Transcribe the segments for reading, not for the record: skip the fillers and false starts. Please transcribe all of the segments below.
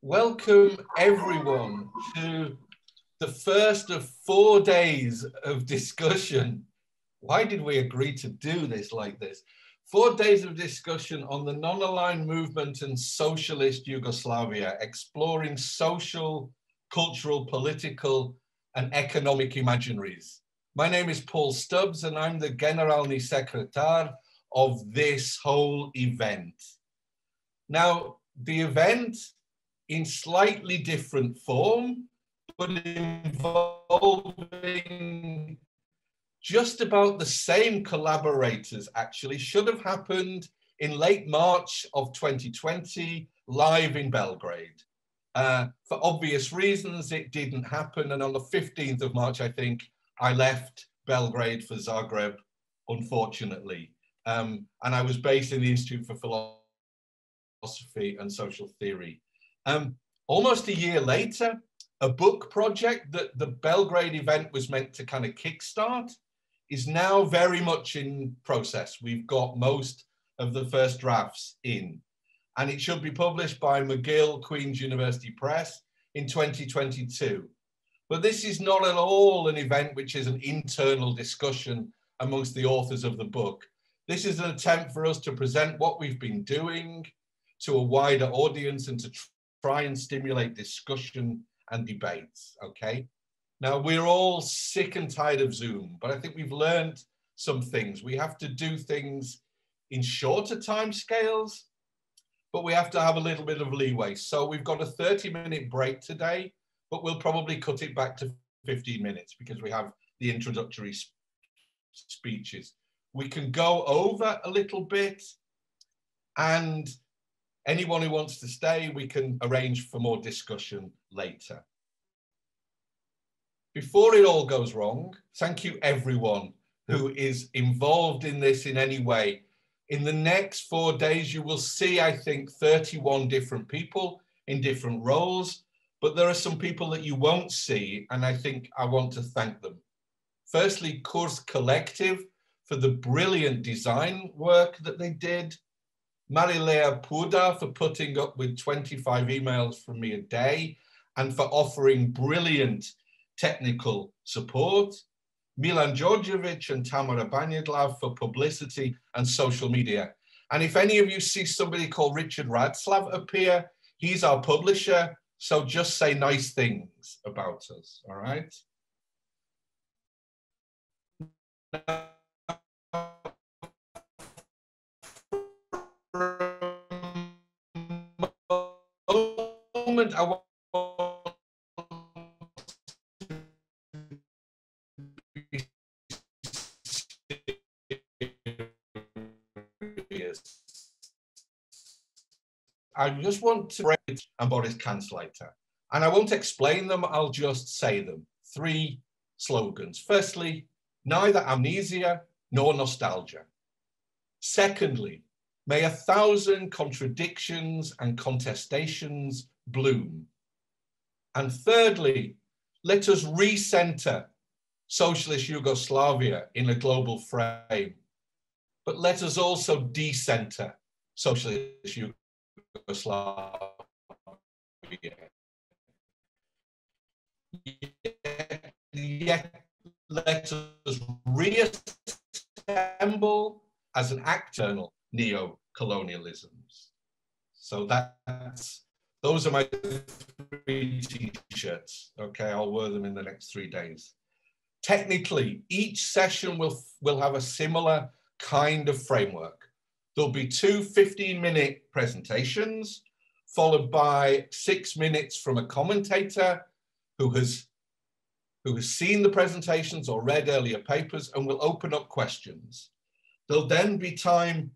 Welcome everyone to the first of 4 days of discussion. Why did we agree to do this like this? 4 days of discussion on the non-aligned movement and socialist Yugoslavia, exploring social, cultural, political, and economic imaginaries. My name is Paul Stubbs and I'm the Generalny Sekretar of this whole event. Now, the event in slightly different form, but involving just about the same collaborators actually should have happened in late March of 2020, live in Belgrade. For obvious reasons, it didn't happen. And on the 15th of March, I think, I left Belgrade for Zagreb, unfortunately. And I was based in the Institute for Philosophy and Social Theory. Almost a year later, a book project that the Belgrade event was meant to kind of kickstart is now very much in process. We've got most of the first drafts in, and it should be published by McGill Queen's University Press in 2022. But this is not at all an event which is an internal discussion amongst the authors of the book. This is an attempt for us to present what we've been doing to a wider audience and to try and stimulate discussion and debates, okay? Now, we're all sick and tired of Zoom, but I think we've learned some things. We have to do things in shorter timescales, but we have to have a little bit of leeway. So we've got a 30-minute break today, but we'll probably cut it back to 15 minutes because we have the introductory speeches. We can go over a little bit, and anyone who wants to stay, we can arrange for more discussion later. Before it all goes wrong, thank you everyone who is involved in this in any way. In the next 4 days, you will see, I think, 31 different people in different roles, but there are some people that you won't see, and I think I want to thank them. Firstly, Kurs Collective for the brilliant design work that they did. Marilea Puda for putting up with 25 emails from me a day and for offering brilliant technical support. Milan Djordjevic and Tamara Banyadlav for publicity and social media. And if any of you see somebody called Richard Radslav appear, he's our publisher, so just say nice things about us, all right? Moment, I want I just want to read and Boris Kanzleiter, and I won't explain them, I'll just say them. 3 slogans. Firstly, neither amnesia nor nostalgia. Secondly, may 1,000 contradictions and contestations bloom. And thirdly, let us recenter socialist Yugoslavia in a global frame, but let us also decenter socialist Yugoslavia. Yet let us reassemble as an external neo-colonialisms. So those are my 3 t-shirts. Okay, I'll wear them in the next 3 days. Technically, each session will have a similar kind of framework. There'll be 2 15-minute presentations, followed by 6 minutes from a commentator who has seen the presentations or read earlier papers, and will open up questions. There'll then be time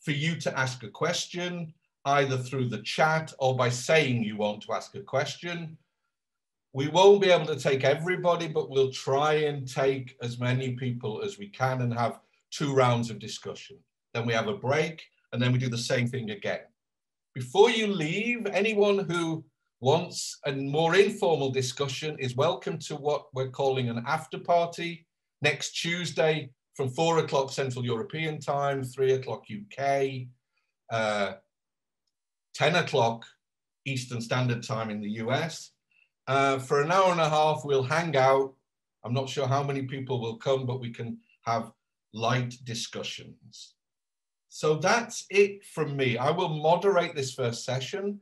for you to ask a question, either through the chat or by saying you want to ask a question. We won't be able to take everybody, but we'll try and take as many people as we can and have 2 rounds of discussion. Then we have a break, and then we do the same thing again. Before you leave, anyone who wants a more informal discussion is welcome to what we're calling an after party next Tuesday from 4 o'clock Central European time, 3 o'clock UK, 10 o'clock Eastern Standard Time in the US. For an hour and a half, we'll hang out. I'm not sure how many people will come, but we can have light discussions. So that's it from me. I will moderate this first session,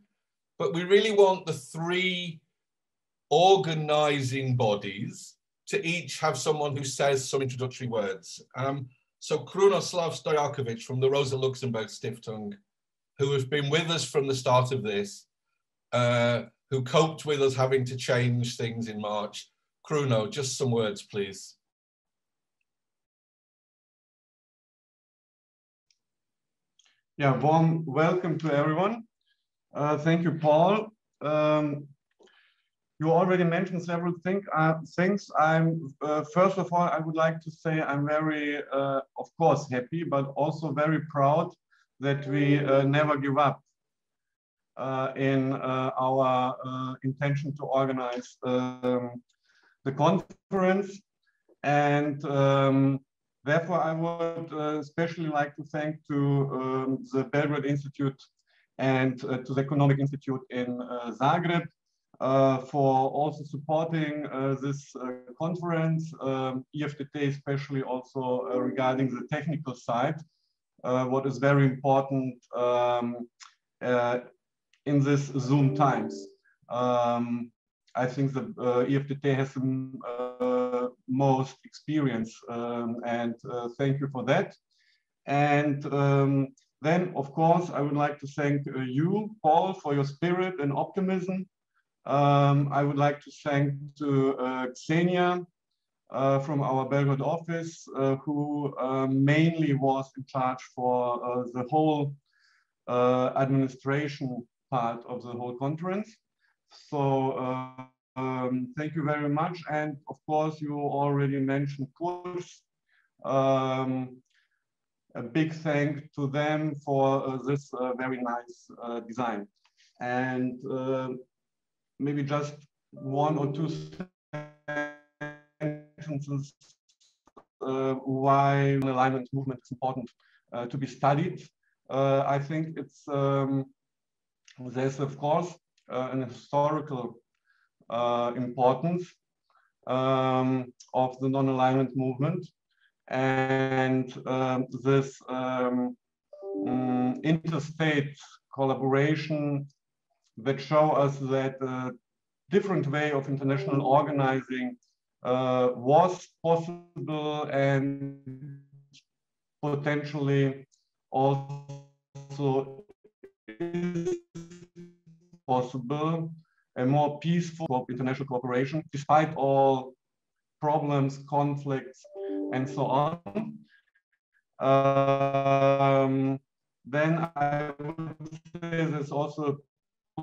but we really want the three organizing bodies to each have someone who says some introductory words. So Krunoslav Stojakovic from the Rosa Luxemburg Stiftung, who has been with us from the start of this, who coped with us having to change things in March. Kruno, just some words, please. Yeah, warm welcome to everyone. Thank you, Paul. You already mentioned several things. First of all, I would like to say I'm very, of course, happy, but also very proud that we never give up in our intention to organize the conference. And therefore, I would especially like to thank to the Belgrade Institute and to the Economic Institute in Zagreb for also supporting this conference, EFTT especially also regarding the technical side, what is very important in this Zoom times. I think the EFTT has the most experience, and thank you for that. And then, of course, I would like to thank you, Paul, for your spirit and optimism. I would like to thank to Xenia from our Belgrade office, who mainly was in charge for the whole administration part of the whole conference. So thank you very much. And of course, you already mentioned Kurs. A big thank to them for this very nice design. And maybe just one or two sentences why an alignment movement is important to be studied. I think it's there's of course an historical importance of the non-alignment movement, and this interstate collaboration that show us that a different way of international organizing was possible and potentially also is possible, a more peaceful international cooperation despite all problems, conflicts, and so on. Then I would say there's also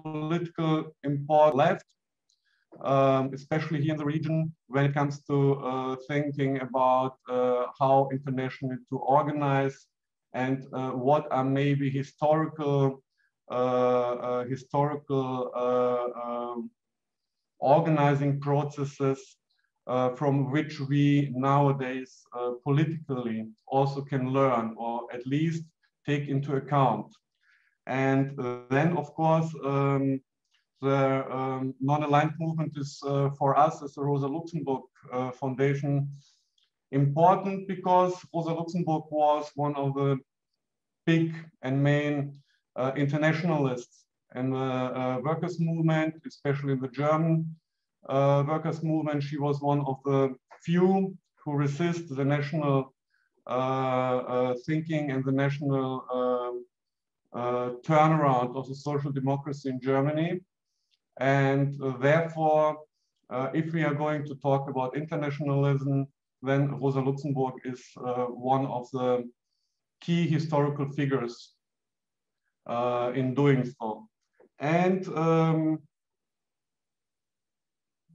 political import left, especially here in the region when it comes to thinking about how internationally to organize and what are maybe historical organizing processes from which we nowadays politically also can learn or at least take into account. And then, of course, the non-aligned movement is for us as the Rosa Luxemburg Foundation important because Rosa Luxemburg was one of the big and main internationalists in the workers' movement, especially the German workers' movement. She was one of the few who resist the national thinking and the national turnaround of the social democracy in Germany. And therefore, if we are going to talk about internationalism, then Rosa Luxemburg is one of the key historical figures in doing so. And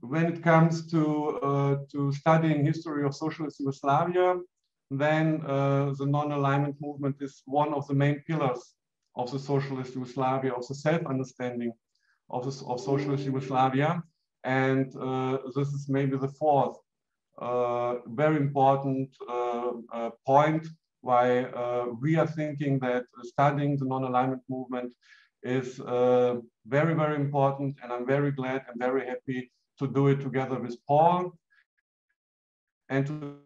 when it comes to studying history of socialist Yugoslavia, then the non-alignment movement is one of the main pillars of the socialist Yugoslavia, of the self-understanding of socialist Yugoslavia. And this is maybe the fourth very important point why we are thinking that studying the non-alignment movement is very, very important, and I'm very glad and very happy to do it together with Paul and to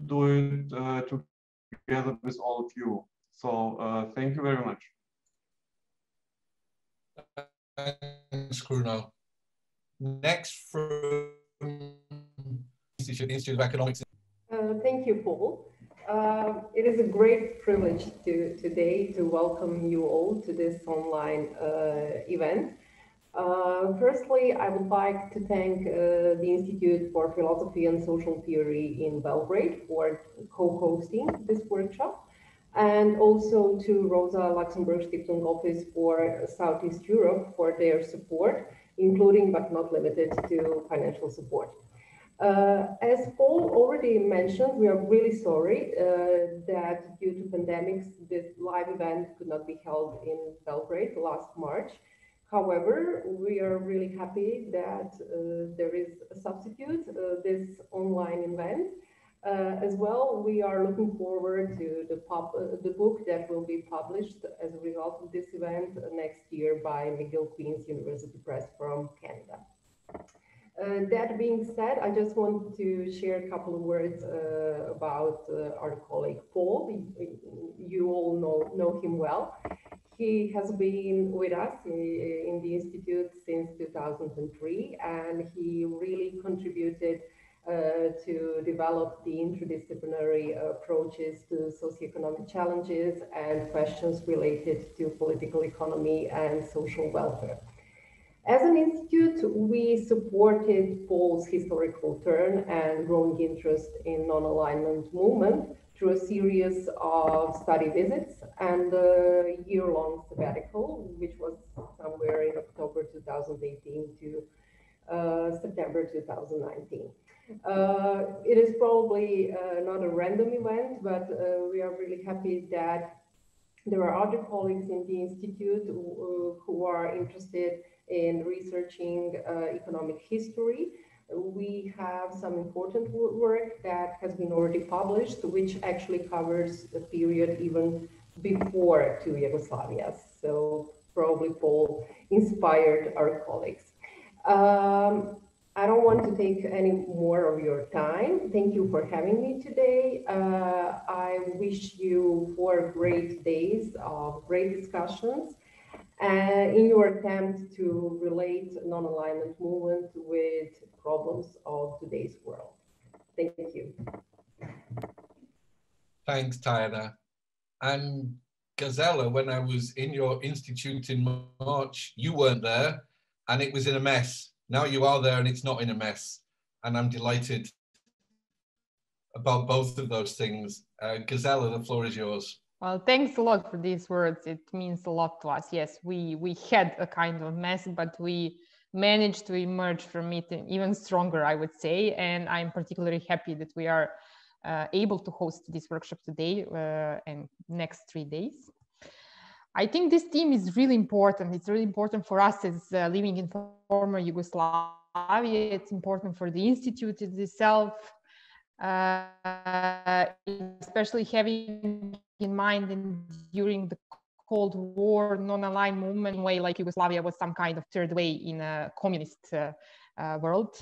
do it together with all of you. So thank you very much. Thanks, Kruno. Next from Institute of Economics. Thank you, Paul. It is a great privilege today to welcome you all to this online event. Firstly, I would like to thank the Institute for Philosophy and Social Theory in Belgrade for co-hosting this workshop, and also to Rosa Luxemburg Stiftung Office for Southeast Europe for their support, including but not limited to financial support. As Paul already mentioned, we are really sorry that due to pandemics, this live event could not be held in Belgrade last March. However, we are really happy that there is a substitute, this online event. As well, we are looking forward to the book that will be published as a result of this event next year by McGill Queen's University Press from Canada. That being said, I just want to share a couple of words about our colleague Paul. You all know him well. He has been with us in the Institute since 2003, and he really contributed to develop the interdisciplinary approaches to socioeconomic challenges and questions related to political economy and social welfare. As an institute, we supported Paul's historical turn and growing interest in non-alignment movement through a series of study visits and a year-long sabbatical, which was somewhere in October 2018 to September 2019. It is probably not a random event, but we are really happy that there are other colleagues in the Institute who are interested in researching economic history. We have some important work that has been already published, which actually covers the period even before two Yugoslavias. So probably Paul inspired our colleagues. I don't want to take any more of your time. Thank you for having me today. I wish you 4 great days of great discussions in your attempt to relate non-alignment movement with problems of today's world. Thank you. Thanks, Tyana. And Gazella, when I was in your institute in March, you weren't there and it was in a mess. Now you are there and it's not in a mess. And I'm delighted about both of those things. Gazella, the floor is yours. Well, thanks a lot for these words. It means a lot to us. Yes, we had a kind of mess, but we managed to emerge from it even stronger, I would say. And I'm particularly happy that we are able to host this workshop today and next 3 days. I think this theme is really important. It's really important for us as living in former Yugoslavia. It's important for the Institute itself, especially having in mind during the Cold War, non-aligned movement, in a way like Yugoslavia was some kind of third way in a communist world.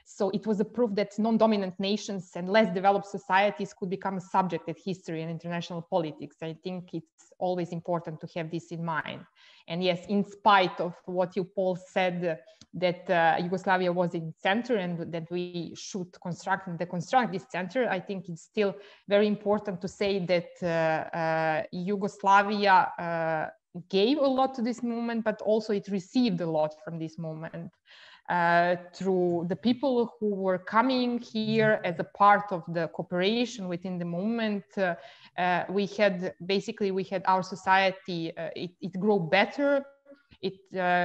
So it was a proof that non-dominant nations and less developed societies could become a subject of history and international politics. I think it's always important to have this in mind. And yes, in spite of what you, Paul, said, that Yugoslavia was in center and that we should construct and deconstruct this center, I think it's still very important to say that Yugoslavia gave a lot to this movement, but also it received a lot from this movement. Through the people who were coming here as a part of the cooperation within the movement, we had our society, it grew better, it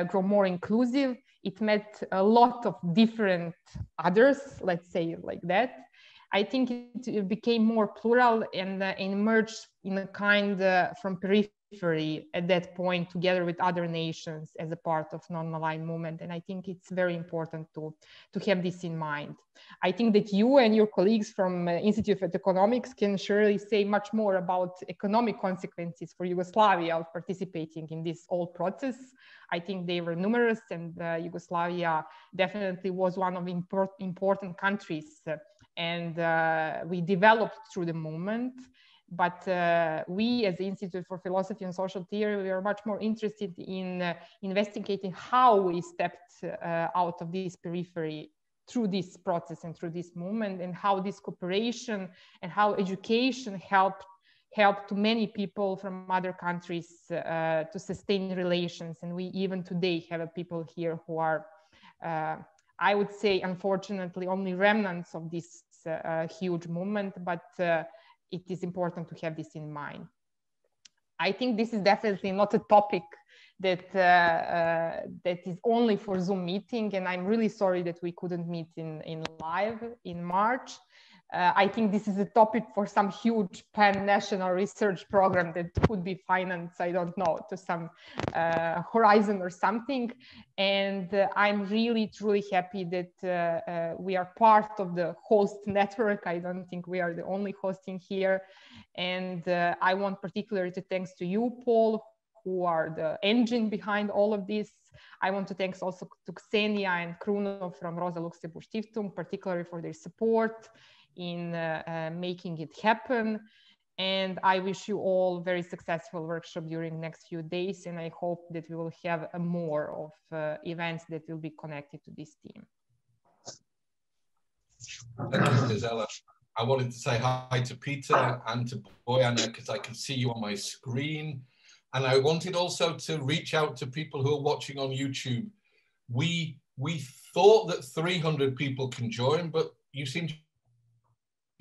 grew more inclusive, it met a lot of different others, let's say it like that. I think it became more plural and emerged in a kind from periphery periphery at that point, together with other nations as a part of non-aligned movement. And I think it's very important to have this in mind. I think that you and your colleagues from Institute of Economics can surely say much more about economic consequences for Yugoslavia of participating in this whole process. I think they were numerous, and Yugoslavia definitely was one of important countries, and we developed through the movement. But we, as the Institute for Philosophy and Social Theory, we are much more interested in investigating how we stepped out of this periphery through this process and through this movement, and how this cooperation and how education helped to many people from other countries to sustain relations. And we even today have people here who are, I would say, unfortunately, only remnants of this huge movement, but it is important to have this in mind. I think this is definitely not a topic that is only for Zoom meeting, and I'm really sorry that we couldn't meet in live in March. I think this is a topic for some huge pan-national research program that could be financed, I don't know, to some horizon or something. And I'm really, truly happy that we are part of the host network. I don't think we are the only hosting here. And I want particularly to thanks to you, Paul, who are the engine behind all of this. I want to thanks also to Ksenia and Kruno from Rosa Luxemburg Stiftung, particularly for their support in making it happen. And I wish you all very successful workshop during next few days. And I hope that we will have more of events that will be connected to this theme. Thank you, Gazela. I wanted to say hi to Peter and to Bojana because I can see you on my screen. And I wanted also to reach out to people who are watching on YouTube. We thought that 300 people can join, but you seem to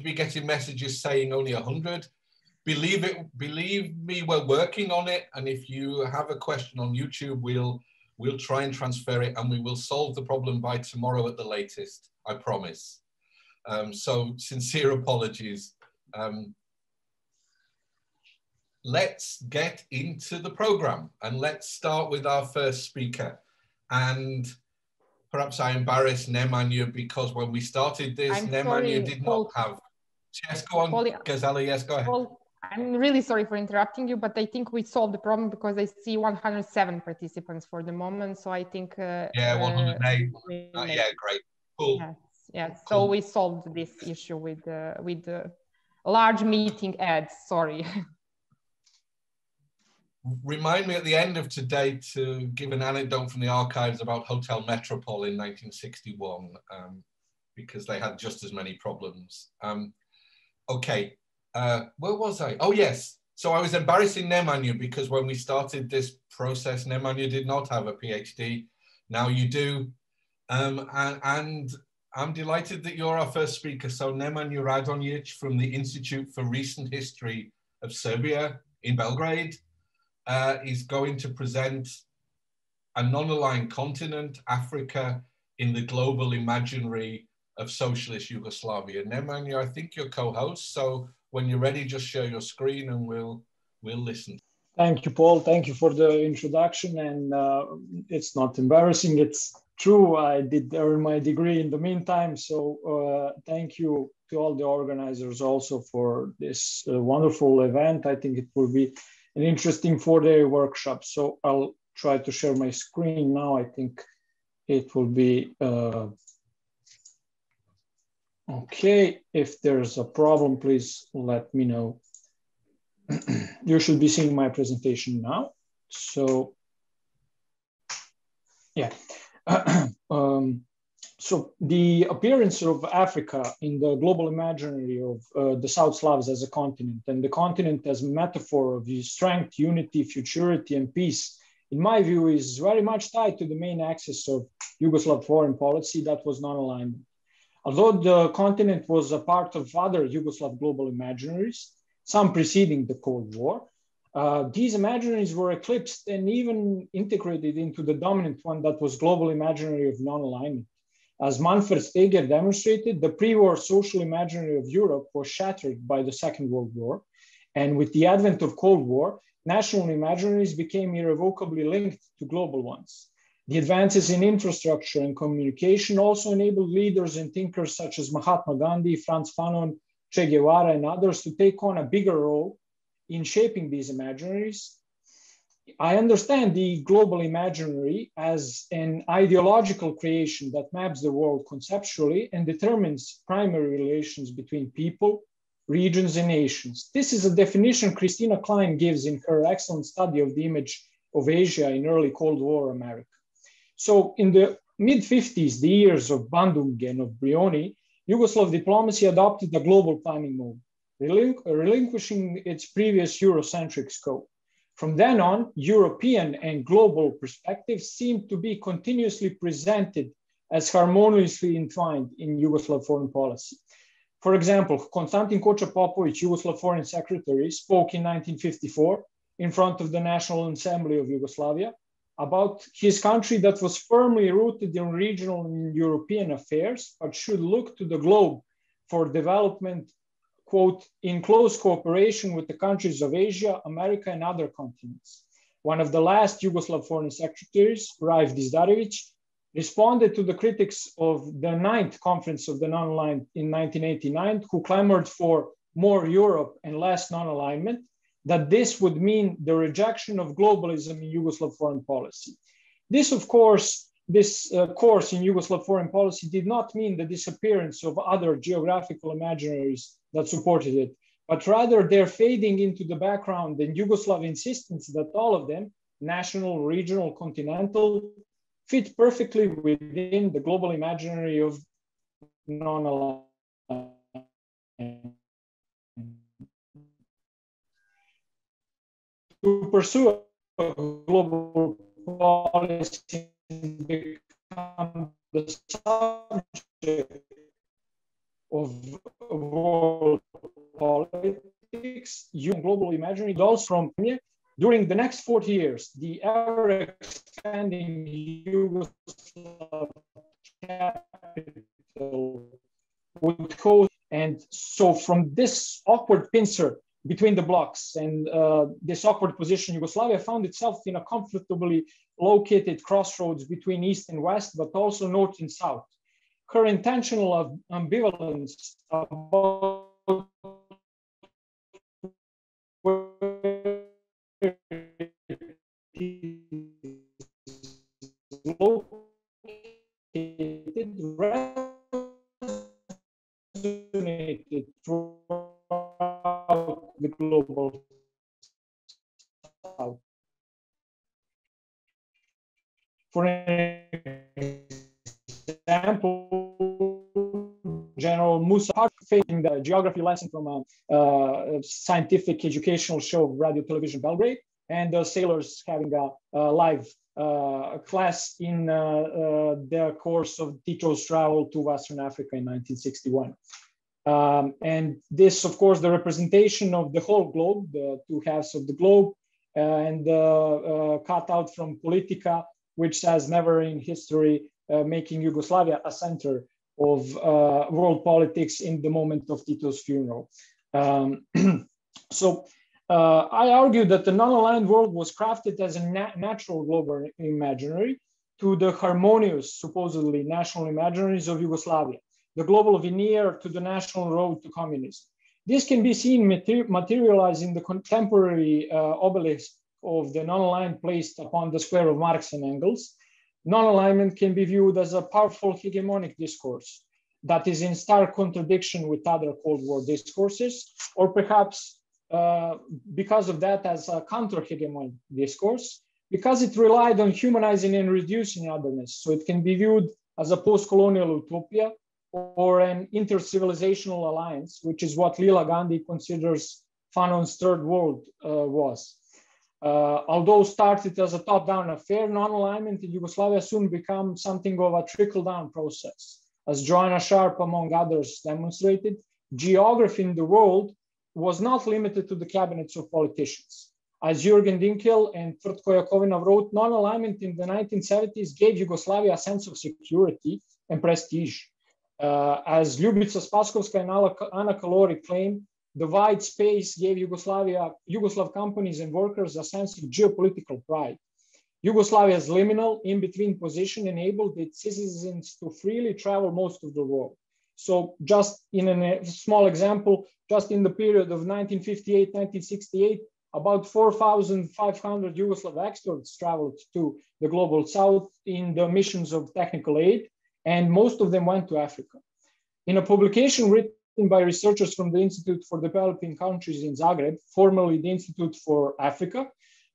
be getting messages saying only 100. Believe me, we're working on it. And if you have a question on YouTube, we'll try and transfer it, and we will solve the problem by tomorrow at the latest, I promise. So sincere apologies. Let's get into the program, and let's start with our first speaker. And perhaps I embarrassed Nemanja because when we started this, Nemanja did not have. Yes, go on, Gazela, yes, go ahead. Paul, I'm really sorry for interrupting you, but I think we solved the problem because I see 107 participants for the moment. So I think... yeah, 108. Yeah, great. Cool. Yes, yes. Cool. So we solved this issue with the large meeting ads, sorry. Remind me at the end of today to give an anecdote from the archives about Hotel Metropole in 1961, because they had just as many problems. Okay, where was I? Oh, yes. So I was embarrassing Nemanja because when we started this process, Nemanja did not have a PhD. Now you do. And I'm delighted that you're our first speaker. So Nemanja Radonjic from the Institute for Recent History of Serbia in Belgrade is going to present a non-aligned continent, Africa, in the global imaginary of socialist Yugoslavia. Nemanja, I think you're co-host, so when you're ready, just share your screen and we'll listen. Thank you, Paul. Thank you for the introduction. And it's not embarrassing. It's true. I did earn my degree in the meantime. So thank you to all the organizers also for this wonderful event. I think it will be an interesting 4-day workshop. So I'll try to share my screen now. I think it will be okay. If there's a problem, please let me know. You should be seeing my presentation now. So, yeah. So the appearance of Africa in the global imaginary of the South Slavs as a continent, and the continent as a metaphor of strength, unity, futurity, and peace, in my view, is very much tied to the main axis of Yugoslav foreign policy, that was non-alignment. Although the continent was a part of other Yugoslav global imaginaries, some preceding the Cold War, these imaginaries were eclipsed and even integrated into the dominant one that was global imaginary of non-alignment. As Manfred Steger demonstrated, the pre-war social imaginary of Europe was shattered by the Second World War. And with the advent of Cold War, national imaginaries became irrevocably linked to global ones. The advances in infrastructure and communication also enabled leaders and thinkers such as Mahatma Gandhi, Frantz Fanon, Che Guevara, and others to take on a bigger role in shaping these imaginaries. I understand the global imaginary as an ideological creation that maps the world conceptually and determines primary relations between people, regions, and nations. This is a definition Christina Klein gives in her excellent study of the image of Asia in early Cold War America. So in the mid-50s, the years of Bandung and of Brioni, Yugoslav diplomacy adopted a global planning mode, relinquishing its previous Eurocentric scope. From then on, European and global perspectives seemed to be continuously presented as harmoniously entwined in Yugoslav foreign policy. For example, Konstantin Koča-Popović, Yugoslav foreign secretary, spoke in 1954 in front of the National Assembly of Yugoslavia about his country that was firmly rooted in regional and European affairs, but should look to the globe for development, quote, in close cooperation with the countries of Asia, America, and other continents. One of the last Yugoslav foreign secretaries, Raif Dizdarević, responded to the critics of the 9th Conference of the Non-Aligned in 1989, who clamored for more Europe and less non-alignment, that this would mean the rejection of globalism in Yugoslav foreign policy. This course in Yugoslav foreign policy did not mean the disappearance of other geographical imaginaries that supported it, but rather their fading into the background and Yugoslav insistence that all of them, national, regional, continental, fit perfectly within the global imaginary of non-alignment. To pursue a global policy and become the subject of world politics, global imaginary dolls from during the next 40 years, the ever-expanding Yugoslav capital would host, and so from this awkward pincer between the blocks and this awkward position, Yugoslavia found itself in a comfortably located crossroads between East and West, but also North and South. Her intentional ambivalence about resonated throughout the global South. For example, General Musa facing the geography lesson from a scientific educational show of Radio Television Belgrade, and the sailors having a live class in the course of Tito's travel to Western Africa in 1961. And this, of course, the representation of the whole globe, the two halves of the globe, and cut out from Politica, which says never in history making Yugoslavia a center of world politics in the moment of Tito's funeral. So I argue that the non-aligned world was crafted as a natural global imaginary to the harmonious, supposedly national imaginaries of Yugoslavia, the global veneer to the national road to communism. This can be seen materialized in the contemporary obelisk of the non-aligned placed upon the square of Marx and Engels. Non-alignment can be viewed as a powerful hegemonic discourse that is in stark contradiction with other Cold War discourses, or perhaps because of that as a counter-hegemonic discourse, because it relied on humanizing and reducing otherness. So it can be viewed as a post-colonial utopia or an inter-civilizational alliance, which is what Leela Gandhi considers Fanon's Third World was. Although started as a top-down affair, non-alignment in Yugoslavia soon became something of a trickle-down process. As Joanna Sharp, among others, demonstrated, geography in the world was not limited to the cabinets of politicians. As Jürgen Dinkel and Tvrtko Jakovina wrote, non-alignment in the 1970s gave Yugoslavia a sense of security and prestige. As Ljubica Spaskovska and Anna Kalori claim, the wide space gave Yugoslav companies and workers a sense of geopolitical pride. Yugoslavia's liminal in-between position enabled its citizens to freely travel most of the world. So just in a small example, just in the period of 1958-1968, about 4,500 Yugoslav experts traveled to the global south in the missions of technical aid, and most of them went to Africa. In a publication written by researchers from the Institute for Developing Countries in Zagreb, formerly the Institute for Africa,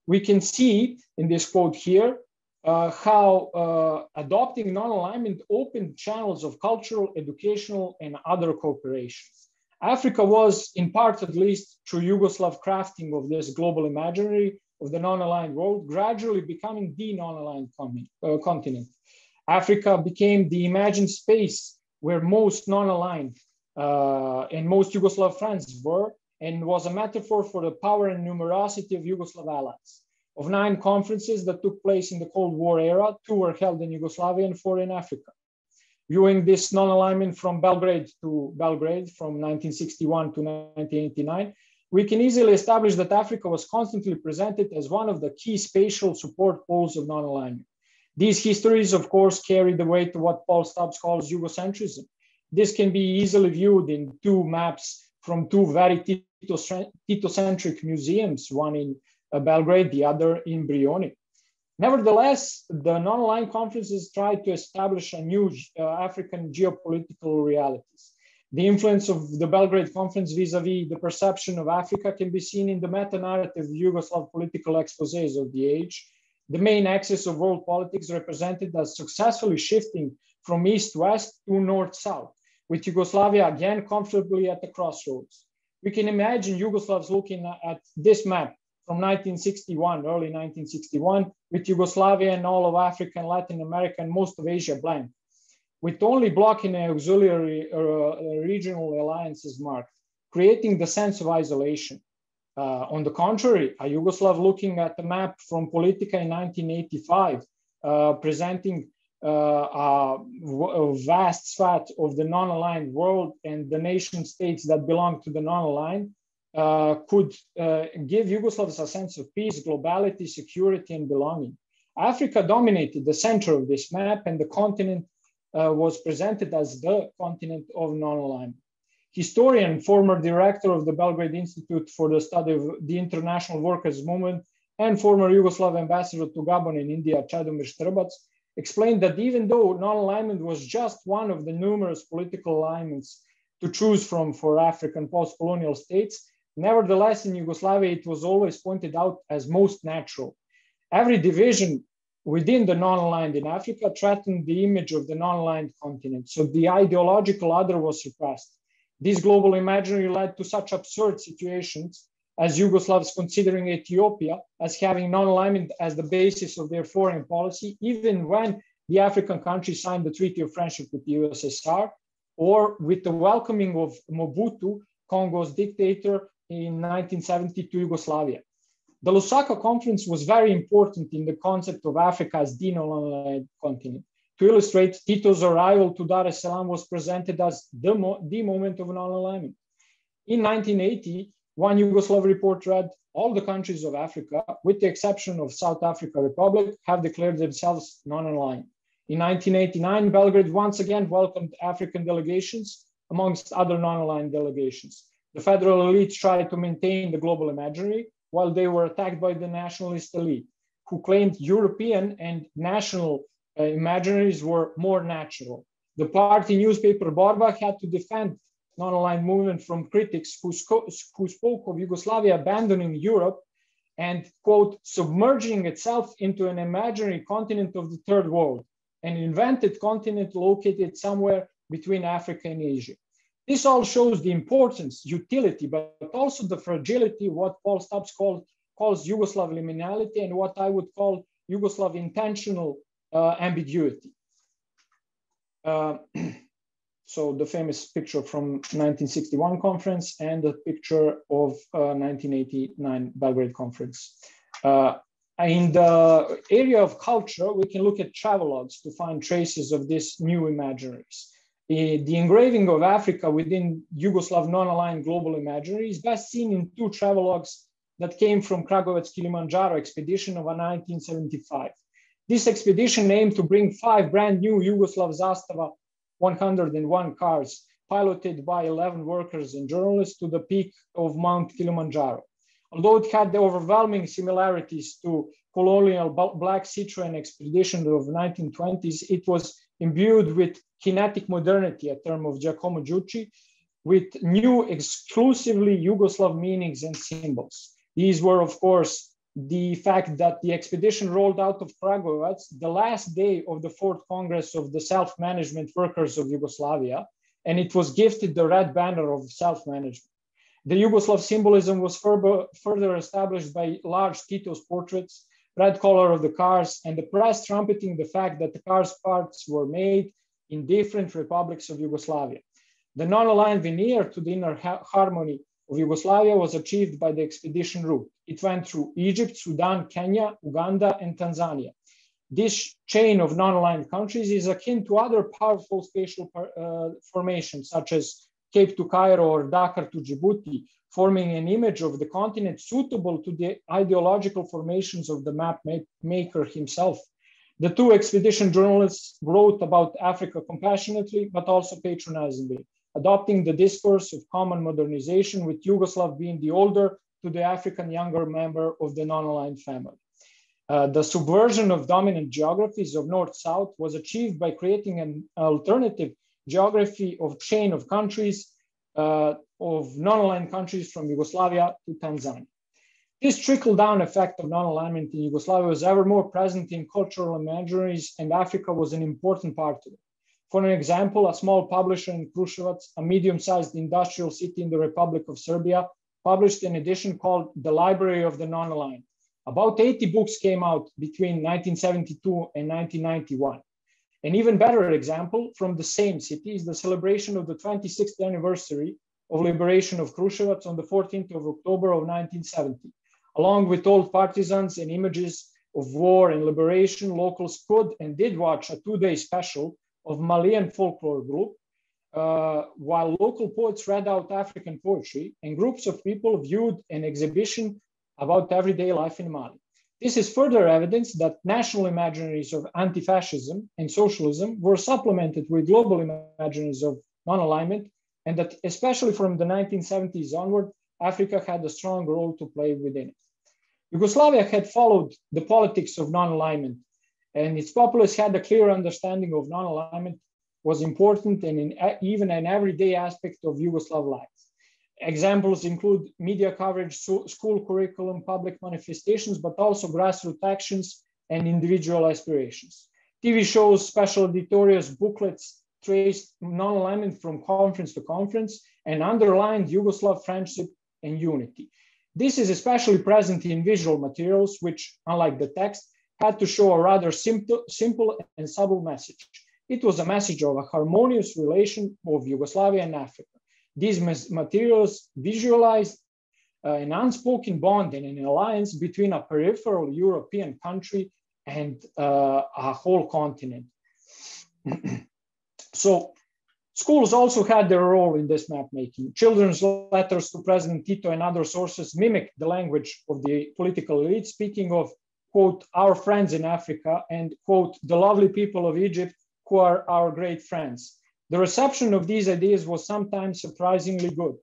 we can see in this quote here how adopting non-alignment opened channels of cultural, educational, and other cooperations. Africa was, in part at least, through Yugoslav crafting of this global imaginary of the non-aligned world, gradually becoming the non-aligned continent. Africa became the imagined space where most non-aligned and most Yugoslav friends were, and was a metaphor for the power and numerosity of Yugoslav allies. Of 9 conferences that took place in the Cold War era, 2 were held in Yugoslavia and 4 in Africa. Viewing this non-alignment from Belgrade to Belgrade from 1961 to 1989, we can easily establish that Africa was constantly presented as one of the key spatial support poles of non-alignment. These histories, of course, carry the weight of what Paul Stubbs calls Eurocentrism. This can be easily viewed in 2 maps from 2 very Tito-centric museums, one in Belgrade, the other in Brioni. Nevertheless, the non-aligned conferences tried to establish a new African geopolitical realities. The influence of the Belgrade conference vis-a-vis the perception of Africa can be seen in the meta-narrative Yugoslav political exposés of the age. The main axis of world politics represented as successfully shifting from east-west to north-south, with Yugoslavia again comfortably at the crossroads. We can imagine Yugoslavs looking at this map from 1961, early 1961, with Yugoslavia and all of Africa and Latin America and most of Asia blank, with only blocking and auxiliary regional alliances marked, creating the sense of isolation. On the contrary, a Yugoslav looking at the map from Politica in 1985, presenting a vast swath of the non-aligned world and the nation states that belong to the non-aligned, could give Yugoslavs a sense of peace, globality, security, and belonging. Africa dominated the center of this map, and the continent was presented as the continent of non-alignment. Historian, former director of the Belgrade Institute for the Study of the International Workers' Movement, and former Yugoslav ambassador to Gabon in India, Čedomir Štrbac, explained that even though non-alignment was just one of the numerous political alignments to choose from for African post-colonial states, nevertheless, in Yugoslavia, it was always pointed out as most natural. Every division within the non-aligned in Africa threatened the image of the non-aligned continent, so the ideological other was suppressed. This global imaginary led to such absurd situations as Yugoslavs considering Ethiopia as having non-alignment as the basis of their foreign policy, even when the African country signed the Treaty of Friendship with the USSR, or with the welcoming of Mobutu, Congo's dictator, in 1970 to Yugoslavia. The Lusaka conference was very important in the concept of Africa as the non-aligned continent. To illustrate, Tito's arrival to Dar es Salaam was presented as the moment of non-alignment. In 1980, one Yugoslav report read, all the countries of Africa, with the exception of South Africa Republic, have declared themselves non-aligned. In 1989, Belgrade once again welcomed African delegations, amongst other non-aligned delegations. The federal elites tried to maintain the global imaginary, while they were attacked by the nationalist elite, who claimed European and national imaginaries were more natural. The party newspaper Borba had to defend non-aligned movement from critics who spoke of Yugoslavia abandoning Europe and, quote, submerging itself into an imaginary continent of the third world, an invented continent located somewhere between Africa and Asia. This all shows the importance, utility, but also the fragility of what Paul Stubbs calls Yugoslav liminality and what I would call Yugoslav intentional ambiguity. So the famous picture from 1961 conference and the picture of 1989 Belgrade conference. In the area of culture, we can look at travelogues to find traces of these new imaginaries. The engraving of Africa within Yugoslav non-aligned global imaginary is best seen in two travelogues that came from Kragujevac Kilimanjaro expedition of 1975. This expedition aimed to bring 5 brand new Yugoslav Zastava 101 cars, piloted by 11 workers and journalists, to the peak of Mount Kilimanjaro. Although it had the overwhelming similarities to colonial Black Citroen expedition of 1920s, it was imbued with kinetic modernity, a term of Giacomo Giucci, with new exclusively Yugoslav meanings and symbols. These were, of course, the fact that the expedition rolled out of Kragujevac the last day of the 4th Congress of the Self-Management Workers of Yugoslavia, and it was gifted the red banner of self-management. The Yugoslav symbolism was further established by large Tito's portraits, red color of the cars, and the press trumpeting the fact that the cars' parts were made in different republics of Yugoslavia. The non-aligned veneer to the inner harmony of Yugoslavia was achieved by the expedition route. It went through Egypt, Sudan, Kenya, Uganda, and Tanzania. This chain of non-aligned countries is akin to other powerful spatial formations, such as Cape to Cairo or Dakar to Djibouti, forming an image of the continent suitable to the ideological formations of the map maker himself. The two expedition journalists wrote about Africa compassionately, but also patronizingly, adopting the discourse of common modernization, with Yugoslav being the older to the African younger member of the non-aligned family. The subversion of dominant geographies of North-South was achieved by creating an alternative geography of chain of countries, of non-aligned countries from Yugoslavia to Tanzania. This trickle-down effect of non-alignment in Yugoslavia was ever more present in cultural imaginaries, and Africa was an important part of it. For an example, a small publisher in Kruševac, a medium-sized industrial city in the Republic of Serbia, published an edition called The Library of the Non-Aligned. About 80 books came out between 1972 and 1991. An even better example from the same city is the celebration of the 26th anniversary of liberation of Kruševac on the 14th of October of 1970. Along with old partisans and images of war and liberation, locals could and did watch a 2-day special of Malian folklore group, while local poets read out African poetry, and groups of people viewed an exhibition about everyday life in Mali. This is further evidence that national imaginaries of anti-fascism and socialism were supplemented with global imaginaries of non-alignment, and that especially from the 1970s onward, Africa had a strong role to play within it. Yugoslavia had followed the politics of non-alignment, and its populace had a clear understanding of non-alignment was important and even an everyday aspect of Yugoslav life. Examples include media coverage, school curriculum, public manifestations, but also grassroots actions and individual aspirations. TV shows, special editorials, booklets traced non-alignment from conference to conference and underlined Yugoslav friendship and unity. This is especially present in visual materials, which, unlike the text, had to show a rather simple and subtle message. It was a message of a harmonious relation of Yugoslavia and Africa. These materials visualized an unspoken bond and an alliance between a peripheral European country and a whole continent. So schools also had their role in this map making. Children's letters to President Tito and other sources mimicked the language of the political elite, speaking of, quote, our friends in Africa, and, quote, the lovely people of Egypt who are our great friends. The reception of these ideas was sometimes surprisingly good.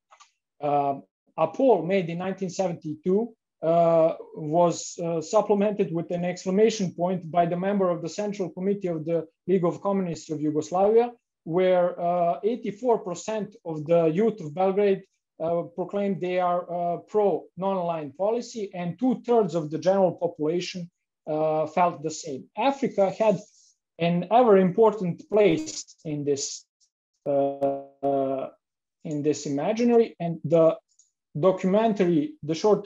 A poll made in 1972 was supplemented with an exclamation point by the member of the Central Committee of the League of Communists of Yugoslavia, where 84% of the youth of Belgrade proclaimed they are pro non-aligned policy, and 2/3 of the general population felt the same. Africa had an ever important place in this imaginary, and the documentary, the short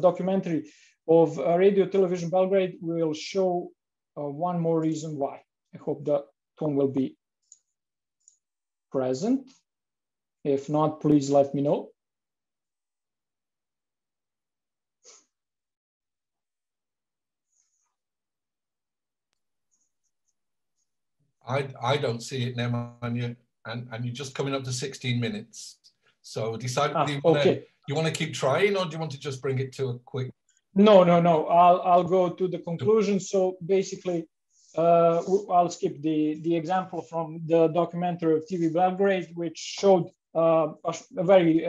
documentary of Radio Television Belgrade will show one more reason why. I hope the tone will be present. If not, please let me know. I don't see it, Nemanja. and you're just coming up to 16 minutes. So decide whether you want to keep trying, or do you want to just bring it to a quick? No. I'll go to the conclusion. So basically, I'll skip the example from the documentary of TV Belgrade, which showed a very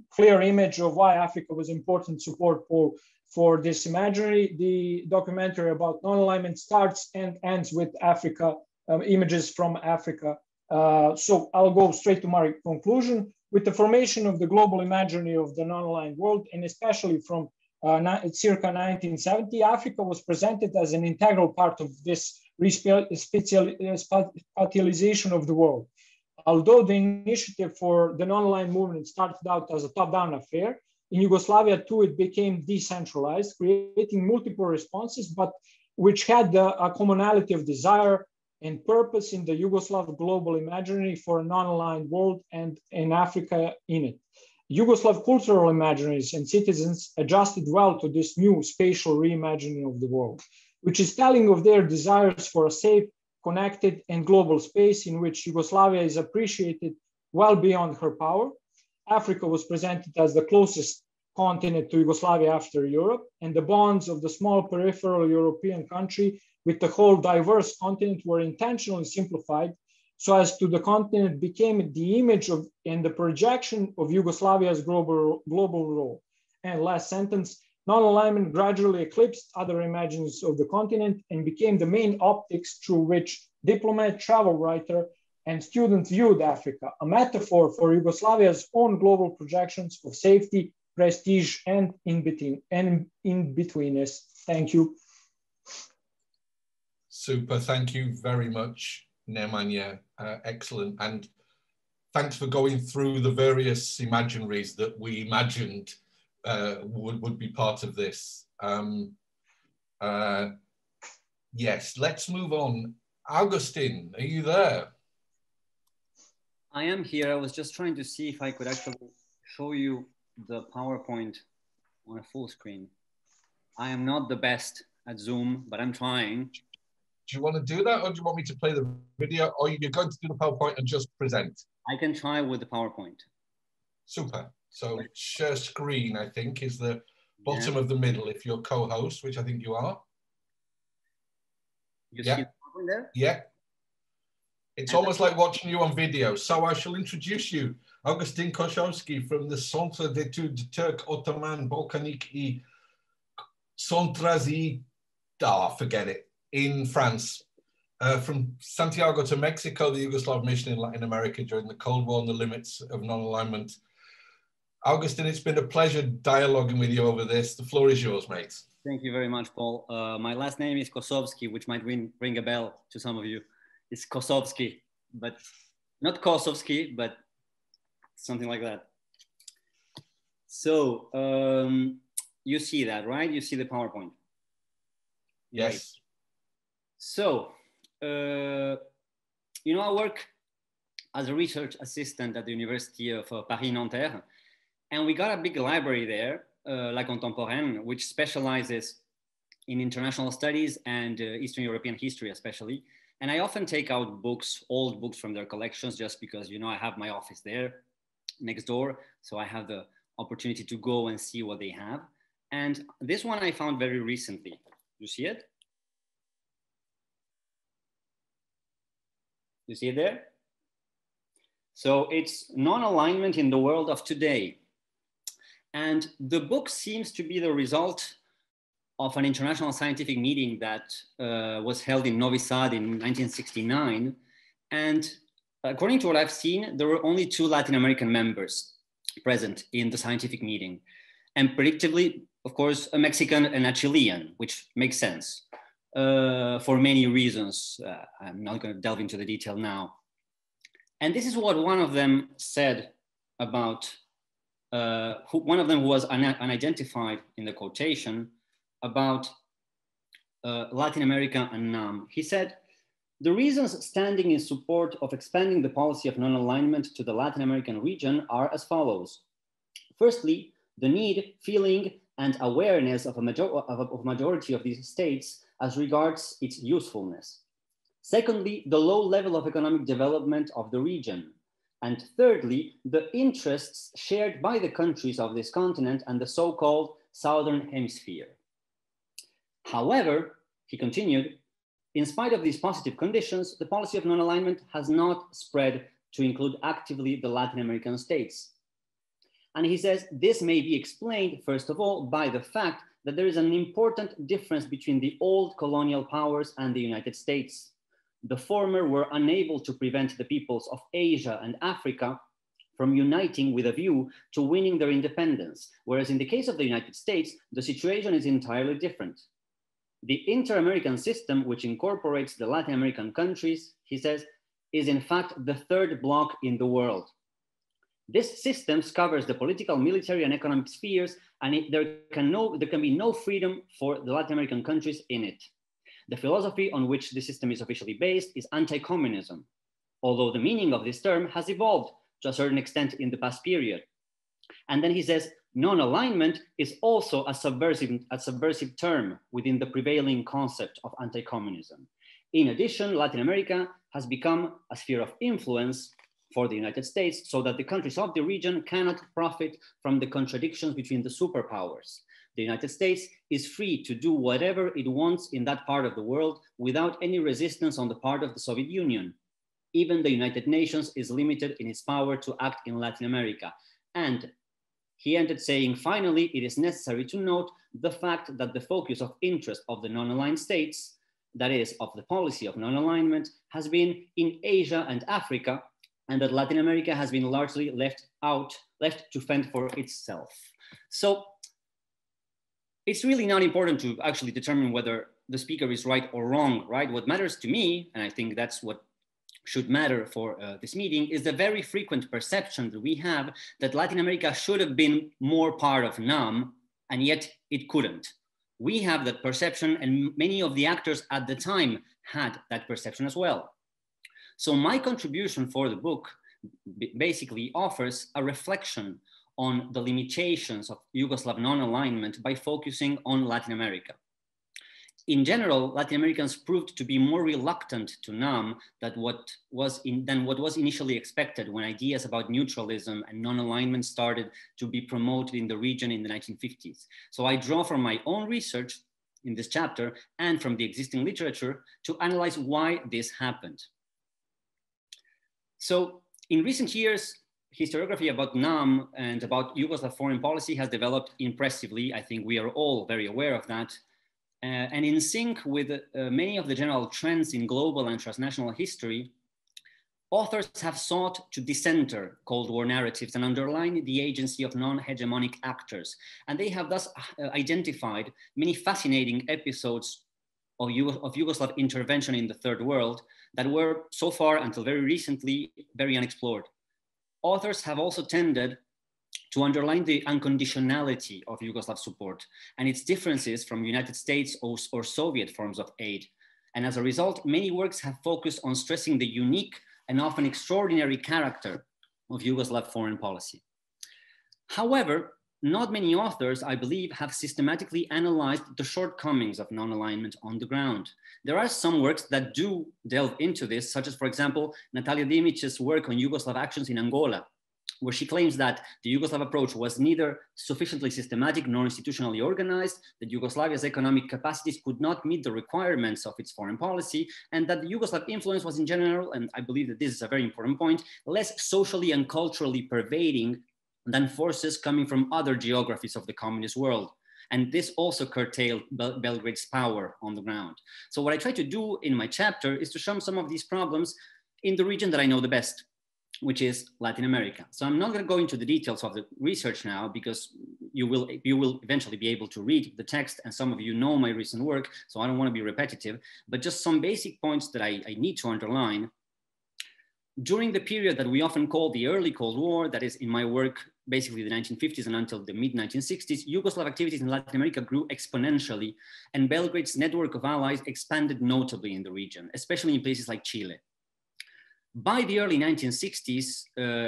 clear image of why Africa was important support pole for this imaginary. The documentary about non-alignment starts and ends with Africa, images from Africa. So I'll go straight to my conclusion. With the formation of the global imaginary of the non-aligned world, and especially from circa 1970, Africa was presented as an integral part of this spatialization of the world. Although the initiative for the non-aligned movement started out as a top-down affair, in Yugoslavia too it became decentralized, creating multiple responses, but which had a commonality of desire and purpose in the Yugoslav global imaginary for a non-aligned world, and in Africa in it. Yugoslav cultural imaginaries and citizens adjusted well to this new spatial reimagining of the world, which is telling of their desires for a safe, connected, and global space in which Yugoslavia is appreciated well beyond her power. Africa was presented as the closest continent to Yugoslavia after Europe, and the bonds of the small peripheral European country with the whole diverse continent were intentionally simplified so as to the continent became the image of and the projection of Yugoslavia's global role. And last sentence, non-alignment gradually eclipsed other imaginings of the continent and became the main optics through which diplomat, travel writer, and student viewed Africa, a metaphor for Yugoslavia's own global projections of safety, prestige, and in-betweenness. Thank you. Super, thank you very much, Nemanja. Excellent, and thanks for going through the various imaginaries that we imagined would be part of this. Yes, let's move on. Augustine, are you there? I am here. I was just trying to see if I could actually show you the PowerPoint on a full screen. I am not the best at Zoom, but I'm trying. Do you want to do that, or do you want me to play the video, or you're going to do the PowerPoint and just present? I can try with the PowerPoint. Super. So share screen, I think, is the bottom of the middle if you're co-host, which I think you are. You see the PowerPoint there? Yeah. It's almost like watching you on video. So I shall introduce you, Augustine Koscielnsky from the Centre d'études Turc Ottoman Balkanique et forget it, in France. From Santiago to Mexico, the Yugoslav mission in Latin America during the Cold War and the limits of non-alignment. Augustine, it's been a pleasure dialoguing with you over this. The floor is yours, mate. Thank you very much, Paul. My last name is Kosovsky, which might ring a bell to some of you. It's Kosovsky, but not Kosovsky, but something like that. So you see that, right? You see the PowerPoint. Yes. Right. So, you know, I work as a research assistant at the University of Paris-Nanterre, and we got a big library there, La Contemporaine, which specializes in international studies and Eastern European history especially. And I often take out books, old books from their collections, just because, you know, I have my office there next door. So I have the opportunity to go and see what they have. And this one I found very recently. You see it? You see it there? So it's non-alignment in the world of today. And the book seems to be the result of an international scientific meeting that was held in Novi Sad in 1969. And according to what I've seen, there were only 2 Latin American members present in the scientific meeting. And predictably, of course, a Mexican and a Chilean, which makes sense for many reasons. I'm not going to delve into the detail now. And this is what one of them said about, one of them who was unidentified in the quotation, about Latin America and NAM. He said, the reasons standing in support of expanding the policy of non-alignment to the Latin American region are as follows. Firstly, the need, feeling, and awareness of a majority of these states as regards its usefulness. Secondly, the low level of economic development of the region. And thirdly, the interests shared by the countries of this continent and the so-called Southern Hemisphere. However, he continued, in spite of these positive conditions, the policy of non-alignment has not spread to include actively the Latin American states. And he says this may be explained, first of all, by the fact that there is an important difference between the old colonial powers and the United States. The former were unable to prevent the peoples of Asia and Africa from uniting with a view to winning their independence, whereas in the case of the United States, the situation is entirely different. The inter-American system, which incorporates the Latin American countries, he says, is in fact the third bloc in the world. This system covers the political, military, and economic spheres, and there can be no freedom for the Latin American countries in it. The philosophy on which the system is officially based is anti-communism, although the meaning of this term has evolved to a certain extent in the past period. And then he says, non-alignment is also a subversive term within the prevailing concept of anti-communism. In addition, Latin America has become a sphere of influence for the United States, so that the countries of the region cannot profit from the contradictions between the superpowers. The United States is free to do whatever it wants in that part of the world without any resistance on the part of the Soviet Union. Even the United Nations is limited in its power to act in Latin America. And he ended saying, finally, it is necessary to note the fact that the focus of interest of the non-aligned states, that is, of the policy of non-alignment, has been in Asia and Africa, and that Latin America has been largely left to fend for itself. So it's really not important to actually determine whether the speaker is right or wrong, right? What matters to me, and I think that's what should matter for this meeting, is the very frequent perception that we have that Latin America should have been more part of NAM, and yet it couldn't. We have that perception, and many of the actors at the time had that perception as well. So my contribution for the book basically offers a reflection on the limitations of Yugoslav non-alignment by focusing on Latin America. In general, Latin Americans proved to be more reluctant to NAM than what was initially expected when ideas about neutralism and non-alignment started to be promoted in the region in the 1950s. So I draw from my own research in this chapter and from the existing literature to analyze why this happened. So in recent years, historiography about NAM and about Yugoslav foreign policy has developed impressively. I think we are all very aware of that. And in sync with many of the general trends in global and transnational history, authors have sought to decenter Cold War narratives and underline the agency of non-hegemonic actors. And they have thus identified many fascinating episodes of Yugoslav intervention in the Third World that were so far until very recently very unexplored. Authors have also tended to underline the unconditionality of Yugoslav support and its differences from United States or Soviet forms of aid. And as a result, many works have focused on stressing the unique and often extraordinary character of Yugoslav foreign policy. However, not many authors, I believe, have systematically analyzed the shortcomings of non-alignment on the ground. There are some works that do delve into this, such as, for example, Natalia Dimic's work on Yugoslav actions in Angola, where she claims that the Yugoslav approach was neither sufficiently systematic nor institutionally organized, that Yugoslavia's economic capacities could not meet the requirements of its foreign policy, and that the Yugoslav influence was in general, and I believe that this is a very important point, less socially and culturally pervading than forces coming from other geographies of the communist world. And this also curtailed Belgrade's power on the ground. So what I try to do in my chapter is to show some of these problems in the region that I know the best, which is Latin America. So I'm not going to go into the details of the research now, because you will eventually be able to read the text, and some of you know my recent work, so I don't want to be repetitive, but just some basic points that I need to underline. During the period that we often call the early Cold War, that is in my work, basically the 1950s and until the mid-1960s, Yugoslav activities in Latin America grew exponentially, and Belgrade's network of allies expanded notably in the region, especially in places like Chile. By the early 1960s,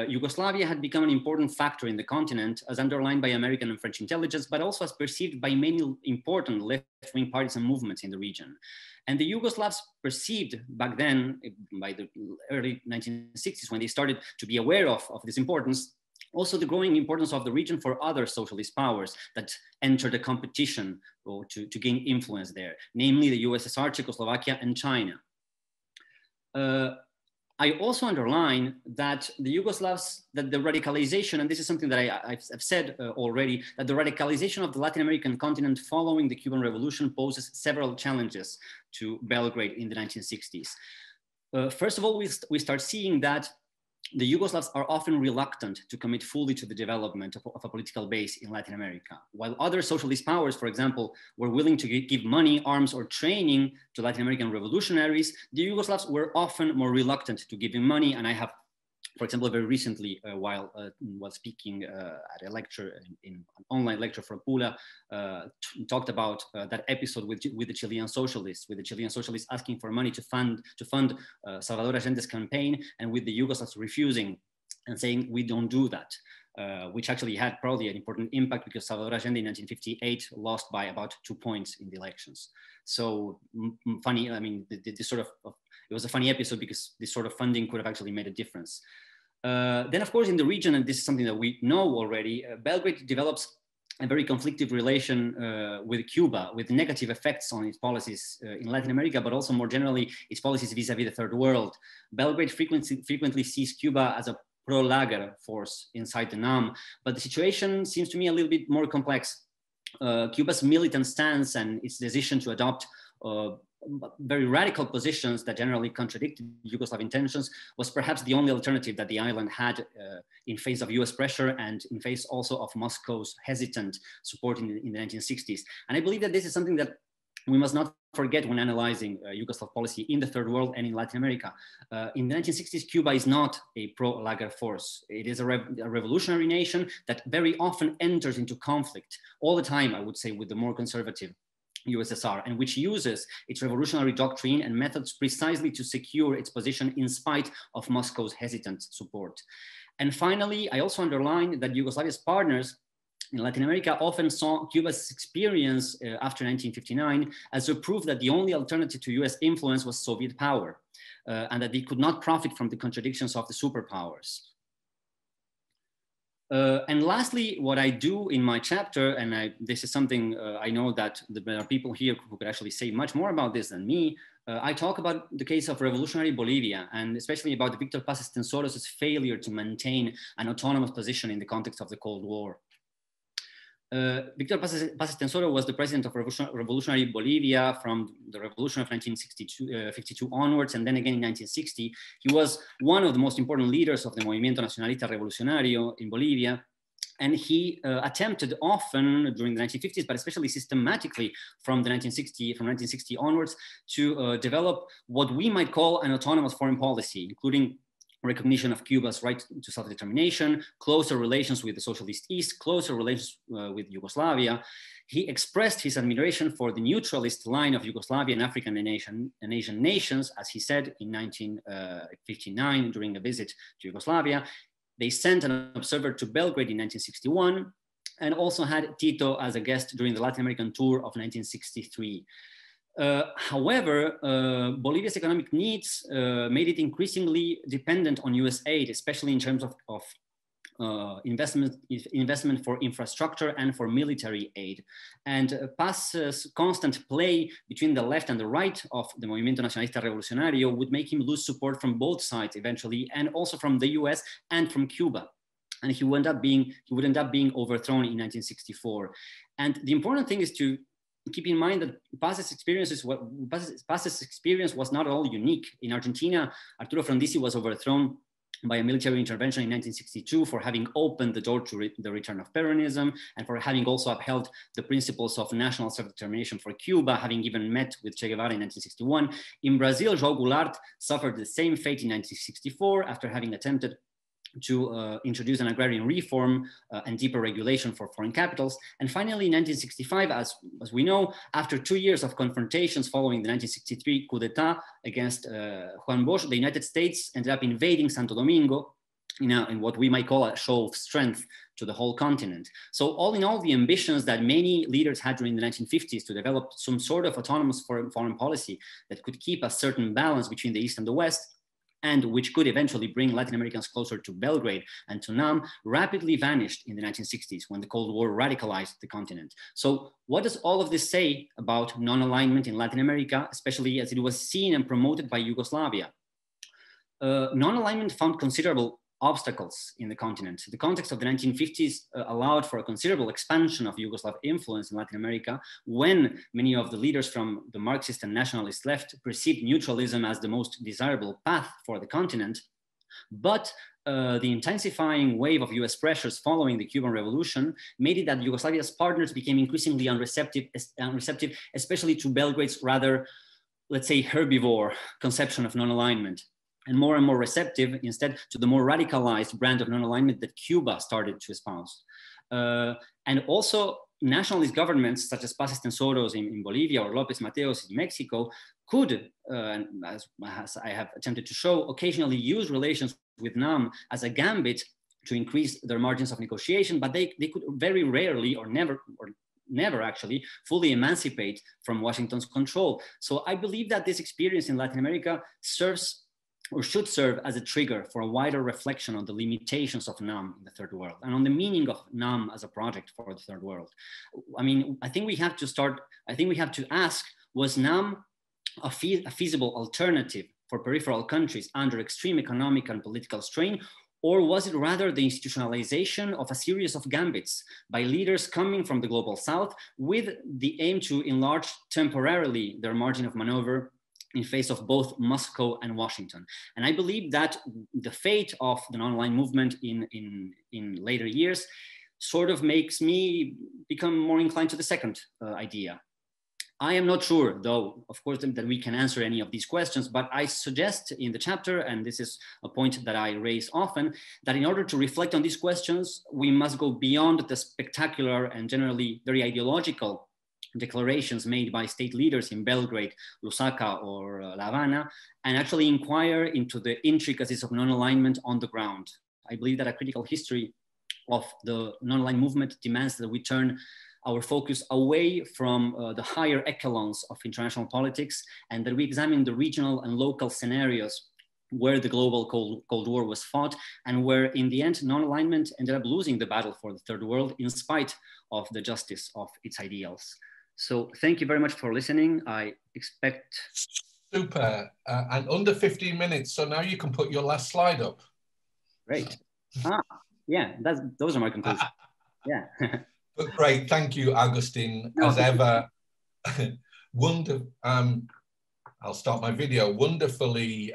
Yugoslavia had become an important factor in the continent, as underlined by American and French intelligence, but also as perceived by many important left-wing parties and movements in the region. And the Yugoslavs perceived back then, by the early 1960s, when they started to be aware of this importance, also the growing importance of the region for other socialist powers that entered a competition or to gain influence there, namely the USSR, Czechoslovakia, and China. I also underline that the Yugoslavs, that the radicalization, and this is something that I've said already, that the radicalization of the Latin American continent following the Cuban Revolution poses several challenges to Belgrade in the 1960s. First of all, we start seeing that the Yugoslavs are often reluctant to commit fully to the development of a political base in Latin America. While other socialist powers, for example, were willing to give money, arms, or training to Latin American revolutionaries, the Yugoslavs were often more reluctant to give them money. And I have, for example, very recently, while speaking at a lecture, in an online lecture for Pula, talked about that episode with the Chilean socialists, asking for money to fund Salvador Allende's campaign, and with the Yugoslavs refusing and saying, we don't do that, which actually had probably an important impact because Salvador Allende in 1958 lost by about 2 points in the elections. So funny, I mean, this sort of, it was a funny episode because this sort of funding could have actually made a difference. Then, of course, in the region, and this is something that we know already, Belgrade develops a very conflictive relation with Cuba, with negative effects on its policies in Latin America, but also more generally, its policies vis-a-vis the third world. Belgrade frequently sees Cuba as a pro-lager force inside the NAM, but the situation seems to me a little bit more complex. Cuba's militant stance and its decision to adopt very radical positions that generally contradicted Yugoslav intentions was perhaps the only alternative that the island had in face of US pressure and in face also of Moscow's hesitant support in the 1960s. And I believe that this is something that we must not forget when analyzing Yugoslav policy in the third world and in Latin America. In the 1960s, Cuba is not a pro-lager force. It is a revolutionary nation that very often enters into conflict all the time, I would say, with the more conservative USSR, and which uses its revolutionary doctrine and methods precisely to secure its position in spite of Moscow's hesitant support. And finally, I also underline that Yugoslavia's partners in Latin America often saw Cuba's experience after 1959 as a proof that the only alternative to US influence was Soviet power, and that they could not profit from the contradictions of the superpowers. And lastly, what I do in my chapter, and this is something I know that there are people here who could actually say much more about this than me, I talk about the case of revolutionary Bolivia, and especially about Victor Paz Estensoros' failure to maintain an autonomous position in the context of the Cold War. Victor Paz Estensoros was the president of revolutionary Bolivia from the revolution of 1952 onwards, and then again in 1960. He was one of the most important leaders of the Movimiento Nacionalista Revolucionario in Bolivia, and he attempted often during the 1950s, but especially systematically from 1960 onwards, to develop what we might call an autonomous foreign policy, including recognition of Cuba's right to self-determination, closer relations with the Socialist East, closer relations with Yugoslavia. He expressed his admiration for the neutralist line of Yugoslavia and African and Asian nations, as he said in 1959 during a visit to Yugoslavia. They sent an observer to Belgrade in 1961 and also had Tito as a guest during the Latin American tour of 1963. However, Bolivia's economic needs made it increasingly dependent on US aid, especially in terms of investment for infrastructure and for military aid. And Paz's constant play between the left and the right of the Movimiento Nacionalista Revolucionario would make him lose support from both sides eventually, and also from the US and from Cuba. And he would end up being overthrown in 1964. And the important thing is to keep in mind that Paz's experience was not at all unique. In Argentina, Arturo Frondizi was overthrown by a military intervention in 1962 for having opened the door to the return of Peronism, and for having also upheld the principles of national self-determination for Cuba, having even met with Che Guevara in 1961. In Brazil, João Goulart suffered the same fate in 1964 after having attempted to introduce an agrarian reform and deeper regulation for foreign capitals. And finally, in 1965, as we know, after 2 years of confrontations following the 1963 coup d'etat against Juan Bosch, the United States ended up invading Santo Domingo in what we might call a show of strength to the whole continent. So all in all, the ambitions that many leaders had during the 1950s to develop some sort of autonomous foreign policy that could keep a certain balance between the East and the West, and which could eventually bring Latin Americans closer to Belgrade and to NAM, rapidly vanished in the 1960s when the Cold War radicalized the continent. So what does all of this say about non-alignment in Latin America, especially as it was seen and promoted by Yugoslavia? Non-alignment found considerable obstacles in the continent. The context of the 1950s allowed for a considerable expansion of Yugoslav influence in Latin America, when many of the leaders from the Marxist and nationalist left perceived neutralism as the most desirable path for the continent. But the intensifying wave of US pressures following the Cuban Revolution made it that Yugoslavia's partners became increasingly unreceptive, especially to Belgrade's rather, let's say, herbivore conception of non-alignment, and more receptive instead to the more radicalized brand of non-alignment that Cuba started to espouse. And also nationalist governments such as Paz Estensoros in Bolivia or López Mateos in Mexico could, as I have attempted to show, occasionally use relations with NAM as a gambit to increase their margins of negotiation, but they could very rarely or never actually fully emancipate from Washington's control. So I believe that this experience in Latin America serves or should serve as a trigger for a wider reflection on the limitations of NAM in the third world and on the meaning of NAM as a project for the third world. I mean, I think we have to ask, was NAM a feasible alternative for peripheral countries under extreme economic and political strain, or was it rather the institutionalization of a series of gambits by leaders coming from the global south with the aim to enlarge temporarily their margin of maneuver in face of both Moscow and Washington? And I believe that the fate of the non-aligned movement in later years sort of makes me become more inclined to the second idea. I am not sure, though, of course, that we can answer any of these questions, but I suggest in the chapter, and this is a point that I raise often, that in order to reflect on these questions, we must go beyond the spectacular and generally very ideological declarations made by state leaders in Belgrade, Lusaka, or La Habana, and actually inquire into the intricacies of non-alignment on the ground. I believe that a critical history of the non-aligned movement demands that we turn our focus away from the higher echelons of international politics, and that we examine the regional and local scenarios where the global Cold War was fought, and where in the end non-alignment ended up losing the battle for the third world in spite of the justice of its ideals. So thank you very much for listening. I expect... Super, and under 15 minutes, so now you can put your last slide up. Great. Yeah, those are my conclusions. Yeah. But great, thank you, Augustine, as ever. I'll start my video. Wonderfully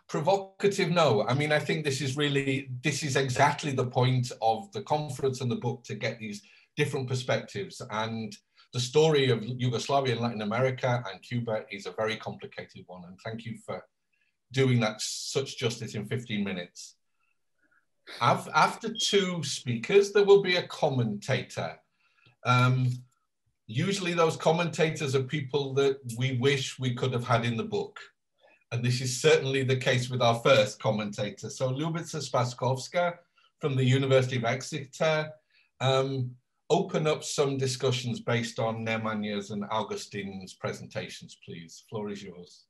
provocative. No, I mean, I think this is exactly the point of the conference and the book, to get these different perspectives. And the story of Yugoslavia and Latin America and Cuba is a very complicated one. And thank you for doing that such justice in 15 minutes. After two speakers, there will be a commentator. Usually those commentators are people that we wish we could have had in the book. And this is certainly the case with our first commentator. So Lubica Spaskowska from the University of Exeter, open up some discussions based on Nemanya's and Augustine's presentations, please. Floor is yours.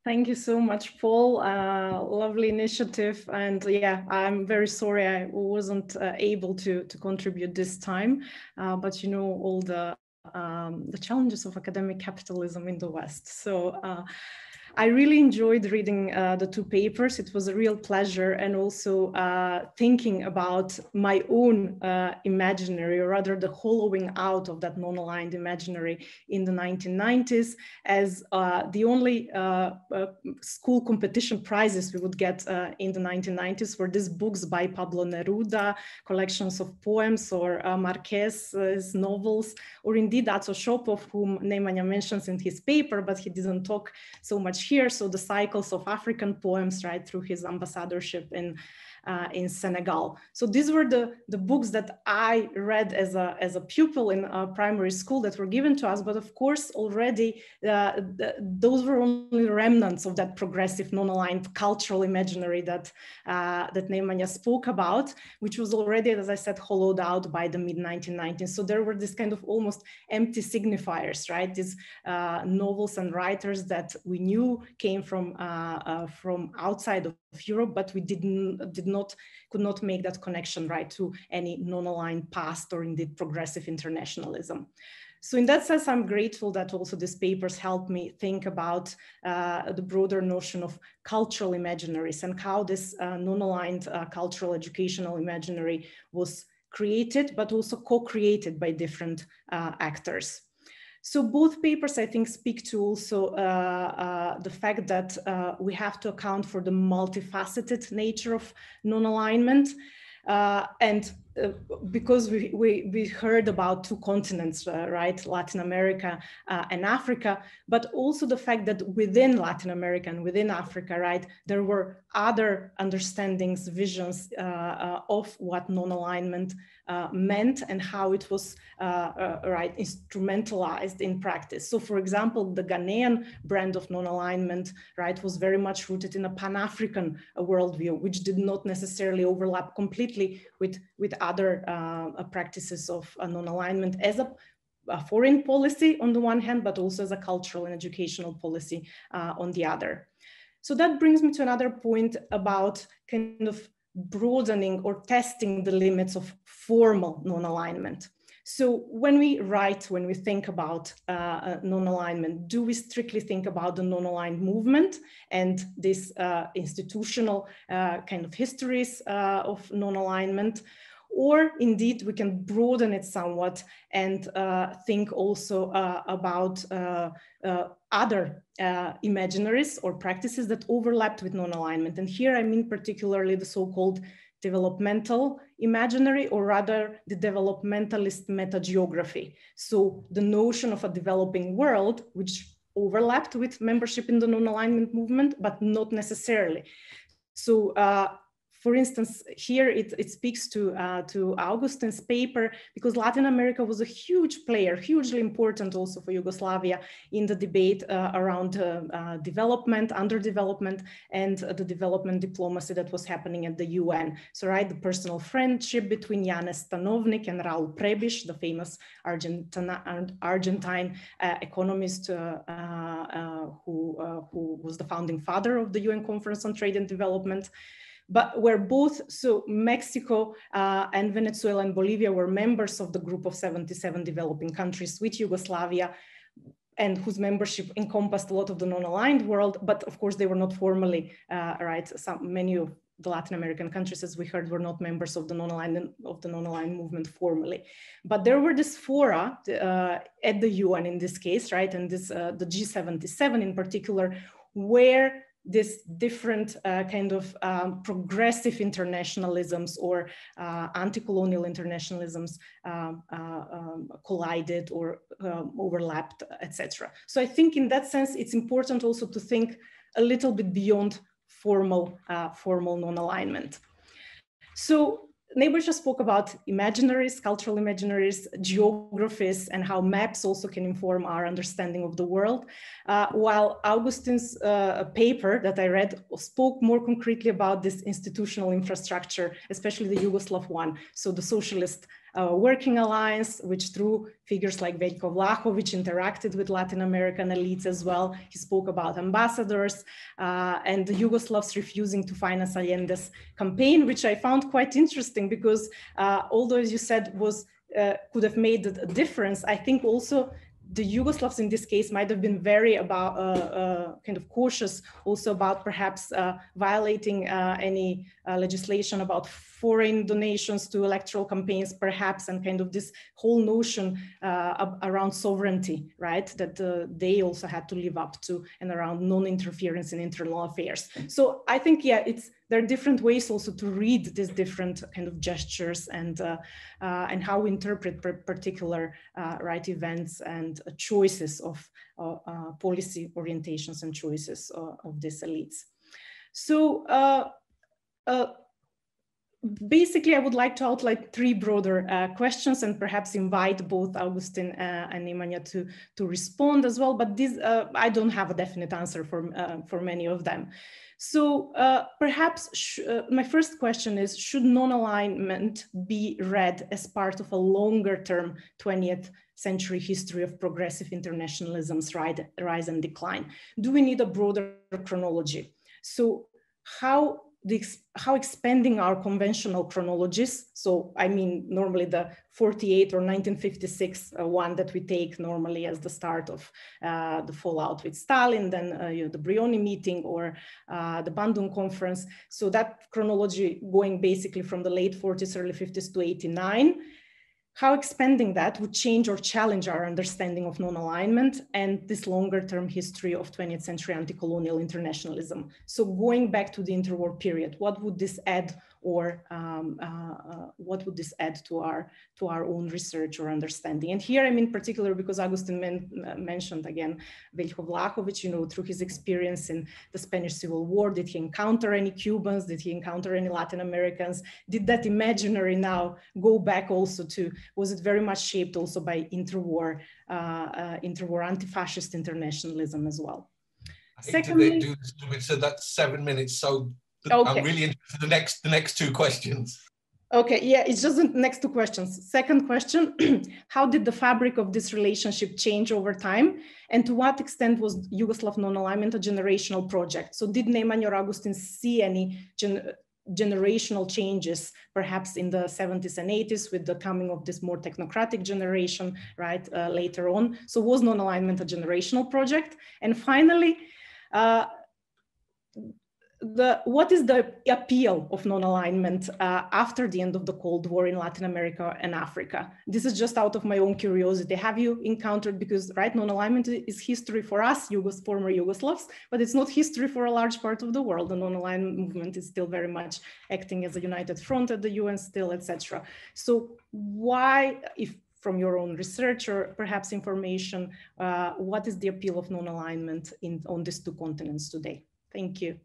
Thank you so much, Paul. Lovely initiative. And yeah, I'm very sorry I wasn't able to contribute this time, but you know, all the challenges of academic capitalism in the West. So I really enjoyed reading the two papers. It was a real pleasure, and also thinking about my own imaginary, or rather the hollowing out of that non-aligned imaginary in the 1990s, as the only school competition prizes we would get in the 1990s were these books by Pablo Neruda, collections of poems, or Marquez's novels, or indeed Aco Shopov, whom Nemanja mentions in his paper, but he didn't talk so much much here. So the cycles of African poems, right, through his ambassadorship in Senegal. So these were the books that I read as a pupil in primary school that were given to us. But of course, already those were only remnants of that progressive, non-aligned cultural imaginary that Nemanja spoke about, which was already, as I said, hollowed out by the mid-1990s. So there were this kind of almost empty signifiers, right? These novels and writers that we knew came from outside of Europe, but we could not make that connection, right, to any non-aligned past or indeed progressive internationalism. So in that sense, I'm grateful that also these papers helped me think about the broader notion of cultural imaginaries and how this non-aligned cultural educational imaginary was created, but also co-created by different actors. So both papers, I think, speak to also the fact that we have to account for the multifaceted nature of non-alignment. Because we heard about two continents, right, Latin America and Africa, but also the fact that within Latin America and within Africa, right, there were other understandings, visions of what non-alignment meant and how it was right, instrumentalized in practice. So for example, the Ghanaian brand of non-alignment, right, was very much rooted in a Pan-African worldview, which did not necessarily overlap completely with other practices of non-alignment as a foreign policy on the one hand, but also as a cultural and educational policy on the other. So that brings me to another point about kind of broadening or testing the limits of formal non-alignment. So when we write, when we think about non-alignment, do we strictly think about the non-aligned movement and this institutional kind of histories of non-alignment? Or indeed, we can broaden it somewhat and think also about other imaginaries or practices that overlapped with non-alignment. And here I mean particularly the so-called developmental imaginary, or rather the developmentalist metageography. So the notion of a developing world, which overlapped with membership in the non-alignment movement, but not necessarily. So for instance, here it speaks to Augustine's paper, because Latin America was a huge player, hugely important also for Yugoslavia in the debate around development, underdevelopment, and the development diplomacy that was happening at the UN. So, right, the personal friendship between Janez Stanovnik and Raul Prebisch, the famous Argentine economist who was the founding father of the UN Conference on Trade and Development. But where both, so Mexico and Venezuela and Bolivia were members of the group of 77 developing countries with Yugoslavia, and whose membership encompassed a lot of the non-aligned world, but of course they were not formally, right, many of the Latin American countries, as we heard, were not members of the non-aligned movement formally. But there were these fora at the UN in this case, right, and this the G77 in particular, where this different kind of progressive internationalisms or anti-colonial internationalisms collided or overlapped, etc. So I think in that sense, it's important also to think a little bit beyond formal non-alignment. So Nebojša spoke about imaginaries, cultural imaginaries, geographies, and how maps also can inform our understanding of the world. While Augustine's paper that I read spoke more concretely about this institutional infrastructure, especially the Yugoslav one. So the Socialist Working Alliance, which through figures like Veljko Vlahović interacted with Latin American elites as well. He spoke about ambassadors and the Yugoslavs refusing to finance Allende's campaign, which I found quite interesting because although, as you said, could have made a difference, I think also the Yugoslavs in this case might have been very kind of cautious also about perhaps violating any legislation about foreign donations to electoral campaigns, perhaps, and kind of this whole notion around sovereignty, right, that they also had to live up to, and around non-interference in internal affairs. So I think, yeah, it's there are different ways also to read these different kind of gestures and how we interpret particular right events and choices of policy orientations and choices of these elites. So basically, I would like to outline three broader questions and perhaps invite both Augustine and Nemanja to respond as well. But this, I don't have a definite answer for many of them. So perhaps my first question is, should non-alignment be read as part of a longer term 20th century history of progressive internationalism's rise and decline? Do we need a broader chronology? So how expanding our conventional chronologies, so I mean normally the 48 or 1956 one that we take normally as the start of the fallout with Stalin, then the Brioni meeting or the Bandung conference. So that chronology going basically from the late 40s, early 50s to 89. How expanding that would change or challenge our understanding of non-alignment and this longer term history of 20th century anti-colonial internationalism. So going back to the interwar period, what would this add or what would this add to our own research or understanding? And here I'm in particular because Augustine mentioned again Veljko Vlahović, you know, through his experience in the Spanish Civil War, did he encounter any Cubans? Did he encounter any Latin Americans? Did that imaginary now go back also to, was it very much shaped also by interwar anti-fascist internationalism as well? Secondly, they do this, so that's 7 minutes. So okay. I'm really interested in the next two questions. Okay, yeah, it's just the next two questions. Second question, how did the fabric of this relationship change over time? And to what extent was Yugoslav non-alignment a generational project? So did Nemanja or Augustine see any generational changes, perhaps in the 70s and 80s with the coming of this more technocratic generation, right, later on? So was non-alignment a generational project? And finally, what is the appeal of non-alignment after the end of the Cold War in Latin America and Africa? This is just out of my own curiosity. Have you encountered, because right, non-alignment is history for us, former Yugoslavs, but it's not history for a large part of the world. The non-alignment movement is still very much acting as a united front at the UN still, etc. So why, if from your own research or perhaps information, what is the appeal of non-alignment on these two continents today? Thank you.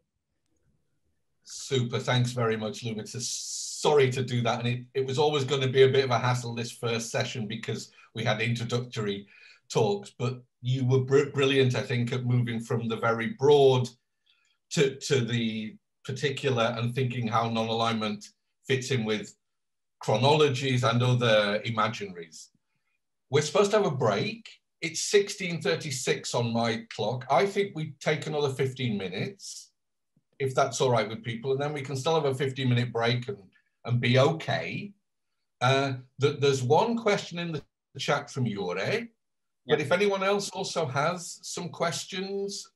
Super, thanks very much, Lubitsa. Sorry to do that. And it was always going to be a bit of a hassle this first session because we had introductory talks, but you were brilliant, I think, at moving from the very broad to the particular and thinking how non-alignment fits in with chronologies and other imaginaries. We're supposed to have a break. It's 16:36 on my clock. I think we take another 15 minutes. If that's all right with people, and then we can still have a 15-minute break and be okay. There's one question in the chat from Jure, but if anyone else also has some questions,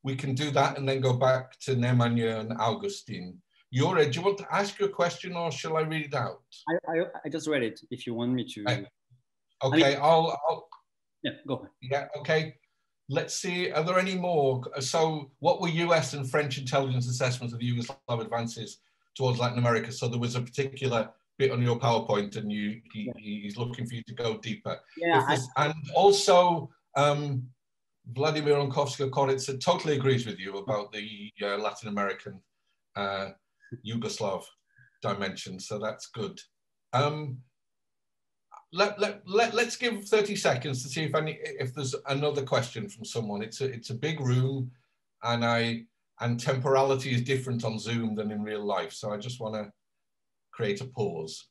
we can do that and then go back to Nemanja and Augustine. Jure, do you want to ask your question or shall I read it out? I just read it if you want me to. Okay, I'll yeah, go ahead. Yeah, okay. Let's see, are there any more? So what were US and French intelligence assessments of the Yugoslav advances towards Latin America? So there was a particular bit on your PowerPoint and he's looking for you to go deeper. Yeah. And also, Vladimir Koscielnsky totally agrees with you about the Latin American Yugoslav dimension, so that's good. Let's give 30 seconds to see if there's another question from someone. It's a big room, and temporality is different on Zoom than in real life. So I just want to create a pause.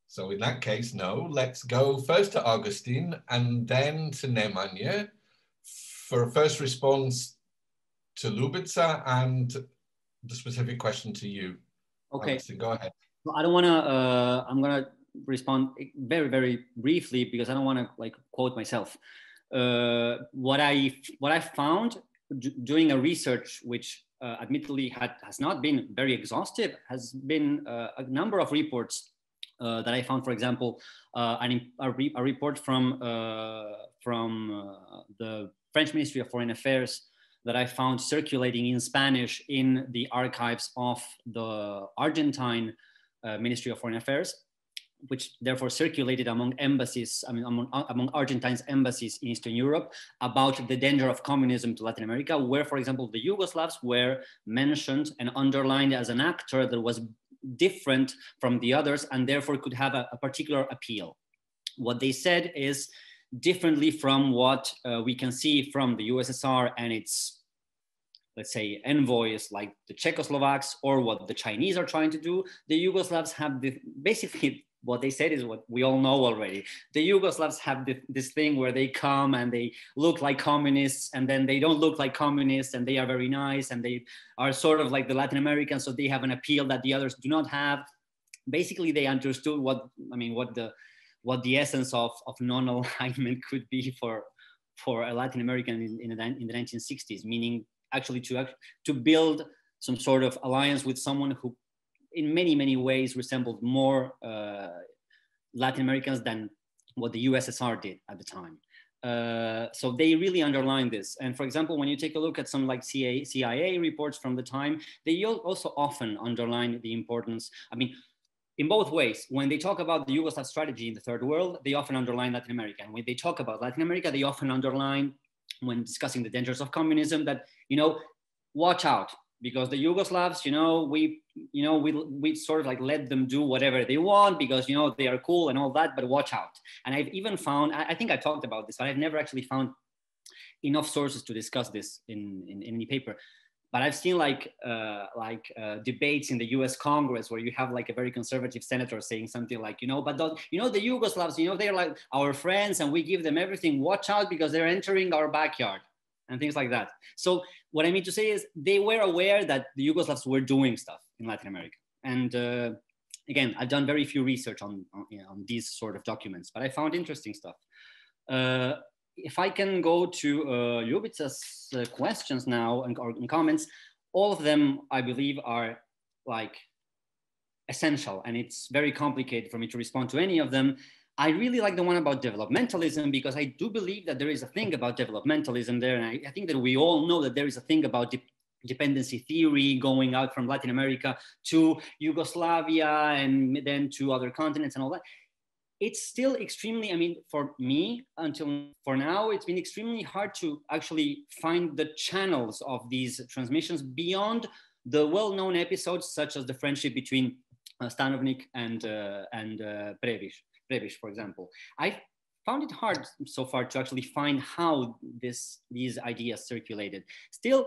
So in that case, no. Let's go first to Augustine and then to Nemanja for a first response to Lubitsa and the specific question to you. Okay. Augustine, go ahead. I don't want to, I'm going to respond very, very briefly because I don't want to like quote myself. What I found doing a research, which admittedly has not been very exhaustive, has been a number of reports that I found, for example, a report from the French Ministry of Foreign Affairs that I found circulating in Spanish in the archives of the Argentine Ministry of Foreign Affairs, which therefore circulated among embassies, among Argentine's embassies in Eastern Europe, about the danger of communism to Latin America, where, for example, the Yugoslavs were mentioned and underlined as an actor that was different from the others and therefore could have a particular appeal. What they said is, differently from what we can see from the USSR and its, let's say, envoys like the Czechoslovaks or what the Chinese are trying to do, the Yugoslavs have basically what they said is what we all know already. The Yugoslavs have this thing where they come and they look like communists and then they don't look like communists and they are very nice and they are sort of like the Latin Americans, so they have an appeal that the others do not have. Basically, they understood what the essence of non-alignment could be for a Latin American in the 1960s, meaning actually to build some sort of alliance with someone who in many, many ways resembled more Latin Americans than what the USSR did at the time. So they really underline this. And for example, when you take a look at some like CIA reports from the time, they also often underline the importance, in both ways. When they talk about the Yugoslav strategy in the third world, they often underline Latin America. And when they talk about Latin America, they often underline, when discussing the dangers of communism, that, watch out, because the Yugoslavs, we sort of like let them do whatever they want because, they are cool and all that, but watch out. And I've even found, I think I talked about this, but I've never actually found enough sources to discuss this in any paper. But I've seen debates in the US Congress where you have like a very conservative senator saying something like, the Yugoslavs, they're like our friends and we give them everything. Watch out because they're entering our backyard and things like that. So what I mean to say is they were aware that the Yugoslavs were doing stuff in Latin America. And again, I've done very few research on these sort of documents, but I found interesting stuff. If I can go to Ljubica's questions now and comments, all of them, I believe, are like essential, and it's very complicated for me to respond to any of them. I really like the one about developmentalism because I do believe that there is a thing about developmentalism there, and I think that we all know that there is a thing about dependency theory going out from Latin America to Yugoslavia and then to other continents and all that. It's still extremely, for me, until for now, it's been extremely hard to actually find the channels of these transmissions beyond the well-known episodes, such as the friendship between Stanovnik and Prebisch, for example. I found it hard so far to actually find how these ideas circulated. Still,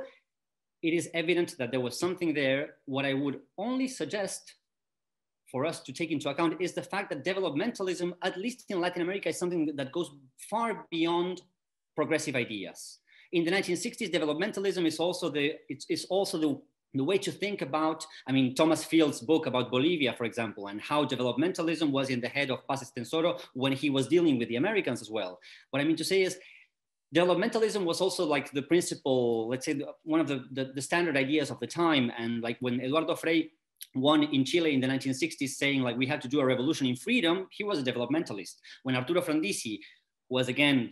it is evident that there was something there. What I would only suggest for us to take into account is the fact that developmentalism, at least in Latin America, is something that goes far beyond progressive ideas. In the 1960s, developmentalism is also the way to think about, Thomas Field's book about Bolivia, for example, and how developmentalism was in the head of Paz Estensoro when he was dealing with the Americans as well. What I mean to say is, developmentalism was also like the principle, let's say, one of the standard ideas of the time. And like when Eduardo Frei won in Chile in the 1960s saying like we have to do a revolution in freedom, he was a developmentalist. When Arturo Frondizi was, again,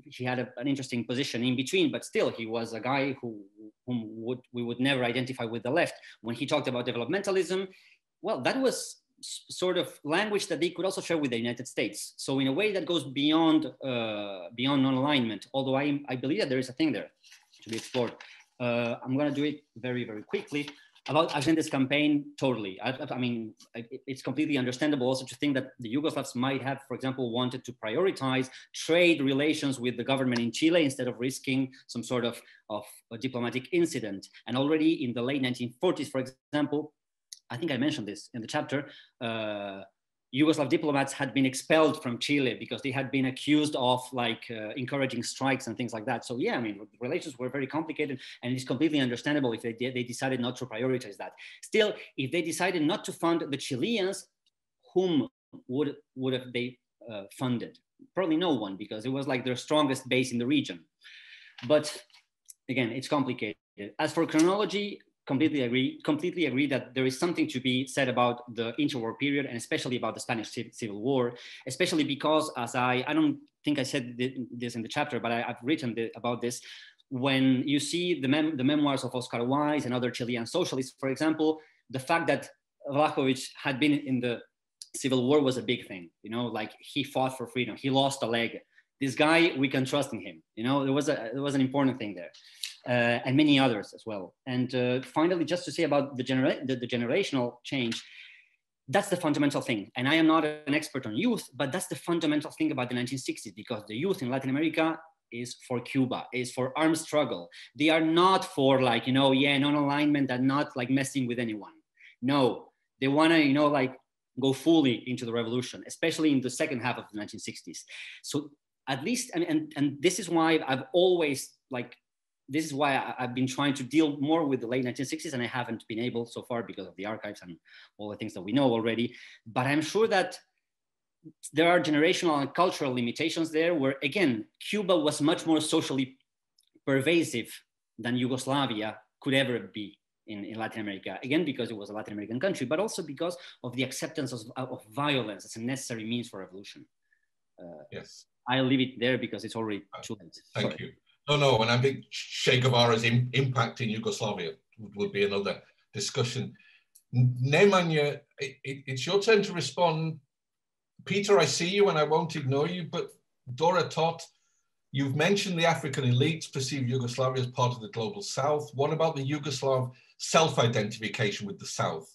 he had an interesting position in between, but still he was a guy whom we would never identify with the left. When he talked about developmentalism, well, that was sort of language that they could also share with the United States. So in a way that goes beyond non-alignment, although I believe that there is a thing there to be explored. I'm going to do it very, very quickly. About Allende's campaign, totally. It's completely understandable also to think that the Yugoslavs might have, for example, wanted to prioritize trade relations with the government in Chile instead of risking some sort of a diplomatic incident. And already in the late 1940s, for example, I think I mentioned this in the chapter, Yugoslav diplomats had been expelled from Chile because they had been accused of encouraging strikes and things like that. So yeah, relations were very complicated, and it's completely understandable if they decided not to prioritize that. Still, if they decided not to fund the Chileans, whom would have they funded? Probably no one, because it was like their strongest base in the region. But again, it's complicated. As for chronology, completely agree that there is something to be said about the interwar period, and especially about the Spanish Civil War, especially because, as I don't think I said this in the chapter, but I've written about this. When you see the memoirs of Oscar Wilde and other Chilean socialists, for example, the fact that Vlahovic had been in the Civil War was a big thing. You know, like he fought for freedom. He lost a leg. This guy, we can trust in him. You know, there was an important thing there, and many others as well. And finally, just to say about the generational change, that's the fundamental thing. And I am not an expert on youth, but that's the fundamental thing about the 1960s, because the youth in Latin America is for Cuba, is for armed struggle. They are not for like, you know, non-alignment and not like messing with anyone. No, they want to, you know, like go fully into the revolution, especially in the second half of the 1960s. So at least, and this is why I've always like, this is why I've been trying to deal more with the late 1960s, and I haven't been able so far because of the archives and all the things that we know already. But I'm sure that there are generational and cultural limitations there where, again, Cuba was much more socially pervasive than Yugoslavia could ever be in Latin America. Again, because it was a Latin American country, but also because of the acceptance of violence as a necessary means for revolution. Yes. I'll leave it there because it's already too late. Thank you. No, and I think Che Guevara's impact in Yugoslavia would be another discussion. Nemanja, it's your turn to respond. Peter, I see you and I won't ignore you, but Dora Tot, you've mentioned the African elites perceive Yugoslavia as part of the global South. What about the Yugoslav self-identification with the South?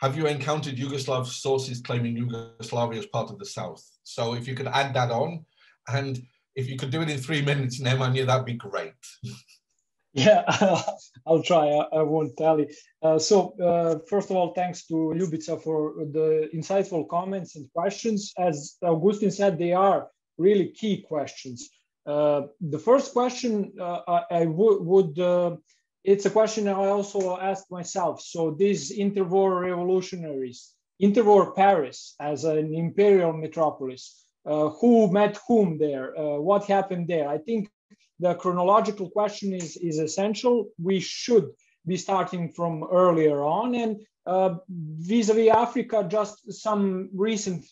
Have you encountered Yugoslav sources claiming Yugoslavia as part of the South? So if you could add that on, and if you could do it in 3 minutes, Nemanja, that'd be great. Yeah, I'll try. I won't tally. First of all, thanks to Ljubica for the insightful comments and questions. As Augustine said, they are really key questions. The first question it's a question I also asked myself. So these interwar revolutionaries, interwar Paris as an imperial metropolis, who met whom there? What happened there? I think the chronological question is essential. We should be starting from earlier on, and vis-a-vis Africa, just some recent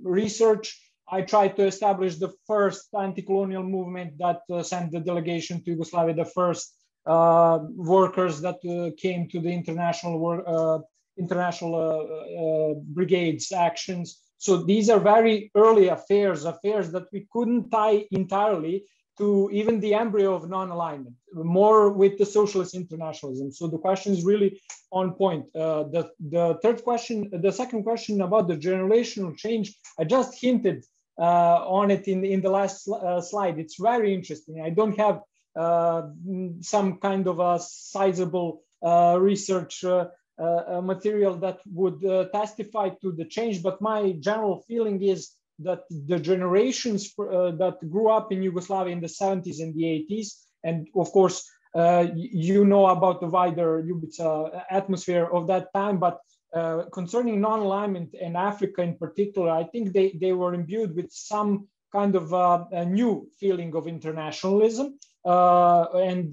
research. I tried to establish the first anti-colonial movement that sent the delegation to Yugoslavia, the first workers that came to the international brigades actions. So these are very early affairs that we couldn't tie entirely to even the embryo of non-alignment, more with the socialist internationalism. So the question is really on point. The second question about the generational change, I just hinted on it in the last slide. It's very interesting. I don't have some kind of a sizable research material that would testify to the change, but my general feeling is that the generations that grew up in Yugoslavia in the 70s and the 80s, and of course, you know about the wider Ljubica atmosphere of that time, but concerning non-alignment and Africa in particular, I think they were imbued with some kind of a new feeling of internationalism. And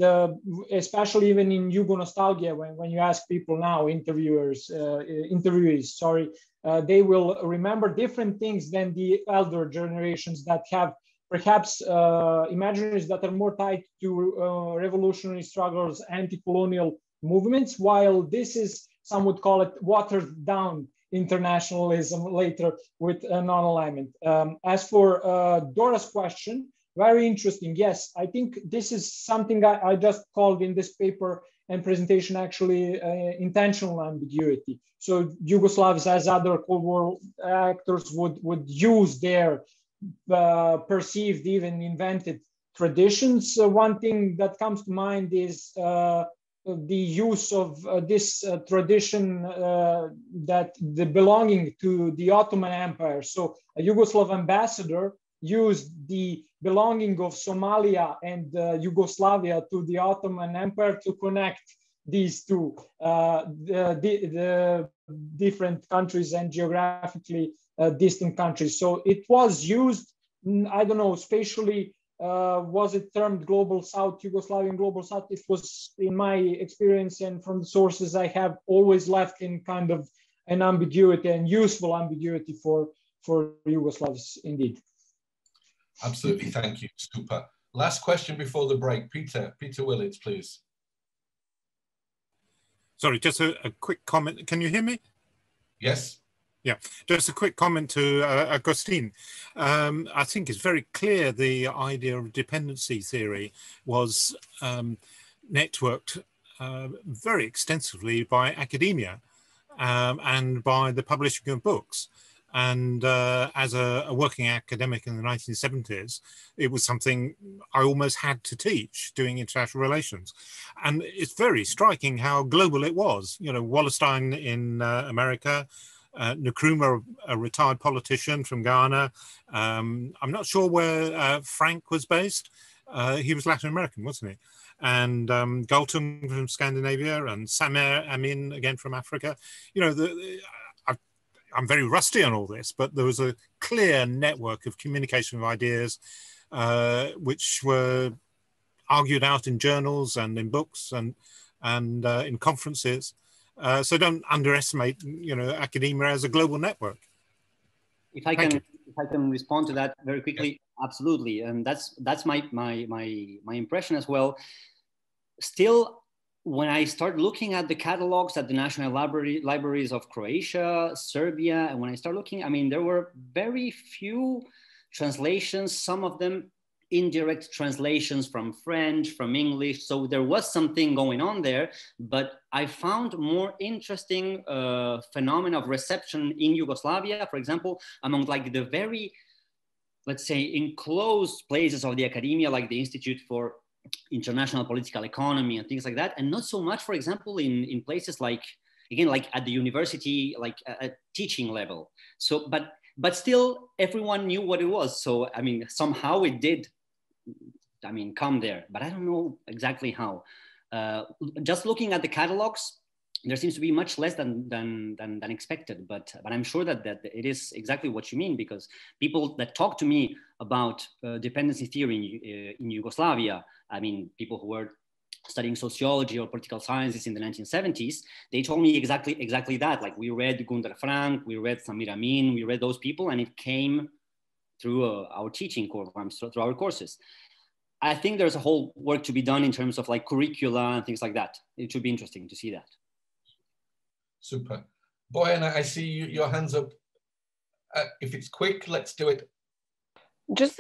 especially even in Yugo nostalgia, when you ask people now, interviewees, they will remember different things than the elder generations that have perhaps imaginaries that are more tied to revolutionary struggles, anti-colonial movements, while this is, some would call it watered down internationalism later with non-alignment. As for Dora's question, very interesting. Yes, I think this is something I just called in this paper and presentation actually intentional ambiguity. So Yugoslavs, as other Cold War actors, would use their perceived, even invented traditions. One thing that comes to mind is the use of this tradition that the belonging to the Ottoman Empire. So a Yugoslav ambassador used the belonging of Somalia and Yugoslavia to the Ottoman Empire to connect these two the different countries and geographically distant countries. So it was used, I don't know, spatially was it termed Global South, Yugoslavian Global South? It was, in my experience and from the sources I have, always left in kind of an ambiguity and useful ambiguity for Yugoslavs indeed. Absolutely, thank you, super. Last question before the break, Peter Willits, please. Sorry, just a quick comment. Can you hear me? Yes. Yeah, just a quick comment to Augustine. I think it's very clear the idea of dependency theory was networked very extensively by academia and by the publishing of books. And as a working academic in the 1970s, it was something I almost had to teach, doing international relations. And it's very striking how global it was. You know, Wallerstein in America, Nkrumah, a retired politician from Ghana. I'm not sure where Frank was based. He was Latin American, wasn't he? And Galtung from Scandinavia, and Samer Amin, again from Africa. You know, I'm very rusty on all this, but there was a clear network of communication of ideas, which were argued out in journals and in books and in conferences. So don't underestimate, you know, academia as a global network. If I can respond to that very quickly, yes. Absolutely, and that's my impression as well. Still, when I start looking at the catalogs at the national libraries of Croatia, Serbia, and when I start looking, I mean, there were very few translations, some of them indirect translations from French, from English. So there was something going on there, but I found more interesting phenomena of reception in Yugoslavia, for example, among like the very, let's say, enclosed places of the academia, like the Institute for International Political Economy and things like that, and not so much, for example, in places like, again, like at the university, like at teaching level. So, but still, everyone knew what it was. So, I mean, somehow it did, I mean, come there, but I don't know exactly how. Just looking at the catalogs, there seems to be much less than expected, but I'm sure that it is exactly what you mean, because people that talk to me about dependency theory in Yugoslavia, I mean, people who were studying sociology or political sciences in the 1970s, they told me exactly that. Like, we read Gundar Frank, we read Samir Amin, we read those people, and it came through our teaching programs, through our courses. I think there's a whole work to be done in terms of like curricula and things like that. It should be interesting to see that. Super. Boyan, I see your hands up. If it's quick, let's do it. Just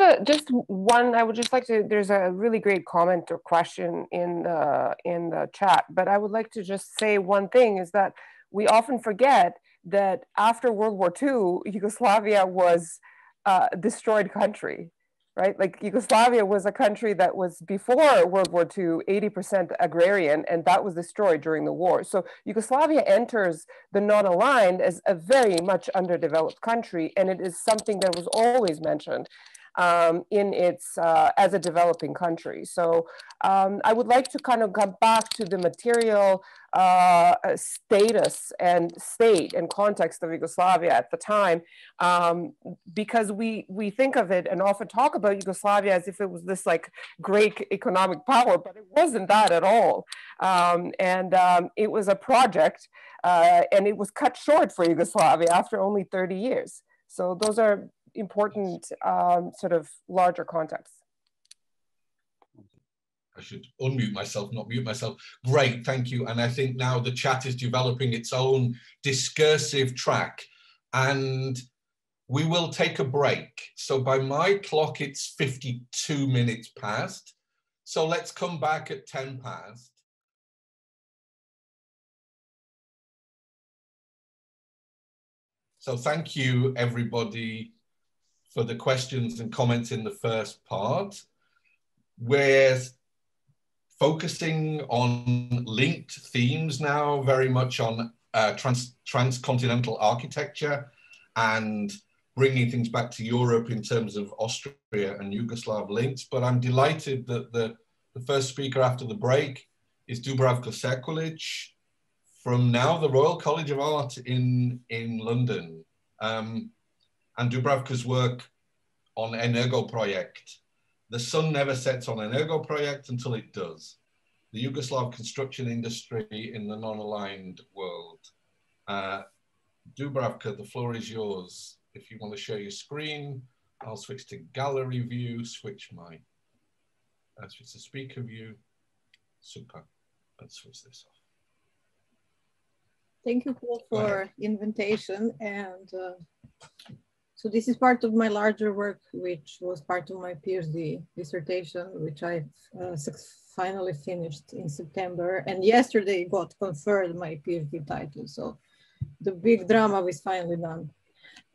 one, I would just like to, there's a really great comment or question in the chat, but I would like to just say one thing, is that we often forget that after World War II, Yugoslavia was a destroyed country, right? Like, Yugoslavia was a country that was, before World War II, 80% agrarian, and that was destroyed during the war. So Yugoslavia enters the non-aligned as a very much underdeveloped country, and it is something that was always mentioned in its, as a developing country. So I would like to kind of come back to the material status and state and context of Yugoslavia at the time, because we think of it and often talk about Yugoslavia as if it was this like great economic power, but it wasn't that at all. It was a project, and it was cut short for Yugoslavia after only 30 years. So those are important sort of larger contexts. I should unmute myself, not mute myself. Great, thank you. And I think now the chat is developing its own discursive track, and we will take a break. So by my clock, it's 52 minutes past. So let's come back at 10 past. So thank you, everybody, for the questions and comments in the first part. We're focusing on linked themes now, very much on transcontinental architecture and bringing things back to Europe in terms of Austria and Yugoslav links. But I'm delighted that the first speaker after the break is Dubravka Sekulic from now the Royal College of Art in London. And Dubravka's work on Energo Project, The sun never sets on Energoprojekt until it does. The Yugoslav construction industry in the non-aligned world. Dubravka, the floor is yours. If you want to share your screen, I'll switch to gallery view, switch to speaker view. Super. Let's switch this off. Thank you, Paul, for invitation. And so this is part of my larger work, which was part of my PhD dissertation, which I finally finished in September. And yesterday got conferred my PhD title. So the big drama was finally done.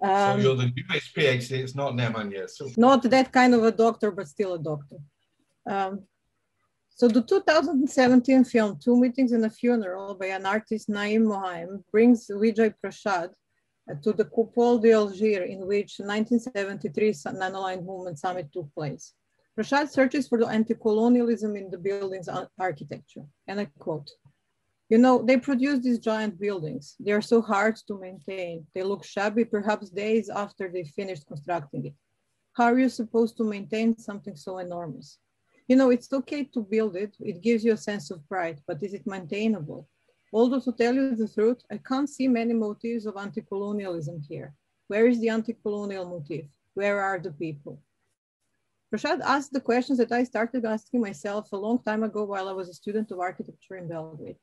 So you're the newest PhD, it's not Neman yet. So. Not that kind of a doctor, but still a doctor. So the 2017 film, Two Meetings and a Funeral by an artist, Naim Mohaim, brings Vijay Prashad to the Coupole d'Alger, in which 1973 non-aligned movement summit took place. Prashad searches for the anti-colonialism in the building's architecture. And I quote, "You know, they produce these giant buildings. They are so hard to maintain. They look shabby perhaps days after they finished constructing it. How are you supposed to maintain something so enormous? You know, it's okay to build it. It gives you a sense of pride, but is it maintainable? Although, to tell you the truth, I can't see many motives of anti-colonialism here. Where is the anti-colonial motive? Where are the people?" Prashad asked the questions that I started asking myself a long time ago while I was a student of architecture in Belgrade.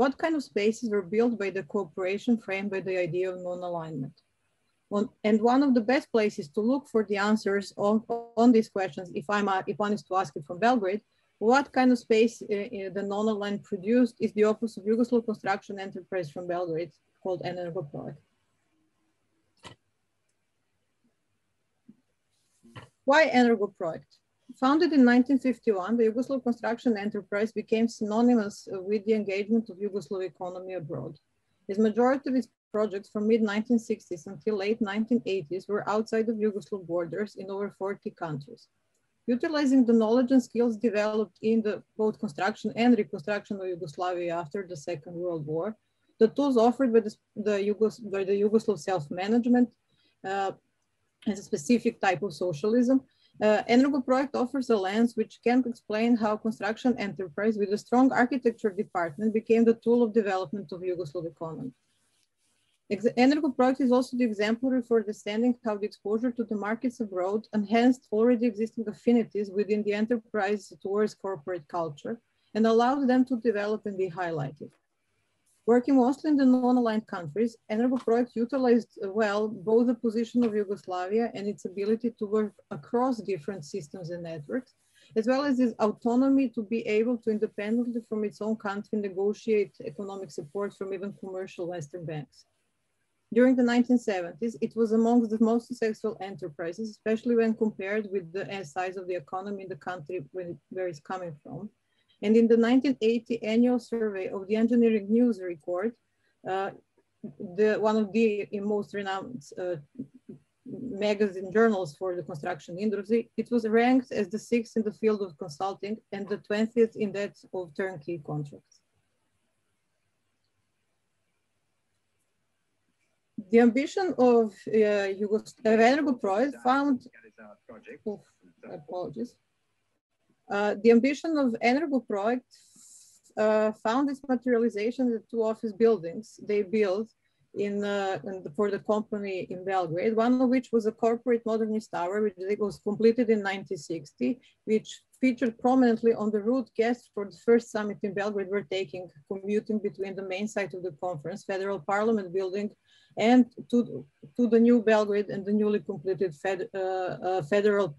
What kind of spaces were built by the cooperation framed by the idea of non-alignment? And one of the best places to look for the answers on these questions, if one is to ask it from Belgrade, what kind of space the non-aligned produced is the office of Yugoslav construction enterprise from Belgrade called Energoprojekt. Why Energoprojekt? Founded in 1951, the Yugoslav construction enterprise became synonymous with the engagement of Yugoslav economy abroad. Its majority of its projects from mid-1960s until late 1980s were outside of Yugoslav borders in over 40 countries. Utilizing the knowledge and skills developed in the both construction and reconstruction of Yugoslavia after the Second World War, the tools offered by the Yugoslav self-management as a specific type of socialism, Energoprojekt offers a lens which can explain how construction enterprise with a strong architecture department became the tool of development of Yugoslav economy. Energoprojekt is also the exemplary for understanding how the exposure to the markets abroad enhanced already existing affinities within the enterprise towards corporate culture and allowed them to develop and be highlighted. Working mostly in the non-aligned countries, Energoprojekt utilized well both the position of Yugoslavia and its ability to work across different systems and networks, as well as its autonomy to be able to independently from its own country negotiate economic support from even commercial Western banks. During the 1970s, it was amongst the most successful enterprises, especially when compared with the size of the economy in the country where it's coming from. And in the 1980 annual survey of the Engineering News Report, one of the most renowned magazine journals for the construction industry, it was ranked as the 6th in the field of consulting and the 20th in that of turnkey contracts. The ambition of Energoprojekt found, apologies. The ambition of Energoprojekt found its materialization in the two office buildings they built for the company in Belgrade, one of which was a corporate modernist tower, which was completed in 1960, which featured prominently on the route guests for the first summit in Belgrade were taking, commuting between the main site of the conference, Federal Parliament building, and to the new Belgrade and the newly completed federal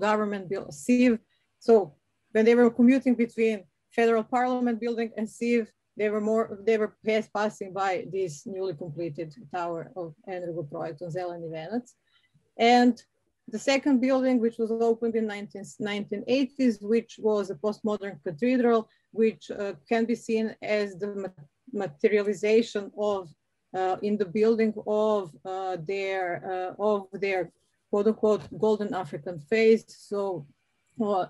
government building, CIV. So when they were commuting between Federal Parliament building and CIV, they were passing by this newly completed tower of Energoprojekt on Zeleni Venac. And the second building, which was opened in 1980s, which was a postmodern cathedral, which can be seen as the materialization of in the building of their quote unquote golden African phase. So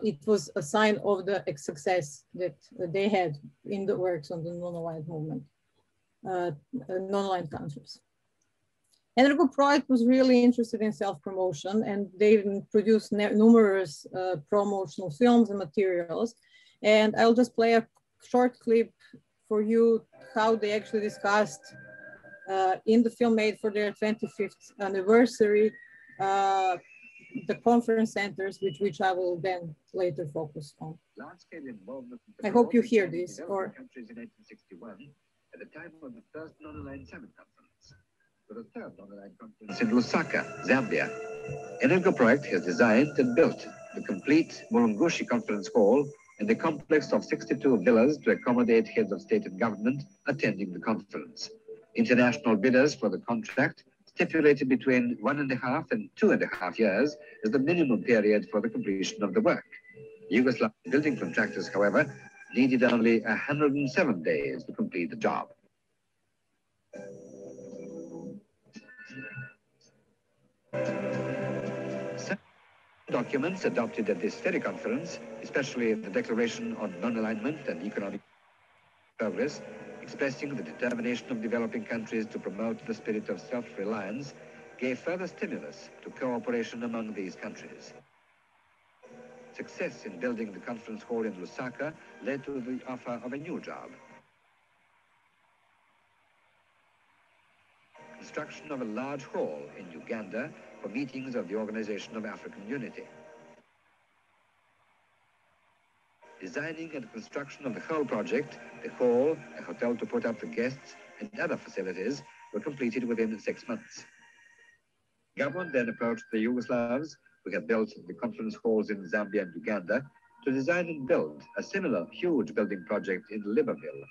it was a sign of the success that they had in the works on the non-aligned movement, non-aligned countries. Energo Project was really interested in self-promotion, and they produced numerous promotional films and materials. And I'll just play a short clip for you how they actually discussed in the film made for their 25th anniversary, the conference centers, which I will then later focus on. I hope you hear this. Or countries in 1861, at the time of the first non-aligned summit conference, for the third non-aligned conference in Lusaka, Zambia. Energo Project has designed and built the complete Mulungushi Conference Hall and a complex of 62 villas to accommodate heads of state and government attending the conference. International bidders for the contract stipulated between 1.5 and 2.5 years as the minimum period for the completion of the work. Yugoslav building contractors, however, needed only 107 days to complete the job. Some documents adopted at this very conference, especially the Declaration on Non-Alignment and Economic Progress, expressing the determination of developing countries to promote the spirit of self-reliance, gave further stimulus to cooperation among these countries. Success in building the conference hall in Lusaka led to the offer of a new job. Construction of a large hall in Uganda for meetings of the Organization of African Unity. Designing and construction of the whole project, the hall, a hotel to put up for guests, and other facilities were completed within 6 months. Government then approached the Yugoslavs, who had built the conference halls in Zambia and Uganda, to design and build a similar huge building project in Libreville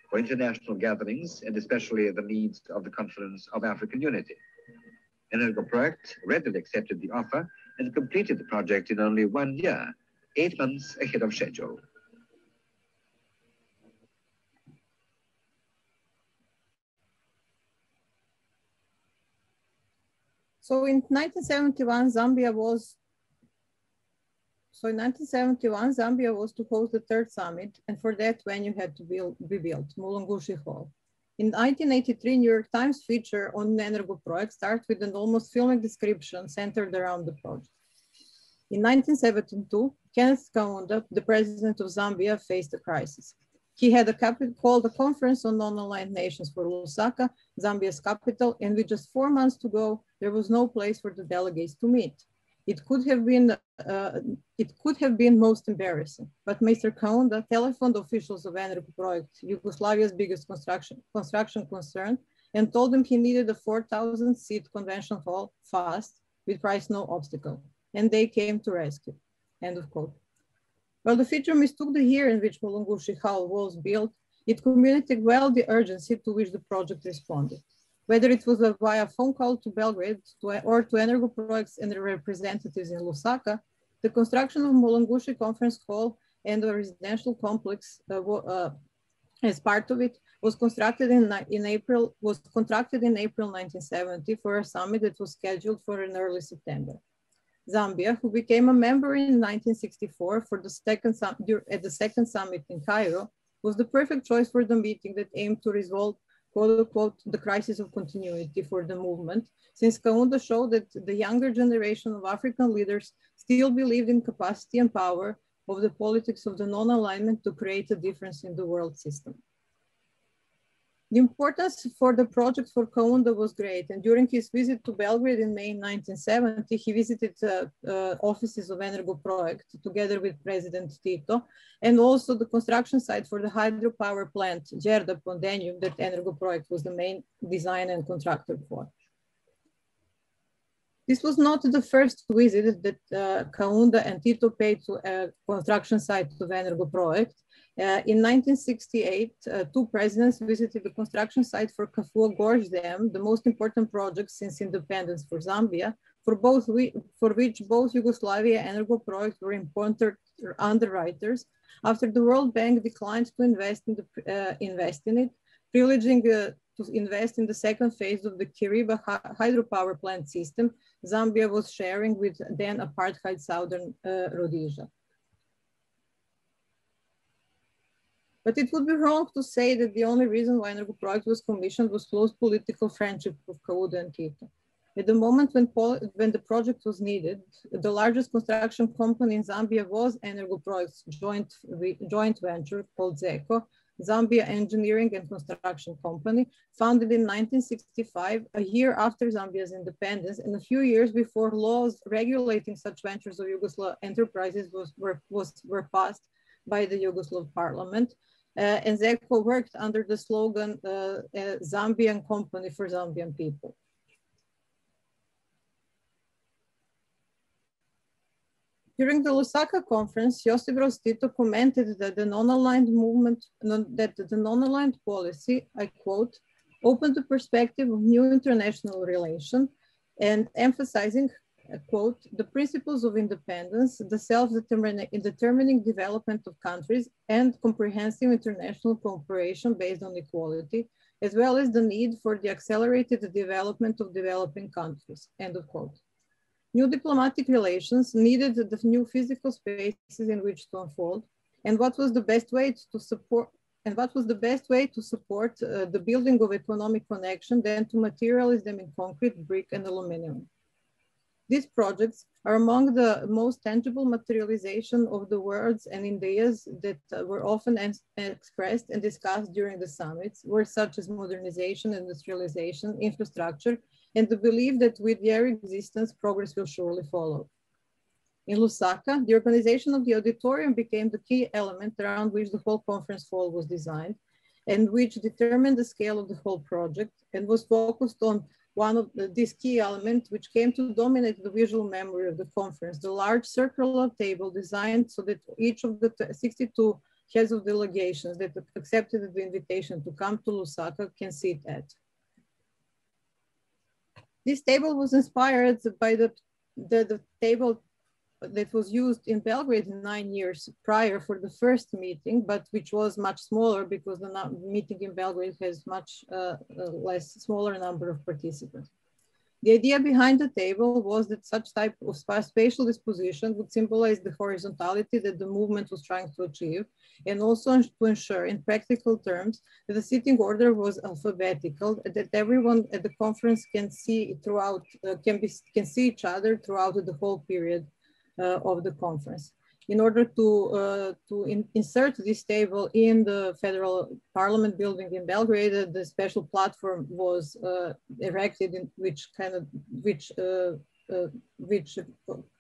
for international gatherings and especially the needs of the Conference of African Unity. Energo Project readily accepted the offer and completed the project in only 1 year, 8 months ahead of schedule. So in 1971, Zambia was to host the third summit, and for that venue had to be built, Mulungushi Hall. In 1983, New York Times feature on Energo Project starts with an almost filmic description centered around the project. In 1972, Kenneth Kaunda, the president of Zambia, faced a crisis. He had called a conference on non-aligned nations for Lusaka, Zambia's capital, and with just 4 months to go, there was no place for the delegates to meet. It could have been most embarrassing, but Mr. Kaunda telephoned officials of Energo Project, Yugoslavia's biggest construction concern, and told them he needed a 4,000-seat convention hall fast, with price no obstacle, and they came to rescue. End of quote. While the feature mistook the year in which Mulungushi Hall was built, it communicated well the urgency to which the project responded. Whether it was via phone call to Belgrade or to Energo Projects and their representatives in Lusaka, the construction of Mulungushi Conference Hall and the residential complex as part of it was contracted in April 1970 for a summit that was scheduled for in early September. Zambia, who became a member in 1964 at the second summit in Cairo, was the perfect choice for the meeting that aimed to resolve, quote unquote, the crisis of continuity for the movement, since Kaunda showed that the younger generation of African leaders still believed in capacity and power of the politics of the non-alignment to create a difference in the world system. The importance for the project for Kaunda was great, and during his visit to Belgrade in May 1970, he visited offices of Energo Project together with President Tito, and also the construction site for the hydropower plant, Đerdap on Danube, that Energo Project was the main designer and contractor for. This was not the first visit that Kaunda and Tito paid to a construction site of Energo Project. In 1968, two presidents visited the construction site for Kafue Gorge Dam, the most important project since independence for Zambia, for which both Yugoslavia and Energo Project were important underwriters, after the World Bank declined to invest in it, privileging to invest in the second phase of the Kiriba hydropower plant system Zambia was sharing with then apartheid Southern Rhodesia. But it would be wrong to say that the only reason why Energo Project was commissioned was close political friendship with Kaunda and Tito. At the moment when the project was needed, the largest construction company in Zambia was Energoproject's joint venture called ZECO, Zambia Engineering and Construction Company, founded in 1965, a year after Zambia's independence, and a few years before laws regulating such ventures of Yugoslav enterprises were passed by the Yugoslav parliament. And ZECO worked under the slogan, Zambian Company for Zambian People. During the Lusaka conference, Josip Broz Tito commented that the non-aligned movement, that the non-aligned policy, I quote, opened the perspective of new international relations and emphasizing, quote, the principles of independence, the self-determining development of countries and comprehensive international cooperation based on equality, as well as the need for the accelerated development of developing countries, end of quote. New diplomatic relations needed the new physical spaces in which to unfold, and what was the best way to support the building of economic connection than to materialize them in concrete, brick, and aluminum. These projects are among the most tangible materialization of the words and ideas that were often expressed and discussed during the summits, words such as modernization, industrialization, infrastructure, and the belief that with their existence, progress will surely follow. In Lusaka, the organization of the auditorium became the key element around which the whole conference hall was designed and which determined the scale of the whole project and was focused on one of these key elements which came to dominate the visual memory of the conference, the large circular table designed so that each of the 62 heads of delegations that accepted the invitation to come to Lusaka can sit at. This table was inspired by the table that was used in Belgrade 9 years prior for the first meeting, but which was much smaller because the meeting in Belgrade has much smaller number of participants. The idea behind the table was that such type of spatial disposition would symbolize the horizontality that the movement was trying to achieve, and also to ensure in practical terms that the sitting order was alphabetical, that everyone at the conference can see throughout, can see each other throughout the whole period of the conference. In order to insert this table in the Federal Parliament building in Belgrade, the special platform was erected, in which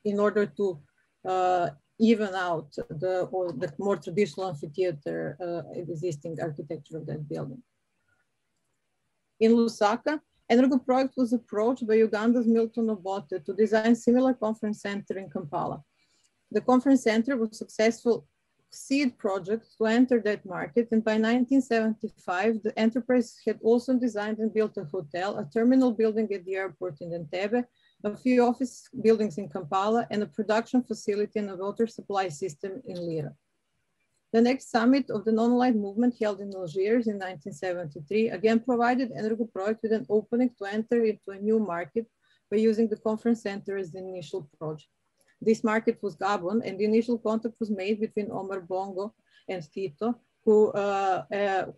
in order to even out the more traditional amphitheater existing architecture of that building. In Lusaka, Energoproject was approached by Uganda's Milton Obote to design similar conference center in Kampala. The conference center was a successful seed project to enter that market, and by 1975, the enterprise had also designed and built a hotel, a terminal building at the airport in Entebbe, a few office buildings in Kampala, and a production facility and a water supply system in Lira. The next summit of the non-aligned movement held in Algiers in 1973 again provided Energoproject with an opening to enter into a new market by using the conference center as the initial project. This market was Gabon, and the initial contact was made between Omar Bongo and Tito, who added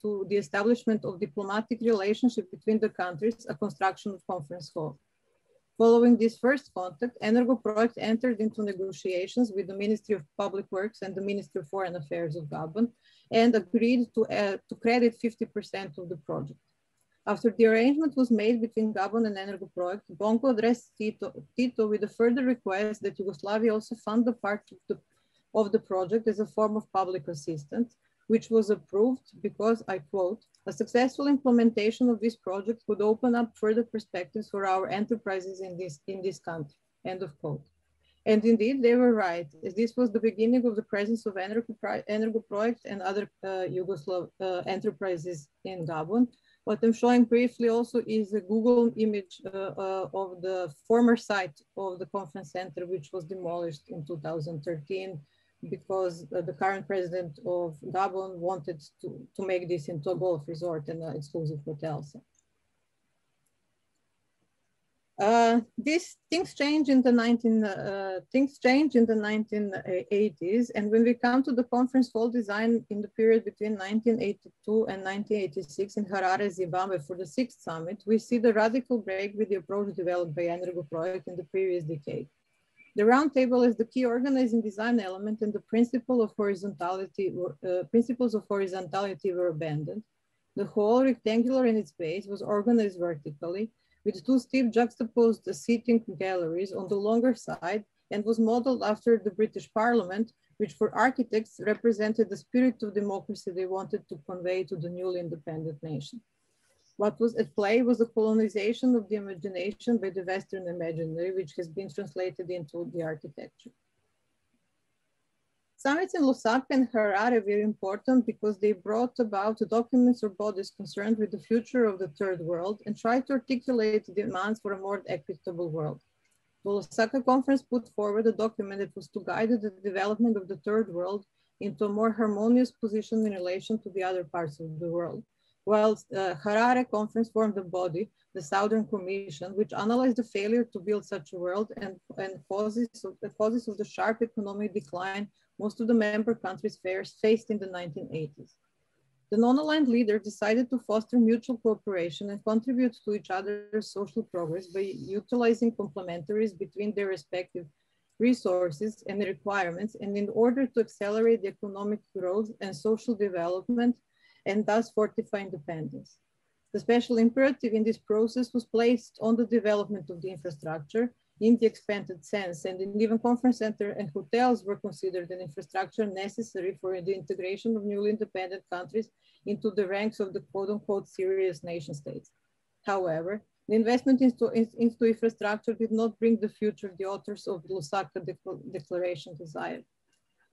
to the establishment of diplomatic relationship between the countries a construction of conference hall. Following this first contact, Energoproject entered into negotiations with the Ministry of Public Works and the Ministry of Foreign Affairs of Gabon and agreed to credit 50% of the project. After the arrangement was made between Gabon and Energoproject, Bongo addressed Tito with a further request that Yugoslavia also fund the part of the project as a form of public assistance, which was approved because, I quote, a successful implementation of this project would open up further perspectives for our enterprises in this country, end of quote. And indeed, they were right, as this was the beginning of the presence of Energoproject and other Yugoslav enterprises in Gabon. What I'm showing briefly also is a Google image of the former site of the conference center, which was demolished in 2013 because the current president of Gabon wanted to make this into a golf resort and an exclusive hotel. These things change in the 1980s, and when we come to the conference hall design in the period between 1982 and 1986 in Harare, Zimbabwe for the 6th summit, we see the radical break with the approach developed by Energo Project in the previous decade. The round table is the key organizing design element, and the principles of horizontality were abandoned. The hall, rectangular in its base, was organized vertically, with two steep juxtaposed seating galleries on the longer side, and was modeled after the British Parliament, which for architects represented the spirit of democracy they wanted to convey to the newly independent nation. What was at play was the colonization of the imagination by the Western imaginary, which has been translated into the architecture. Summits in Lusaka and Harare were important because they brought about documents or bodies concerned with the future of the third world and tried to articulate demands for a more equitable world. The Lusaka conference put forward a document that was to guide the development of the third world into a more harmonious position in relation to the other parts of the world. While Harare conference formed a body, the Southern Commission, which analyzed the failure to build such a world and the causes of the sharp economic decline most of the member countries faced in the 1980s. The non-aligned leaders decided to foster mutual cooperation and contribute to each other's social progress by utilizing complementaries between their respective resources and requirements, and in order to accelerate the economic growth and social development and thus fortify independence. The special imperative in this process was placed on the development of the infrastructure in the expanded sense, and even conference center and hotels were considered an infrastructure necessary for the integration of newly independent countries into the ranks of the quote-unquote serious nation states. However, the investment into infrastructure did not bring the future the authors of the Lusaka Declaration desired.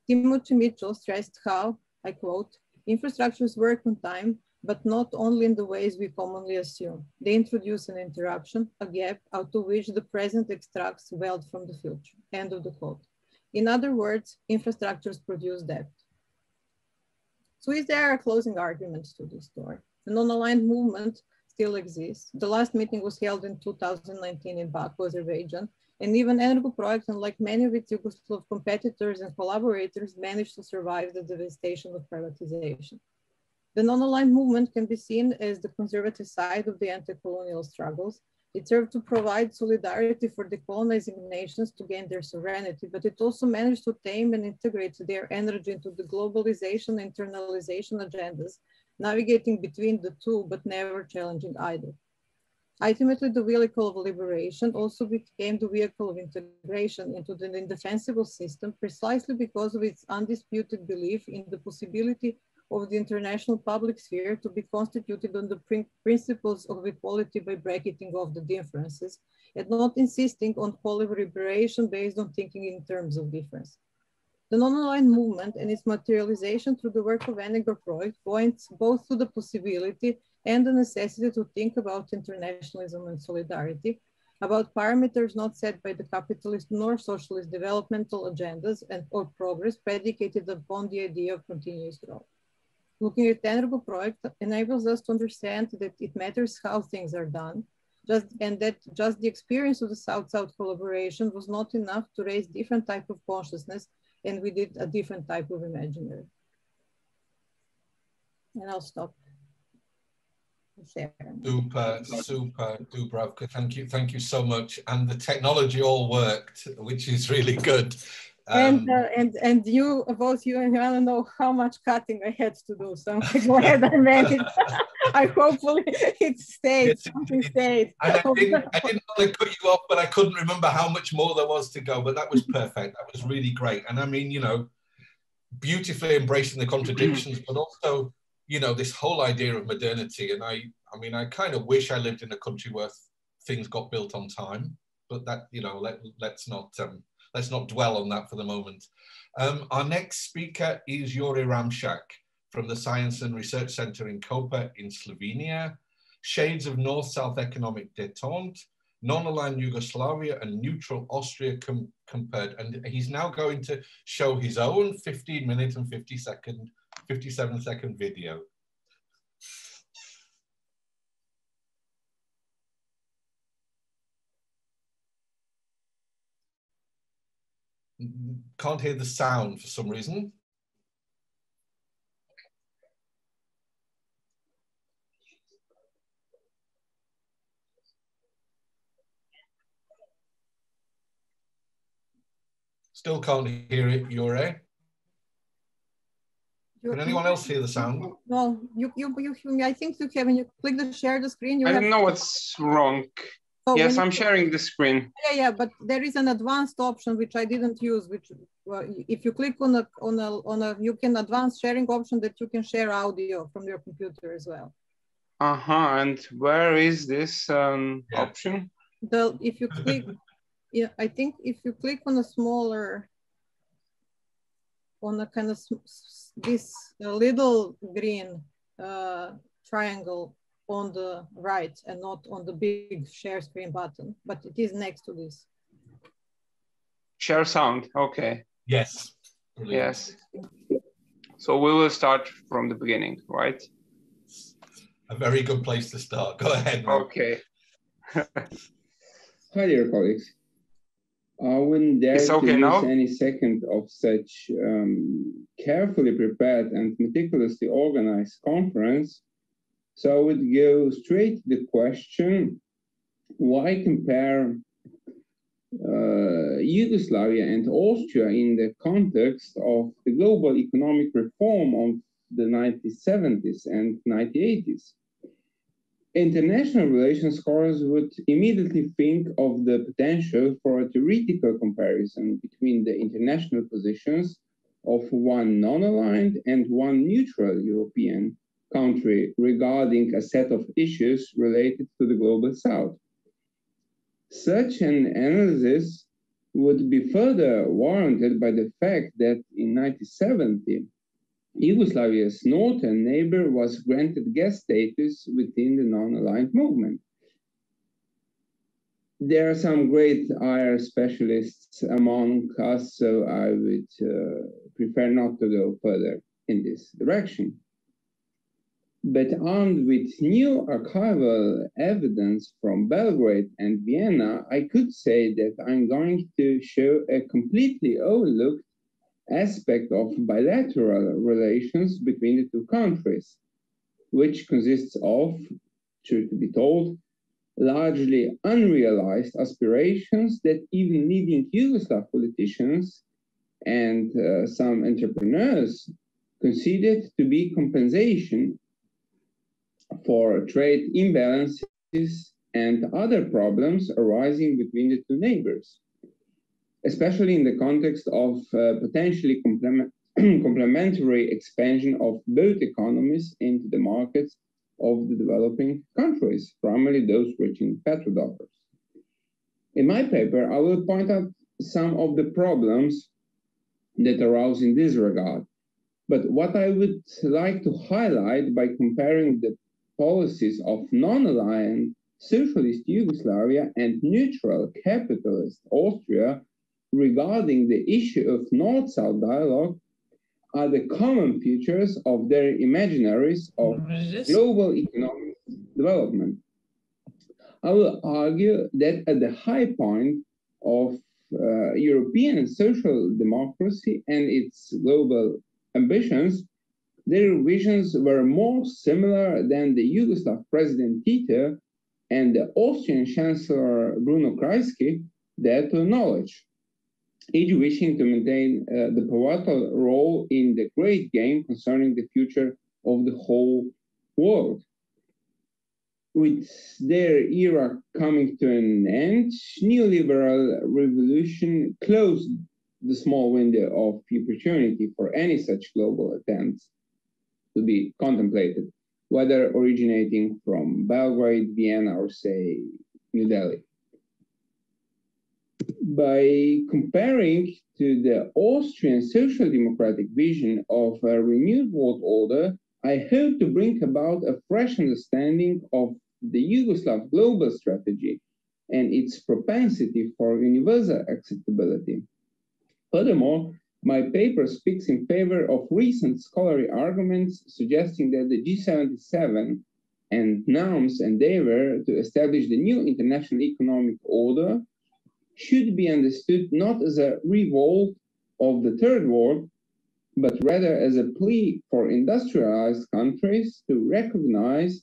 Timothy Mitchell stressed how, I quote, infrastructures work on time, but not only in the ways we commonly assume. They introduce an interruption, a gap out of which the present extracts wealth from the future, end of the quote. In other words, infrastructures produce debt. So is there a closing argument to this story? The non-aligned movement still exists. The last meeting was held in 2019 in Baku, Azerbaijan, and even Energo Project, unlike many of its Yugoslav competitors and collaborators, managed to survive the devastation of privatization. The non-aligned movement can be seen as the conservative side of the anti-colonial struggles. It served to provide solidarity for decolonizing nations to gain their sovereignty, but it also managed to tame and integrate their energy into the globalization and internalization agendas, navigating between the two, but never challenging either. Ultimately, the vehicle of liberation also became the vehicle of integration into the indefensible system, precisely because of its undisputed belief in the possibility of the international public sphere to be constituted on the principles of equality by bracketing off the differences, and not insisting on liberation based on thinking in terms of difference. The non-aligned movement and its materialization through the work of Energo Project points both to the possibility and the necessity to think about internationalism and solidarity, about parameters not set by the capitalist nor socialist developmental agendas or progress predicated upon the idea of continuous growth. Looking at the Energo Project enables us to understand that it matters how things are done, and that just the experience of the South-South collaboration was not enough to raise different type of consciousness, and we did a different type of imaginary. And I'll stop. Super, Dubravka. Thank you so much. And the technology all worked, which is really good. And you, both you and Joanna, know how much cutting I had to do. So I'm glad I managed. I hopefully it stayed. Something stayed. And I didn't want to cut you off, but I couldn't remember how much more there was to go. But that was perfect. That was really great. And I mean, you know, beautifully embracing the contradictions, but also, you know, this whole idea of modernity. And I mean, I kind of wish I lived in a country where things got built on time. But that, you know, let's not dwell on that for the moment. Our next speaker is Jure Ramšak from the Science and Research Center in Koper in Slovenia. Shades of North-South Economic Detente, Non-Aligned Yugoslavia and Neutral Austria compared. And he's now going to show his own 15-minute and 57-second video. can't hear the sound for some reason. Still can't hear it, Jure. Can anyone else hear the sound? No, I think you can, when you click the share the screen, I don't know what's wrong. So yes, I'm sharing the screen. Yeah, but there is an advanced option which I didn't use, which if you click on a you can advanced sharing option that you can share audio from your computer as well. And where is this option? If you click, yeah, I think if you click on a smaller, on a kind of this little green triangle on the right and not on the big share screen button, but it is next to this. Share sound, okay. Yes. Brilliant. Yes. So we will start from the beginning, right? A very good place to start. Go ahead, Rob. Okay. Hi, dear colleagues. I wouldn't dare to lose any second of such carefully prepared and meticulously organized conference. So I would go straight to the question, why compare Yugoslavia and Austria in the context of the global economic reform of the 1970s and 1980s? International relations scholars would immediately think of the potential for a theoretical comparison between the international positions of one non-aligned and one neutral European country regarding a set of issues related to the global south. Such an analysis would be further warranted by the fact that in 1970, Yugoslavia's northern neighbor was granted guest status within the non-aligned movement. There are some great IR specialists among us, so I would prefer not to go further in this direction. But armed with new archival evidence from Belgrade and Vienna, I could say that I'm going to show a completely overlooked aspect of bilateral relations between the two countries, which consists of, truth to be told, largely unrealized aspirations that even leading Yugoslav politicians and some entrepreneurs considered to be compensation for trade imbalances and other problems arising between the two neighbors, especially in the context of potentially complementary expansion of both economies into the markets of the developing countries, primarily those rich in petrodollars. In my paper, I will point out some of the problems that arise in this regard. But what I would like to highlight by comparing the policies of non-aligned socialist Yugoslavia and neutral capitalist Austria regarding the issue of North-South dialogue are the common features of their imaginaries of global economic development. I will argue that at the high point of European social democracy and its global ambitions, their visions were more similar than the Yugoslav President Tito and the Austrian Chancellor Bruno Kreisky dare to acknowledge, each wishing to maintain the pivotal role in the great game concerning the future of the whole world. With their era coming to an end, neoliberal revolution closed the small window of opportunity for any such global attempts to be contemplated, whether originating from Belgrade, Vienna, or say, New Delhi. By comparing to the Austrian social democratic vision of a renewed world order, I hope to bring about a fresh understanding of the Yugoslav global strategy and its propensity for universal acceptability. Furthermore, my paper speaks in favor of recent scholarly arguments suggesting that the G77 and NAM's endeavor to establish the new international economic order should be understood not as a revolt of the Third World, but rather as a plea for industrialized countries to recognize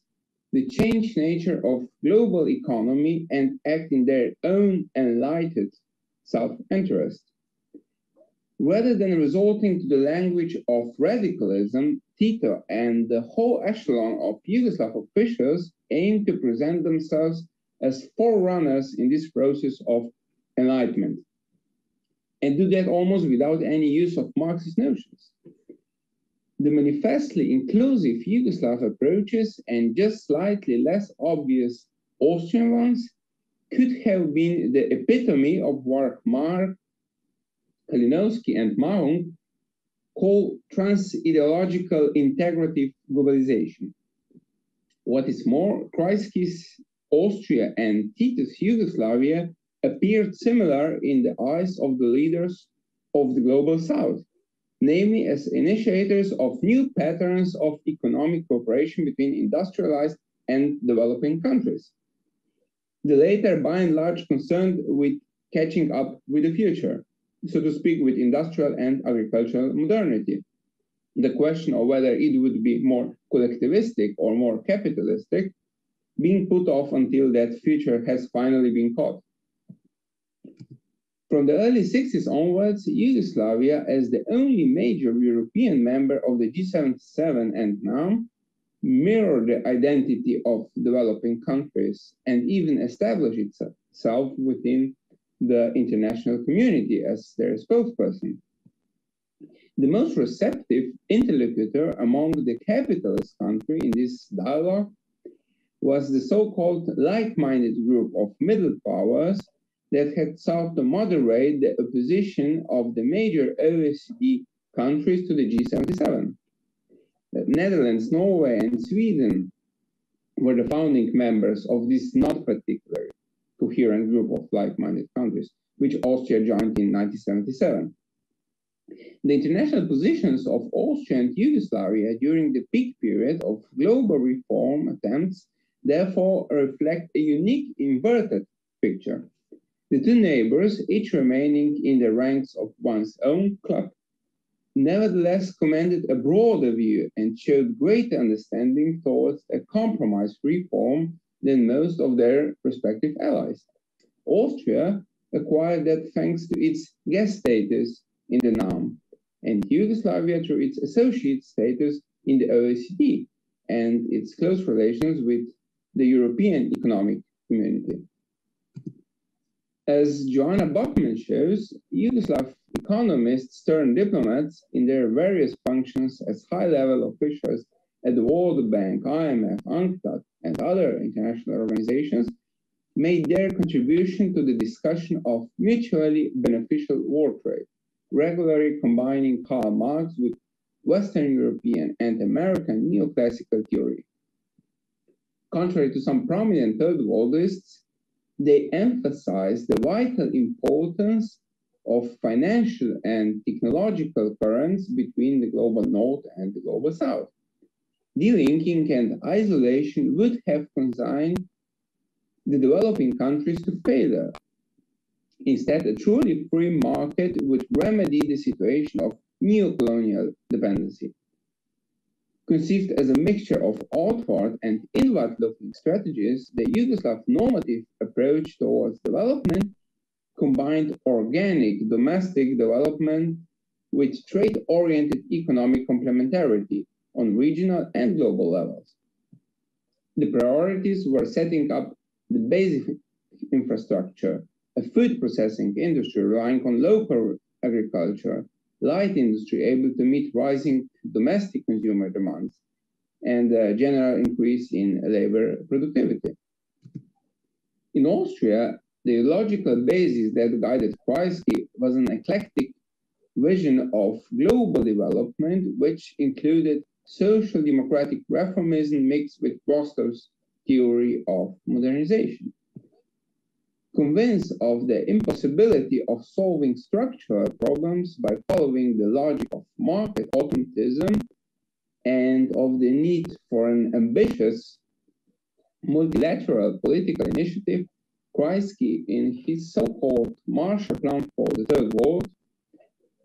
the changed nature of global economy and act in their own enlightened self-interest. Rather than resorting to the language of radicalism, Tito and the whole echelon of Yugoslav officials aim to present themselves as forerunners in this process of enlightenment, and do that almost without any use of Marxist notions. The manifestly inclusive Yugoslav approaches and just slightly less obvious Austrian ones could have been the epitome of what Marx, Kalinowski, and Maung call trans-ideological integrative globalization. What is more, Kreisky's Austria and Tito's Yugoslavia appeared similar in the eyes of the leaders of the Global South, namely as initiators of new patterns of economic cooperation between industrialized and developing countries. The latter, by and large, concerned with catching up with the future, so to speak, with industrial and agricultural modernity. The question of whether it would be more collectivistic or more capitalistic being put off until that future has finally been caught. From the early 60s onwards, Yugoslavia, as the only major European member of the G77 and now, mirrored the identity of developing countries and even established itself within the international community as their spokesperson. The most receptive interlocutor among the capitalist country in this dialogue was the so-called like-minded group of middle powers that had sought to moderate the opposition of the major OECD countries to the G77. The Netherlands, Norway, and Sweden were the founding members of this not particularly coherent group of like-minded countries, which Austria joined in 1977. The international positions of Austria and Yugoslavia during the peak period of global reform attempts therefore reflect a unique inverted picture. The two neighbors, each remaining in the ranks of one's own club, nevertheless commanded a broader view and showed greater understanding towards a compromise reform than most of their respective allies. Austria acquired that thanks to its guest status in the NAM, and Yugoslavia through its associate status in the OECD and its close relations with the European Economic Community. As Joanna Bachmann shows, Yugoslav economists turned diplomats in their various functions as high-level officials at the World Bank, IMF, UNCTAD, and other international organizations made their contribution to the discussion of mutually beneficial war trade, regularly combining Karl Marx with Western European and American neoclassical theory. Contrary to some prominent third worldists, they emphasize the vital importance of financial and technological currents between the global north and the global south. Delinking and isolation would have consigned the developing countries to failure. Instead, a truly free market would remedy the situation of neo-colonial dependency. Conceived as a mixture of outward and inward-looking strategies, the Yugoslav normative approach towards development combined organic domestic development with trade-oriented economic complementarity on regional and global levels. The priorities were setting up the basic infrastructure, a food processing industry relying on local agriculture, light industry able to meet rising domestic consumer demands, and a general increase in labor productivity. In Austria, the logical basis that guided Kreisky was an eclectic vision of global development, which included social democratic reformism mixed with Rostov's theory of modernization. Convinced of the impossibility of solving structural problems by following the logic of market automatism and of the need for an ambitious multilateral political initiative, Kreisky, in his so-called Marshall Plan for the Third World,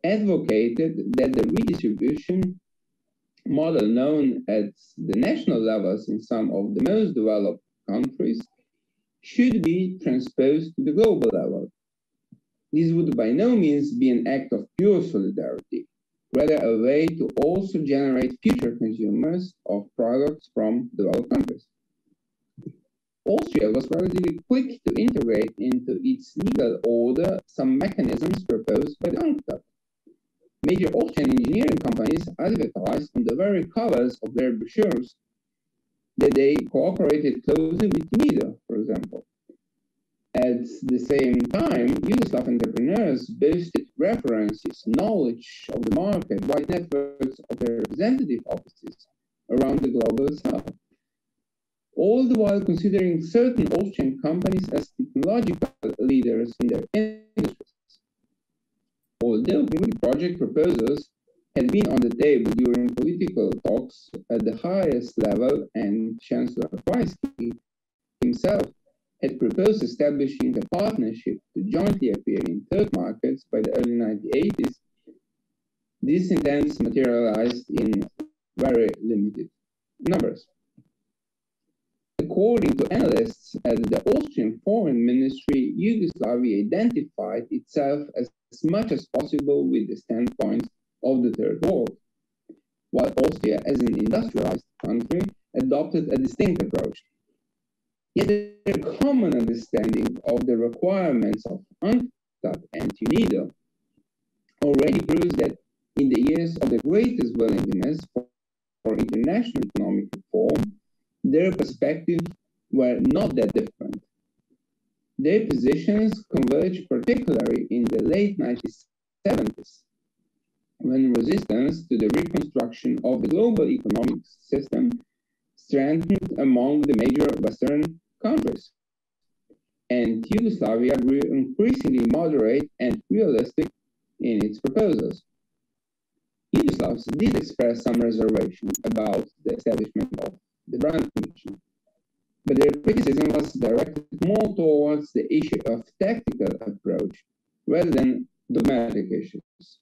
advocated that the redistribution model known at the national levels in some of the most developed countries should be transposed to the global level. This would by no means be an act of pure solidarity, rather a way to also generate future consumers of products from developed countries. Austria was relatively quick to integrate into its legal order some mechanisms proposed by the UNCTAD. Major Austrian engineering companies advertised on the very covers of their brochures that they cooperated closely with TUNIDO, for example. At the same time, Yugoslav entrepreneurs boasted references, knowledge of the market, wide networks of their representative offices around the global south, all the while considering certain Austrian companies as technological leaders in their industries. Although concrete project proposals had been on the table during political talks at the highest level, and Chancellor Kreisky himself had proposed establishing a partnership to jointly appear in third markets by the early 1980s, these intents materialized in very limited numbers. According to analysts at the Austrian Foreign Ministry, Yugoslavia identified itself as much as possible with the standpoint of the Third World, while Austria, as an industrialized country, adopted a distinct approach. Yet a common understanding of the requirements of UNCTAD and TUNIDO already proves that in the years of the greatest willingness for international economic reform, their perspectives were not that different. Their positions converged particularly in the late 1970s, when resistance to the reconstruction of the global economic system strengthened among the major Western countries, and Yugoslavia grew increasingly moderate and realistic in its proposals. Yugoslavs did express some reservation about the establishment of the Brand Commission, but their criticism was directed more towards the issue of tactical approach rather than dogmatic issues.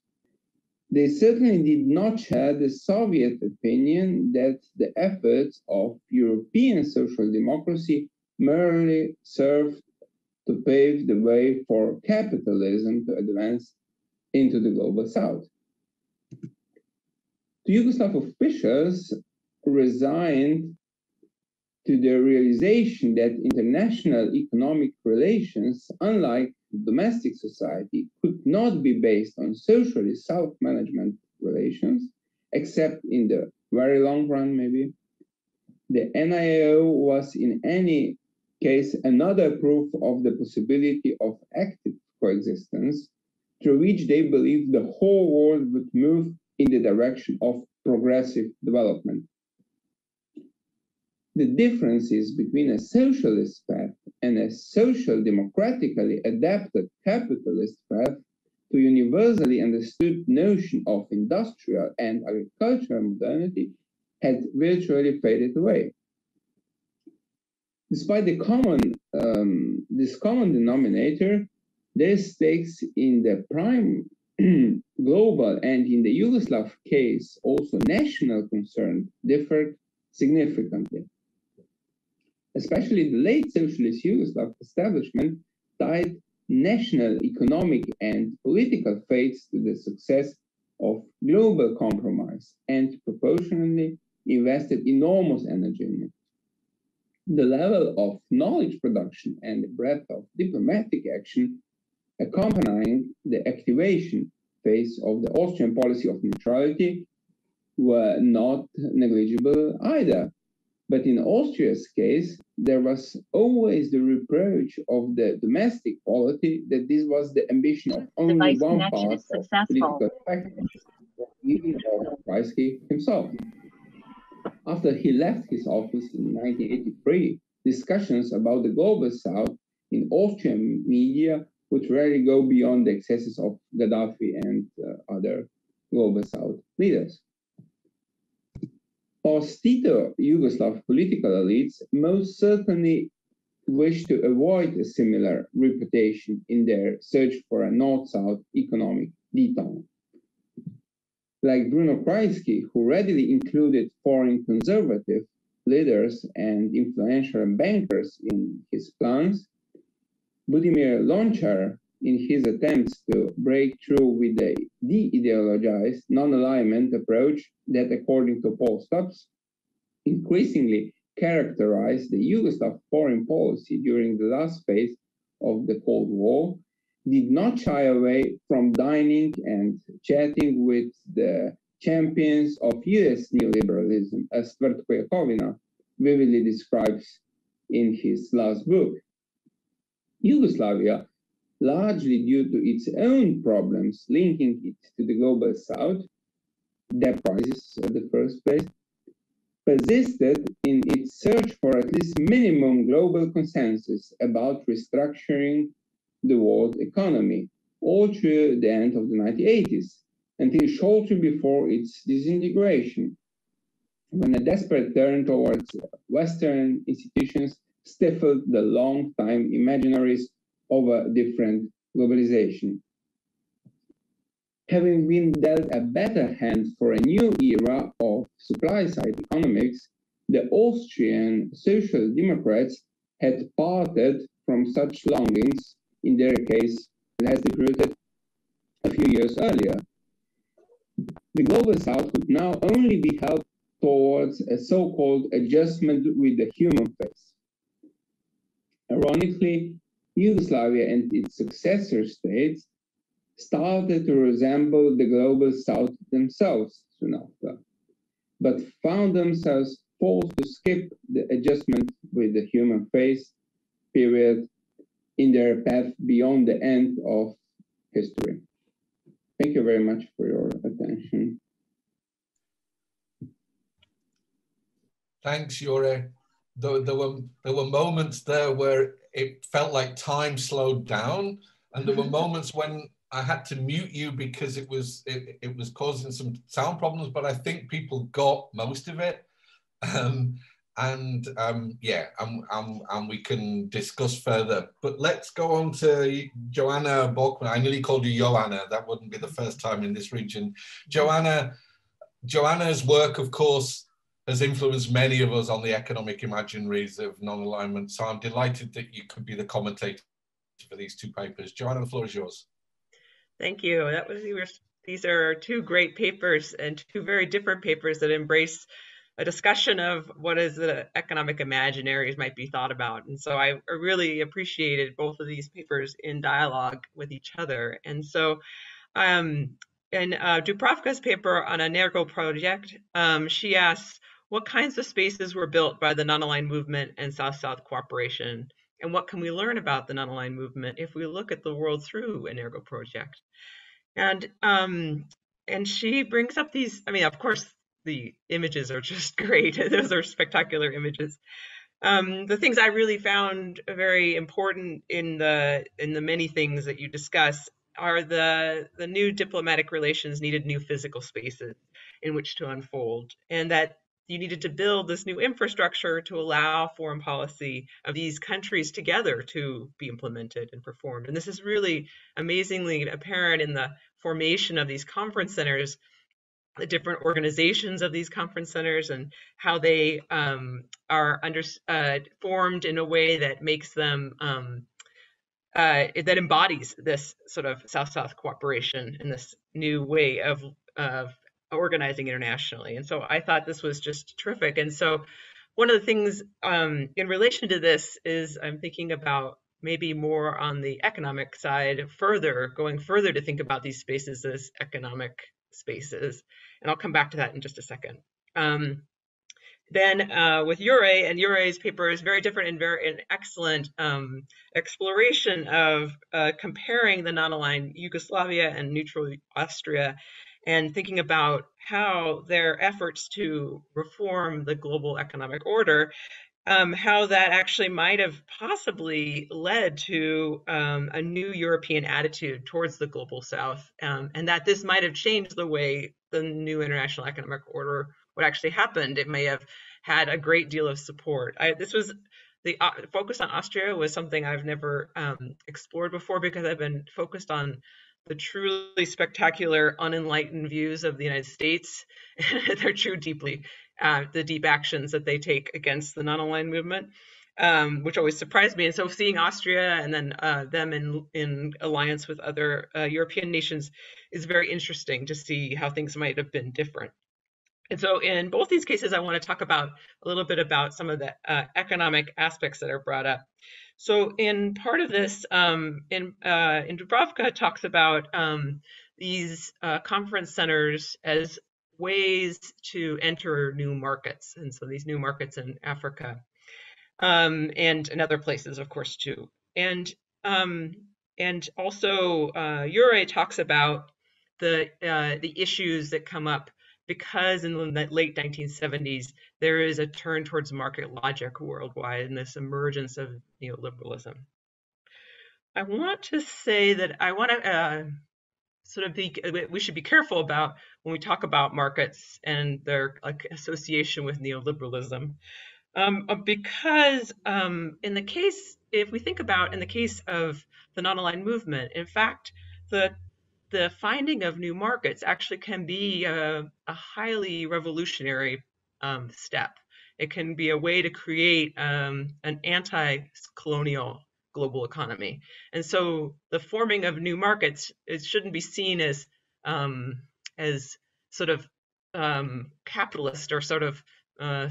They certainly did not share the Soviet opinion that the efforts of European social democracy merely served to pave the way for capitalism to advance into the global south. The Yugoslav officials resigned to the realization that international economic relations, unlike domestic society, could not be based on socialist self-management relations, except in the very long run, maybe. The NIO was in any case another proof of the possibility of active coexistence, through which they believed the whole world would move in the direction of progressive development. The differences between a socialist path and a social democratically adapted capitalist path to universally understood notion of industrial and agricultural modernity had virtually faded away. Despite the this common denominator, their stakes in the prime global and in the Yugoslav case also national concern differed significantly. Especially the late socialist Yugoslav establishment tied national economic and political fates to the success of global compromise and proportionally invested enormous energy in it. The level of knowledge production and the breadth of diplomatic action accompanying the activation phase of the Austrian policy of neutrality were not negligible either. But in Austria's case, there was always the reproach of the domestic polity that this was the ambition of only one part of political spectrum, even Kreisky himself. After he left his office in 1983, discussions about the global south in Austrian media would rarely go beyond the excesses of Gaddafi and other global south leaders. Post-Tito Yugoslav political elites most certainly wish to avoid a similar reputation in their search for a North-South economic detente. Like Bruno Kreisky, who readily included foreign conservative leaders and influential bankers in his plans, Budimir Lonchar, in his attempts to break through with the de-ideologized non-alignment approach that, according to Paul Stubbs, increasingly characterized the Yugoslav foreign policy during the last phase of the Cold War, did not shy away from dining and chatting with the champions of US neoliberalism, as Tvrtko Jakovina vividly describes in his last book. Yugoslavia, largely due to its own problems linking it to the global south, debt crisis at the first place, persisted in its search for at least minimum global consensus about restructuring the world economy all through the end of the 1980s, until shortly before its disintegration, when a desperate turn towards Western institutions stifled the long-time imaginaries of a different globalization. Having been dealt a better hand for a new era of supply-side economics, the Austrian Social Democrats had parted from such longings, in their case, less deep-rooted, a few years earlier. The Global South could now only be helped towards a so-called adjustment with the human face. Ironically, Yugoslavia and its successor states started to resemble the Global South themselves soon after, but found themselves forced to skip the adjustment with the human face period in their path beyond the end of history. Thank you very much for your attention. Thanks, Jure. There were moments there where it felt like time slowed down, and there were moments when I had to mute you because it was causing some sound problems, but I think people got most of it. And we can discuss further. But let's go on to Joanna Borkman. I nearly called you Joanna. That wouldn't be the first time in this region. Joanna's work, of course, has influenced many of us on the economic imaginaries of non-alignment. So I'm delighted that you could be the commentator for these two papers. Joanna, the floor is yours. Thank you. These are two great papers and two very different papers that embrace a discussion of what is the economic imaginaries might be thought about. And so I really appreciated both of these papers in dialogue with each other. And so in Dubravka's paper on Energo project, she asks, what kinds of spaces were built by the non-aligned movement and South-South cooperation? And what can we learn about the non-aligned movement if we look at the world through Energo project? And she brings up these, I mean, of course, the images are just great. Those are spectacular images. The things I really found very important in the many things that you discuss are the new diplomatic relations needed new physical spaces in which to unfold, and that you needed to build this new infrastructure to allow foreign policy of these countries together to be implemented and performed. And this is really amazingly apparent in the formation of these conference centers, the different organizations of these conference centers, and how they are formed in a way that makes them that embodies this sort of South-South cooperation and this new way of organizing internationally. And so I thought this was just terrific. And so one of the things in relation to this is I'm thinking about maybe more on the economic side, going further to think about these spaces as economic spaces. And I'll come back to that in just a second. Then with Jure, and Jure's paper is very different and an excellent exploration of comparing the non-aligned Yugoslavia and neutral Austria, and thinking about how their efforts to reform the global economic order, how that actually might have possibly led to a new European attitude towards the global South, and that this might have changed the way the new international economic order would actually happen. It may have had a great deal of support. This was the focus on Austria was something I've never explored before, because I've been focused on the truly spectacular, unenlightened views of the United States, their true the deep actions that they take against the non-aligned movement, which always surprised me. And so seeing Austria and then them in alliance with other European nations is very interesting to see how things might have been different. And so in both these cases, I want to talk about a little bit about some of the economic aspects that are brought up. So in part of this, in Dubravka talks about these conference centers as ways to enter new markets. And so these new markets in Africa and in other places, of course, too. And also Jure talks about the issues that come up because in the late 1970s, there is a turn towards market logic worldwide and this emergence of neoliberalism. I want to say that I want to we should be careful about when we talk about markets and their association with neoliberalism. Because in the case, if we think about in the case of the non-aligned movement, in fact, the finding of new markets actually can be a highly revolutionary step. It can be a way to create an anti-colonial global economy. And so the forming of new markets, it shouldn't be seen as sort of capitalist or sort of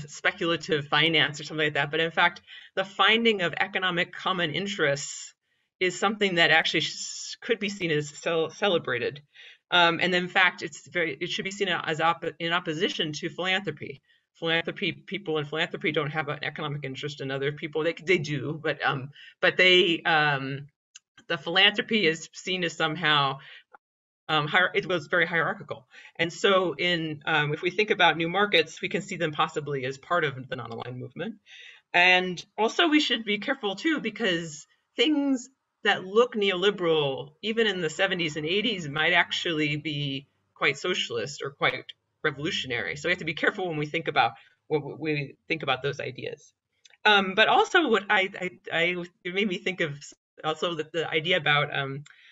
speculative finance or something like that. But in fact, the finding of economic common interests is something that actually could be seen as celebrated. And in fact, it should be seen as in opposition to philanthropy. People in philanthropy don't have an economic interest in other people. They do, but the philanthropy is seen as somehow it was very hierarchical. And so if we think about new markets, we can see them possibly as part of the non-aligned movement. And also we should be careful too, because things that look neoliberal, even in the 70s and 80s, might actually be quite socialist or quite revolutionary. So we have to be careful when we think about those ideas. But also, what it made me think of also the idea about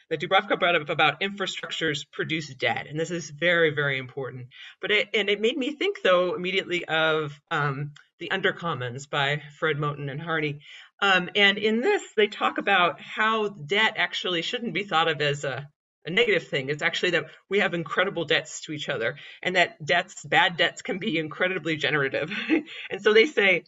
that Dubravka brought up about infrastructures produce debt, and this is very, very important. But it made me think though immediately of the Undercommons by Fred Moten and Harney. And in this, they talk about how debt actually shouldn't be thought of as a negative thing. It's actually that we have incredible debts to each other, and that bad debts can be incredibly generative. And so they say,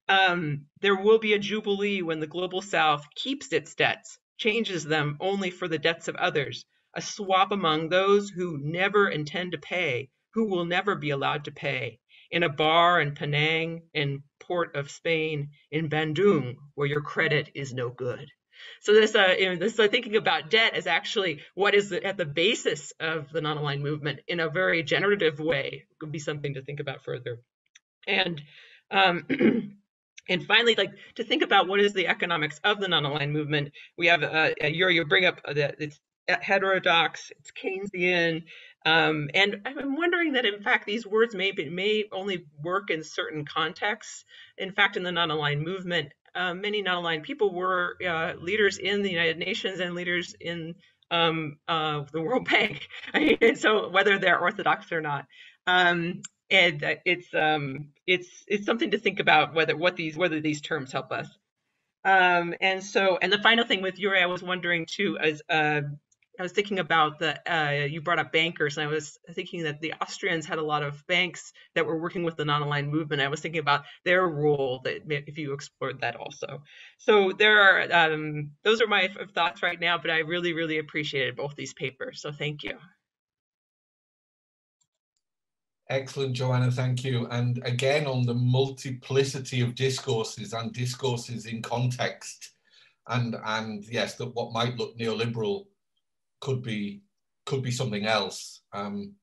there will be a jubilee when the global south keeps its debts, changes them only for the debts of others, a swap among those who never intend to pay, who will never be allowed to pay, in a bar in Penang, in Port of Spain, in Bandung, where your credit is no good. So this thinking about debt is actually what is at the basis of the non-aligned movement in a very generative way. It could be something to think about further. And and finally, to think about what is the economics of the non-aligned movement, we have you bring up it's heterodox, it's Keynesian, and I'm wondering that in fact these words may only work in certain contexts. In fact, in the non-aligned movement, many non-aligned people were leaders in the United Nations and leaders in the World Bank. And so whether they're orthodox or not, and it's something to think about whether these terms help us. And the final thing with Jure, I was wondering too, is I was thinking about you brought up bankers, and I was thinking that the Austrians had a lot of banks that were working with the non-aligned movement. I was thinking about their role, that if you explored that also. So there are, those are my thoughts right now, but I really, really appreciated both these papers. So thank you. Excellent, Joanna, thank you. And again, on the multiplicity of discourses and discourses in context, and yes, that what might look neoliberal could be something else, and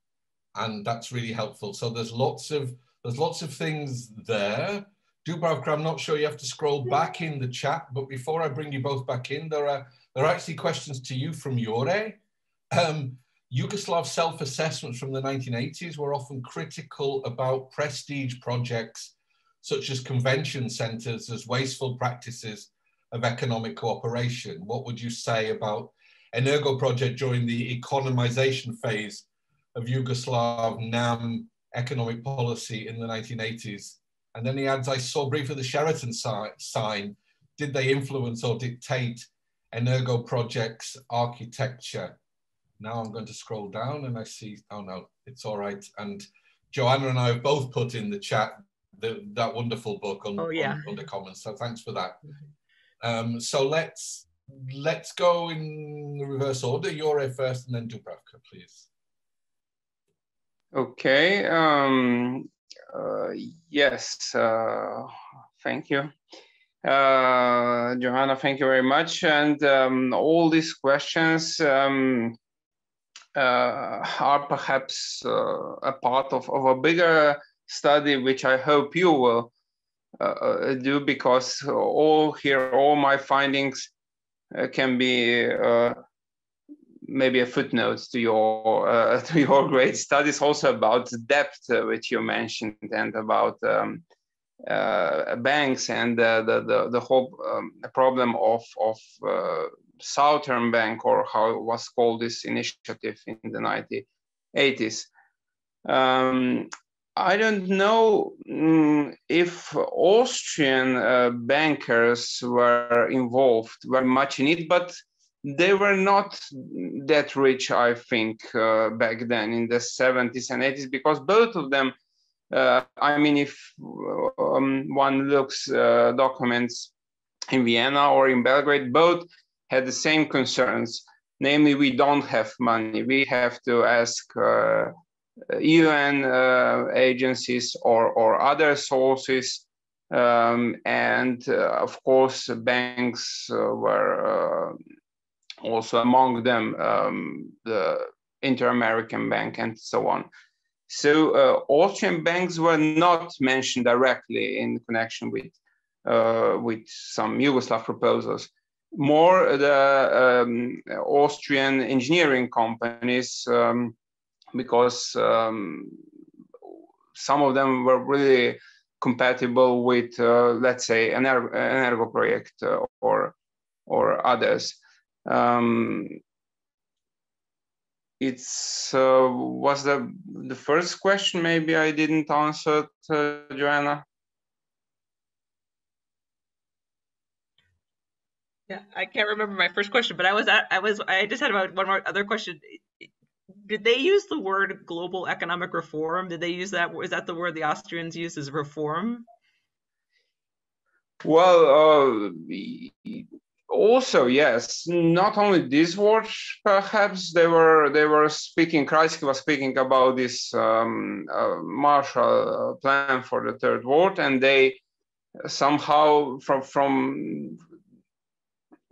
that's really helpful. So there's lots of things there. Dubravka, I'm not sure, you have to scroll back in the chat, but before I bring you both back in, there are actually questions to you from Jure. Yugoslav self-assessments from the 1980s were often critical about prestige projects such as convention centers, as wasteful practices of economic cooperation? What would you say about Energo project during the economization phase of Yugoslav NAM economic policy in the 1980s? And then he adds, I saw briefly the Sheraton sign. Did they influence or dictate Energo project's architecture? Now I'm going to scroll down and I see, oh no, it's all right. And Joanna and I have both put in the chat that wonderful book on, on the comments. So thanks for that. So let's go in the reverse order. Jure first and then Dubravka, please. Okay. Yes. Thank you. Johanna, thank you very much. And all these questions are perhaps a part of a bigger study, which I hope you will do, because all my findings can be maybe a footnote to your great studies, also about debt, which you mentioned, and about banks and the whole problem of Southern Bank, or how it was called, this initiative in the 1980s. I don't know if Austrian bankers were involved very much in it, but they were not that rich, I think, back then in the 70s and 80s, because both of them, I mean, if one looks documents in Vienna or in Belgrade, both had the same concerns. Namely, we don't have money. We have to ask UN agencies or other sources. And of course, banks were also among them, the Inter-American Bank and so on. So Austrian banks were not mentioned directly in connection with some Yugoslav proposals. More the Austrian engineering companies, because some of them were really compatible with, let's say, Energo project or others. It's was the first question maybe I didn't answer, Joanna? Yeah, I can't remember my first question, but I just had about one more other question. Did they use the word global economic reform? Did they use that? Is that the word the Austrians used as reform? Well, also, yes, not only this word, perhaps they were speaking, Kreisky was speaking about this Marshall Plan for the Third World, and they somehow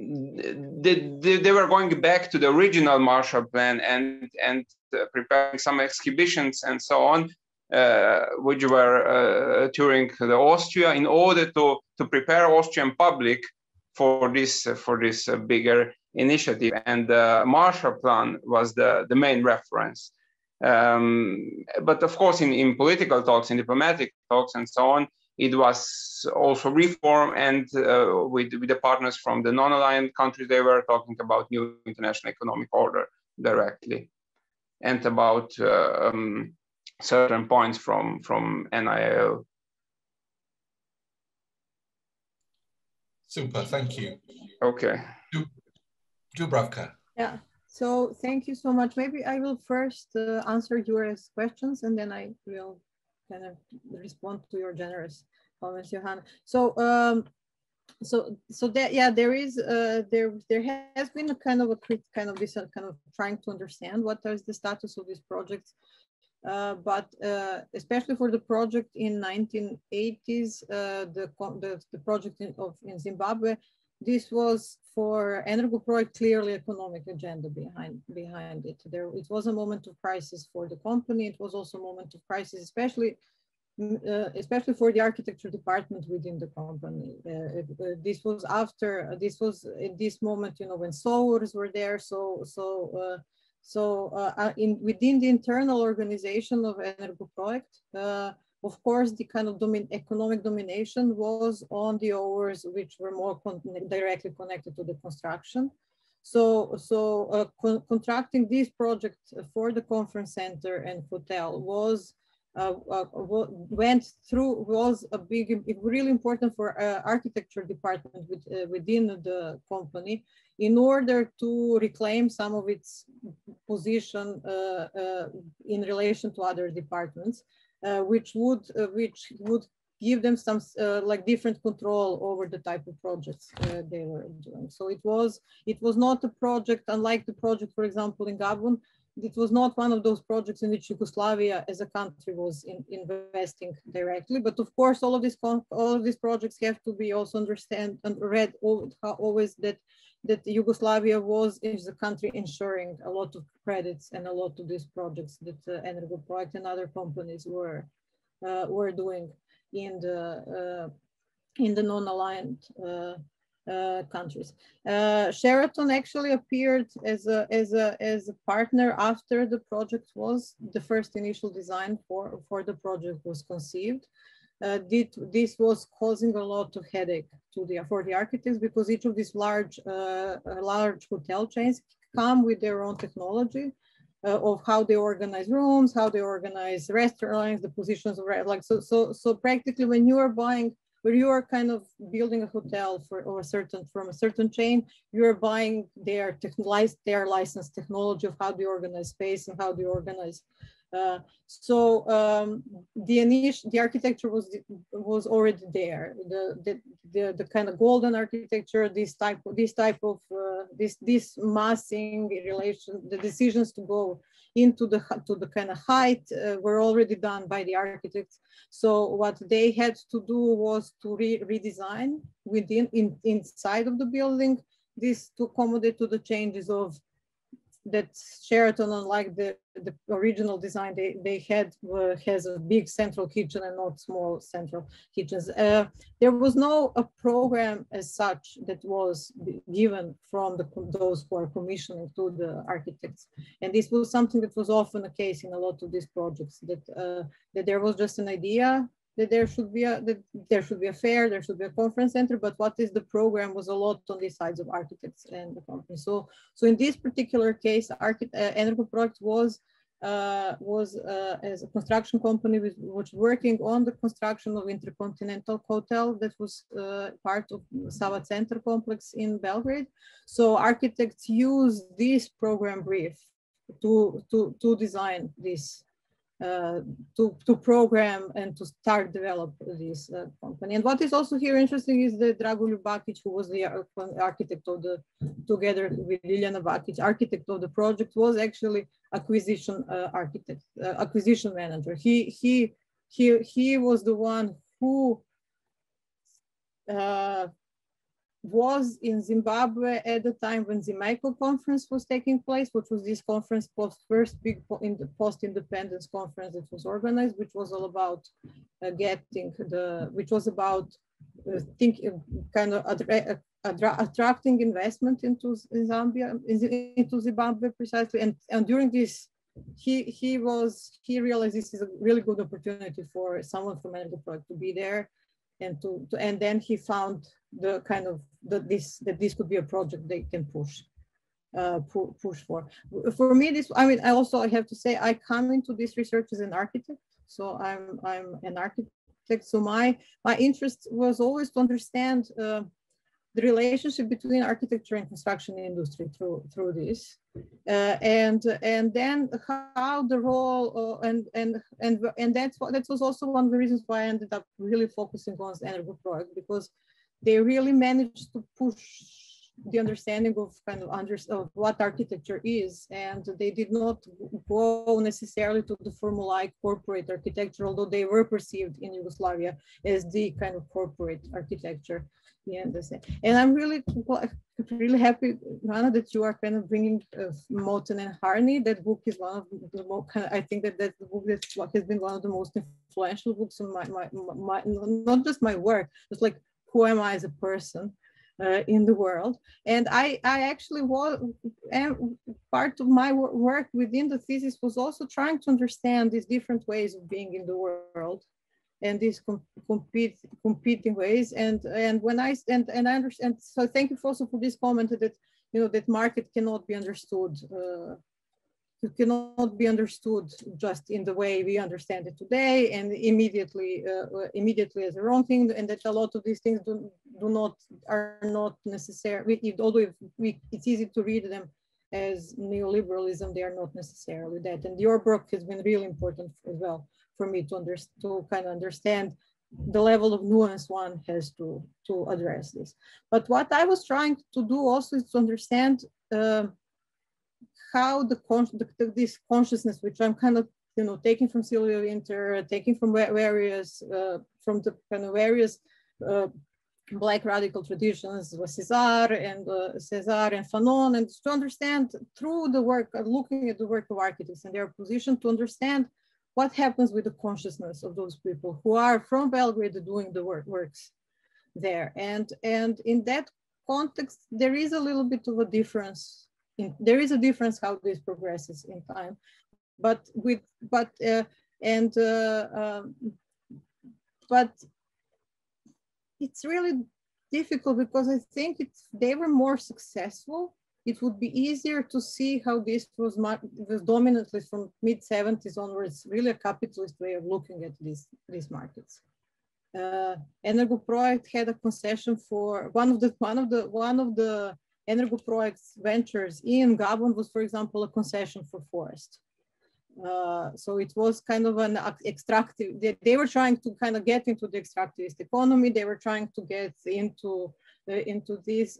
they were going back to the original Marshall Plan and preparing some exhibitions and so on, which were touring the Austria in order to prepare Austrian public for this bigger initiative. And the Marshall Plan was the main reference. But of course, in political talks, in diplomatic talks and so on, it was also reform, and with the partners from the non-aligned countries, they were talking about new international economic order directly, and about certain points from NIAO. Super, thank you. Okay. Dubravka. Yeah, so thank you so much. Maybe I will first answer your questions, and then I will kind of respond to your generous comments, Johanna. So, so that, yeah, there is there has been a kind of trying to understand what is the status of these projects, but especially for the project in 1980s, the project in Zimbabwe, this was for Energo project clearly economic agenda behind it. It was a moment of crisis for the company. It was also a moment of crisis, especially for the architecture department within the company. This was in this moment, you know, when SOWRs were there. Within the internal organization of Energo project, Of course, the kind of economic domination was on the ores which were more directly connected to the construction. So contracting this project for the conference center and hotel was really important for architecture department within the company in order to reclaim some of its position in relation to other departments, which would give them some like different control over the type of projects they were doing. So it was not a project, unlike the project, for example, in Gabon. It was not one of those projects in which Yugoslavia as a country was investing directly. But of course, all of these projects have to be also understand and read always that Yugoslavia was as a country ensuring a lot of credits and a lot of these projects that Energo Project and other companies were doing in the non-aligned countries. Sheraton actually appeared as a partner after the project was the first initial design for the project was conceived. This was causing a lot of headache for the architects, because each of these large hotel chains come with their own technology of how they organize rooms, how they organize restaurants, the positions of so practically when you are kind of building a hotel from a certain chain, you are buying their licensed technology of how they organize space and how they organize. The architecture was already there. The kind of golden architecture, this massing relation, the decisions to go into the kind of height were already done by the architects. So what they had to do was to redesign inside of the building, this to accommodate to the changes of that Sheraton, unlike the original design they had, has a big central kitchen and not small central kitchens. There was no a program as such that was given from those who are commissioning to the architects, and this was something that was often the case in a lot of these projects, that there was just an idea that there should be a fair, there should be a conference center, but what is the program was a lot on the sides of architects and the company. So in this particular case, Energo Project was as a construction company which was working on the construction of Intercontinental Hotel that was part of Sava Center complex in Belgrade. So architects used this program brief to design this. To program and to start develop this company. And what is also here interesting is that Dragoljub Bakic, who was the architect of together with Ljiljana Bakic, architect of the project, was actually acquisition acquisition manager. He was the one who was in Zimbabwe at the time when Zimaiko conference was taking place, which was this conference first big post-independence conference that was organized, which was all about attracting investment into Zimbabwe precisely. And during this, he realized this is a really good opportunity for someone from Energo Project to be there, and then he found the kind of that this could be a project they can push for. For me, I have to say I come into this research as an architect, so I'm an architect. So my interest was always to understand the relationship between architecture and construction industry through this, and then how the role and that was also one of the reasons why I ended up really focusing on Energo Project, because they really managed to push the understanding of of what architecture is, and they did not go necessarily to the formulaic corporate architecture, although they were perceived in Yugoslavia as the kind of corporate architecture. Yeah, and I'm really happy, Rana, that you are kind of bringing Moten and Harney. That book is one of the most, I think that's the book that has been one of the most influential books in my not just my work, just like who am I as a person in the world. And I actually part of my work within the thesis was also trying to understand these different ways of being in the world and these competing ways. And when I understand, so thank you also for this comment that, you know, that market cannot be understood. It cannot be understood just in the way we understand it today and immediately as the wrong thing, and that a lot of these things are not necessary. Although it's easy to read them as neoliberalism, they are not necessarily that. And your book has been really important as well for me to kind of understand the level of nuance one has to address this. But what I was trying to do also is to understand how this consciousness, which I'm kind of, you know, taking from Sylvia Winter, taking from various Black radical traditions, César and Fanon, and to understand through the work, looking at the work of architects and their position, to understand what happens with the consciousness of those people who are from Belgrade doing the works there. And in that context, there is a little bit of a difference. There is a difference how this progresses in time, but it's really difficult because I think they were more successful. It would be easier to see how this was dominantly from mid-70s onwards, really a capitalist way of looking at these markets. Energoprojekt had a concession for one of the Energoprojekt's ventures in Gabon was, for example, a concession for forest. So it was kind of an extractive, they were trying to kind of get into the extractivist economy. They were trying to get into this,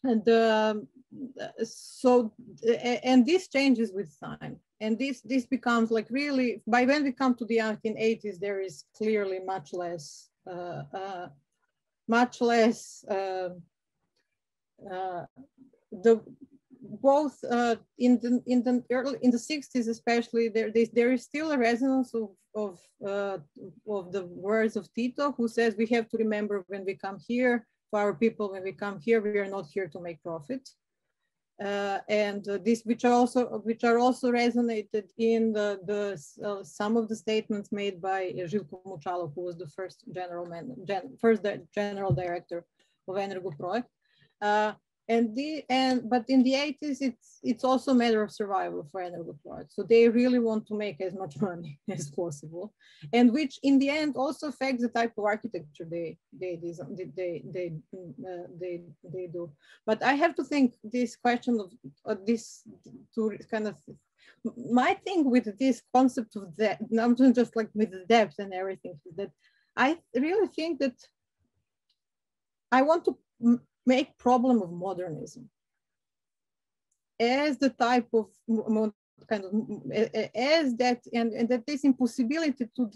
and this changes with time. And this becomes like really, by when we come to the 1980s, there is clearly much less both in the 60s especially, there is still a resonance of the words of Tito, who says we have to remember when we come here, for our people, when we come here, we are not here to make profit. And this, which are also resonated in some of the statements made by Živko Mučalo, who was the first general director of Energoprojekt. But in the 80s, it's also a matter of survival for Energoprojekt. So they really want to make as much money as possible, and which in the end also affects the type of architecture they do. But I have to think this question of this to kind of my thing with this concept of that, not just like with the depth and everything, is that I really think that I want to make problem of modernism as the type of kind of as that, and that this impossibility to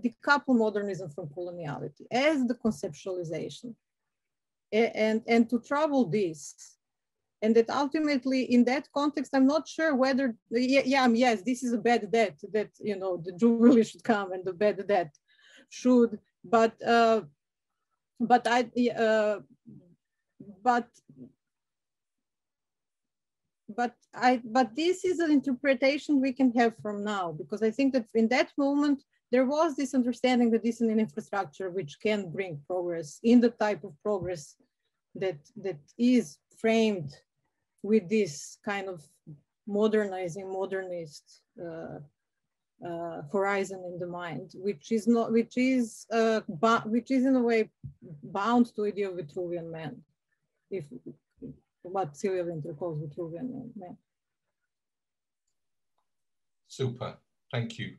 decouple modernism from coloniality as the conceptualization, and to trouble this, and that ultimately in that context I'm not sure whether yes, this is a bad debt that, you know, the Jubilee should come and the bad debt should, but this is an interpretation we can have from now, because I think that in that moment there was this understanding that this is an infrastructure which can bring progress in the type of progress that is framed with this kind of modernist horizon in the mind, which is in a way bound to the idea of Vitruvian man, if what Sylvia Winter calls Vitruvian man. Super, thank you.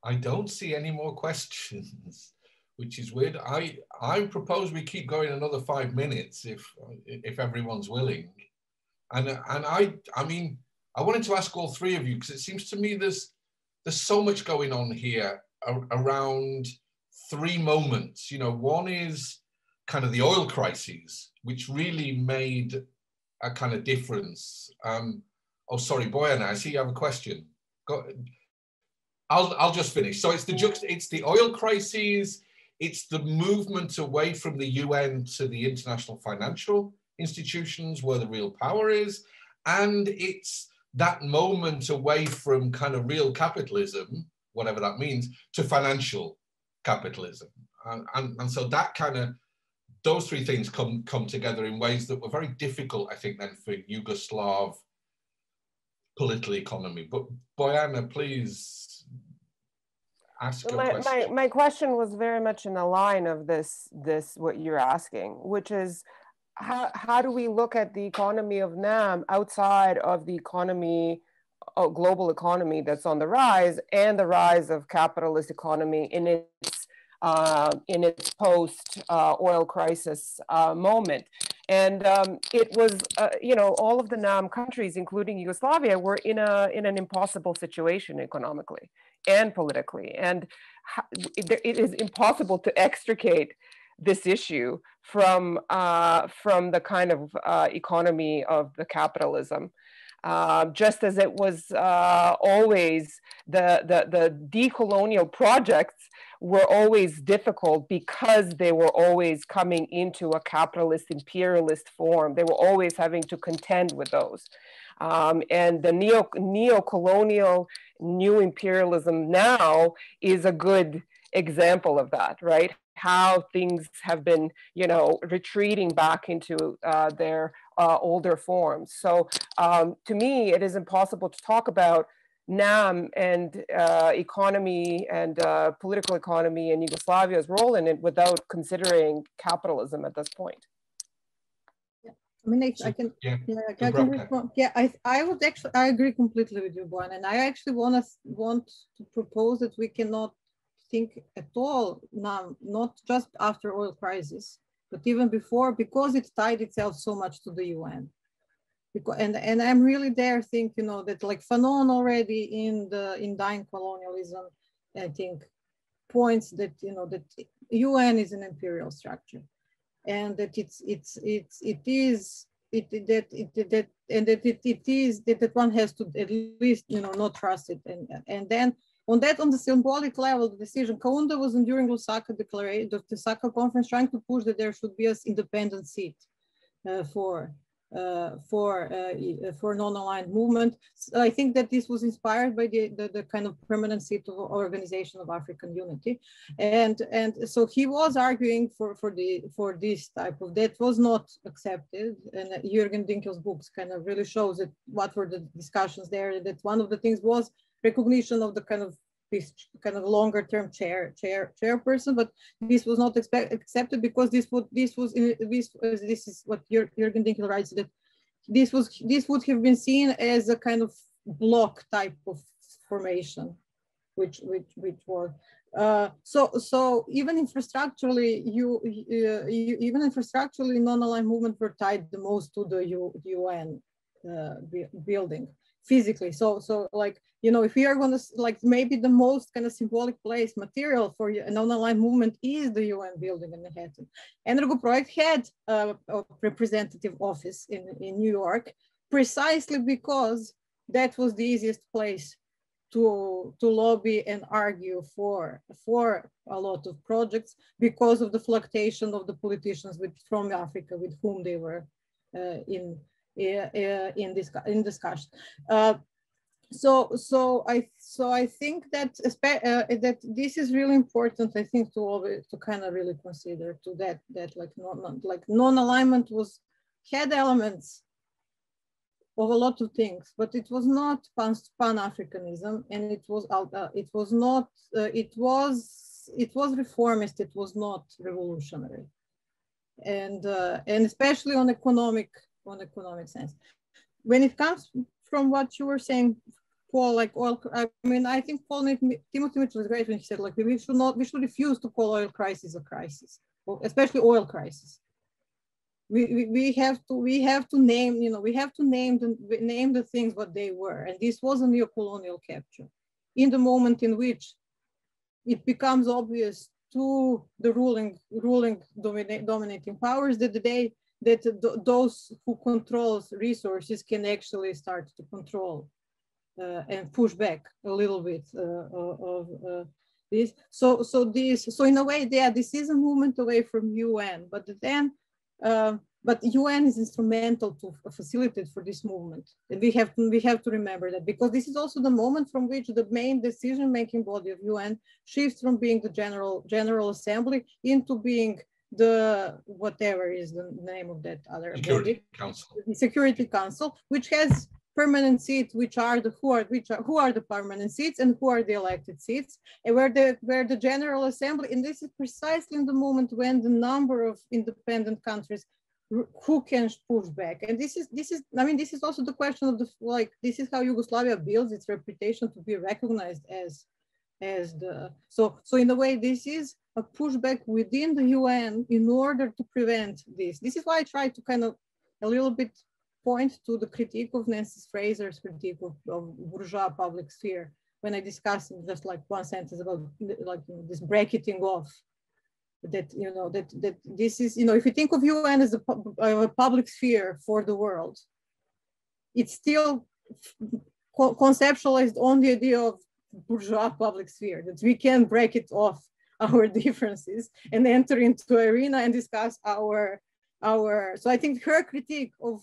I don't see any more questions, which is weird. I propose we keep going another 5 minutes if everyone's willing. And I mean, I wanted to ask all three of you, because it seems to me there's so much going on here around three moments. You know, one is kind of the oil crises, which really made a kind of difference. Oh, sorry, Boyana, I see you have a question. Go. I'll just finish. So it's the oil crises, it's the movement away from the UN to the international financial institutions where the real power is, and it's that moment away from kind of real capitalism whatever that means, to financial capitalism. And so that kind of, those three things come together in ways that were very difficult, I think, then for Yugoslav political economy. But Bojana, please ask a question. My question was very much in the line of this what you're asking, which is how do we look at the economy of NAM outside of the economy, global economy that's on the rise, and the rise of capitalist economy in its post oil crisis moment. And it was, you know, all of the NAM countries, including Yugoslavia, were in an impossible situation economically and politically. And it is impossible to extricate this issue from the kind of economy of the capitalism. Just as it was always, the decolonial projects were always difficult because they were always coming into a capitalist imperialist form. They were always having to contend with those. And the neo-colonial new imperialism now is a good example of that, right? How things have been, you know, retreating back into their older forms. So to me, it is impossible to talk about NAM and economy and political economy and Yugoslavia's role in it without considering capitalism at this point. I mean, I can respond. Yeah, I would actually, I agree completely with you, Juan, and I actually want to propose that we cannot think at all now, not just after oil crisis, but even before, because it tied itself so much to the UN. Because, and I'm really there think, you know, that like Fanon already in Dying Colonialism, I think, points that, you know, that UN is an imperial structure, and that it is that one has to at least, you know, not trust it, and then on the symbolic level, the decision, Kaunda was during Lusaka declaration, the Lusaka conference, trying to push that there should be an independent seat for non-aligned movement. So I think that this was inspired by the kind of permanent seat of Organization of African Unity, and so he was arguing for this type of, that was not accepted, and Jürgen Dinkel's books kind of really shows that what were the discussions there. That one of the things was recognition of the kind of this kind of longer term chairperson, but this was not accepted because this is what Jürgen Dinkel writes, that this would have been seen as a kind of block type of formation, which was so even infrastructurally non-aligned movement were tied the most to the UN building physically. So like, you know, if we are going to, like, maybe the most kind of symbolic place material for a non-aligned movement is the UN building in Manhattan. Energoprojekt had a representative office in New York, precisely because that was the easiest place to lobby and argue for a lot of projects, because of the fluctuation of the politicians from Africa with whom they were in discussion. So I think that that this is really important. I think to kind of really consider to that like non-alignment had elements of a lot of things, but it was not Pan-Africanism, and it was reformist. It was not revolutionary, and especially on economic sense. When it comes from what you were saying, Paul, like oil, I mean, I think Timothy Mitchell was great when he said, like, we should refuse to call oil crisis a crisis, especially oil crisis. We have to name, you know, we have to name the things what they were, and this was a neo-colonial capture. In the moment in which it becomes obvious to the dominating powers that those who control resources can actually start to control and push back a little bit of this. So in a way, this is a movement away from UN, but then but UN is instrumental to facilitate for this movement. And we have to remember that, because this is also the moment from which the main decision-making body of UN shifts from being the General Assembly into being the, whatever is the name of that other Security Council. The Security Council, which has permanent seats, who are the permanent seats and who are the elected seats, and where the General Assembly, and this is precisely in the moment when the number of independent countries who can push back. And this is also the question of this is how Yugoslavia builds its reputation to be recognized as the, so in a way, this is a pushback within the UN in order to prevent this. This is why I try to kind of a little bit point to the critique of Nancy Fraser's critique of bourgeois public sphere when I discussed just like one sentence about this bracketing off. That that this is, if you think of UN as a public sphere for the world, it's still conceptualized on the idea of bourgeois public sphere, that we can break it off our differences and enter into arena and discuss our. So I think her critique of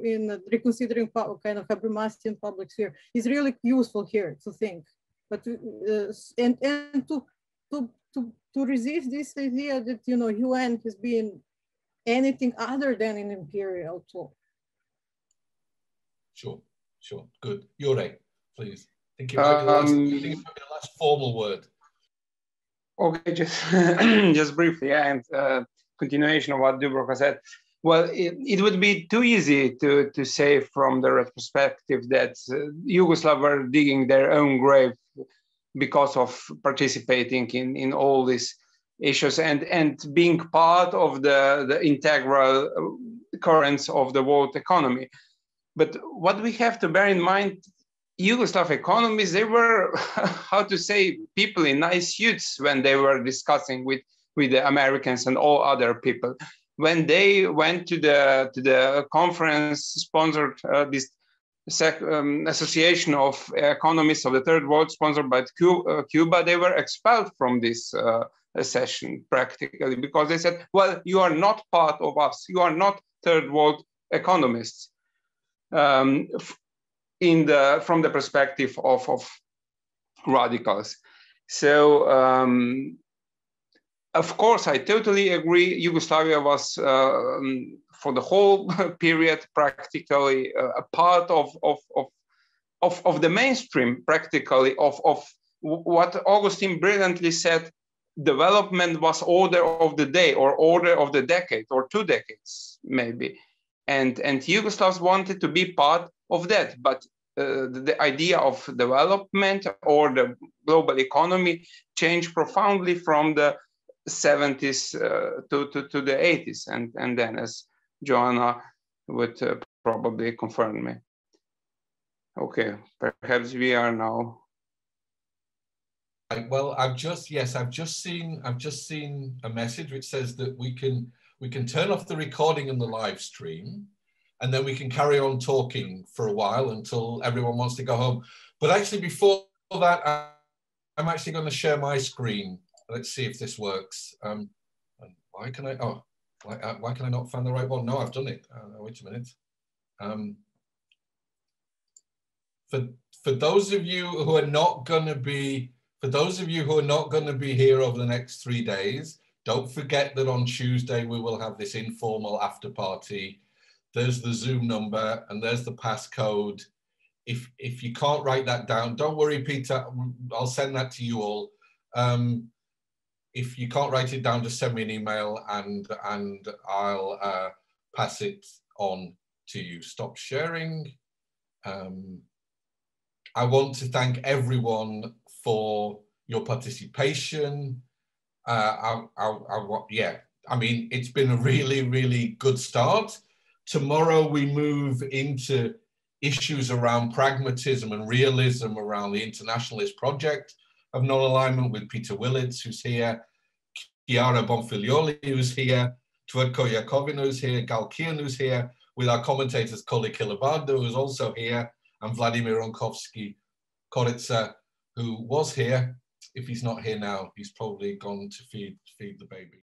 in reconsidering kind of Habermasian public sphere is really useful here to think, but and to resist this idea that UN has been anything other than an imperial tool. Sure, good. Jure, please. I think you might be the last formal word. Okay, just briefly, and continuation of what Dubravka said. Well, it would be too easy to say from the retrospective that Yugoslavs were digging their own grave because of participating in all these issues and being part of the integral currents of the world economy. But what we have to bear in mind, Yugoslav economies, they were, how to say, people in nice suits when they were discussing with the Americans and all other people. When they went to the conference sponsored this Association of Economists of the Third World, sponsored by Cuba, they were expelled from this session practically, because they said, well, you are not part of us. You are not Third World economists. From the perspective of radicals. So, of course, I totally agree. Yugoslavia was, for the whole period, practically a part of the mainstream, practically, of what Augustine brilliantly said, development was order of the day or order of the decade or 2 decades, maybe. And Yugoslavs wanted to be part of that, but the idea of development or the global economy changed profoundly from the 70s to the 80s, and then, as Joanna would probably confirm me. Okay, perhaps we are now. Well, I've just seen a message which says that we can turn off the recording and the live stream, and then we can carry on talking for a while until everyone wants to go home. But actually, before that, I'm actually going to share my screen. Let's see if this works. Why can I? Oh, why can I not find the right one? No, I've done it. Wait a minute. For those of you who are not going to be, here over the next 3 days, don't forget that on Tuesday we will have this informal after party. There's the Zoom number and there's the passcode. If you can't write that down, don't worry, Peter. I'll send that to you all. If you can't write it down, just send me an email and I'll pass it on to you. Stop sharing. I want to thank everyone for your participation. Yeah, I mean, it's been a really, really good start. Tomorrow we move into issues around pragmatism and realism around the internationalist project of non-alignment with Peter Willits, who's here, Chiara Bonfiglioli, who's here, Tvrtko Jakovina, who's here, Gal Kian, who's here, with our commentators, Koli Kilobardo, who's also here, and Vladimir Ronkovsky Koritsa, who was here. If he's not here now, he's probably gone to feed the baby.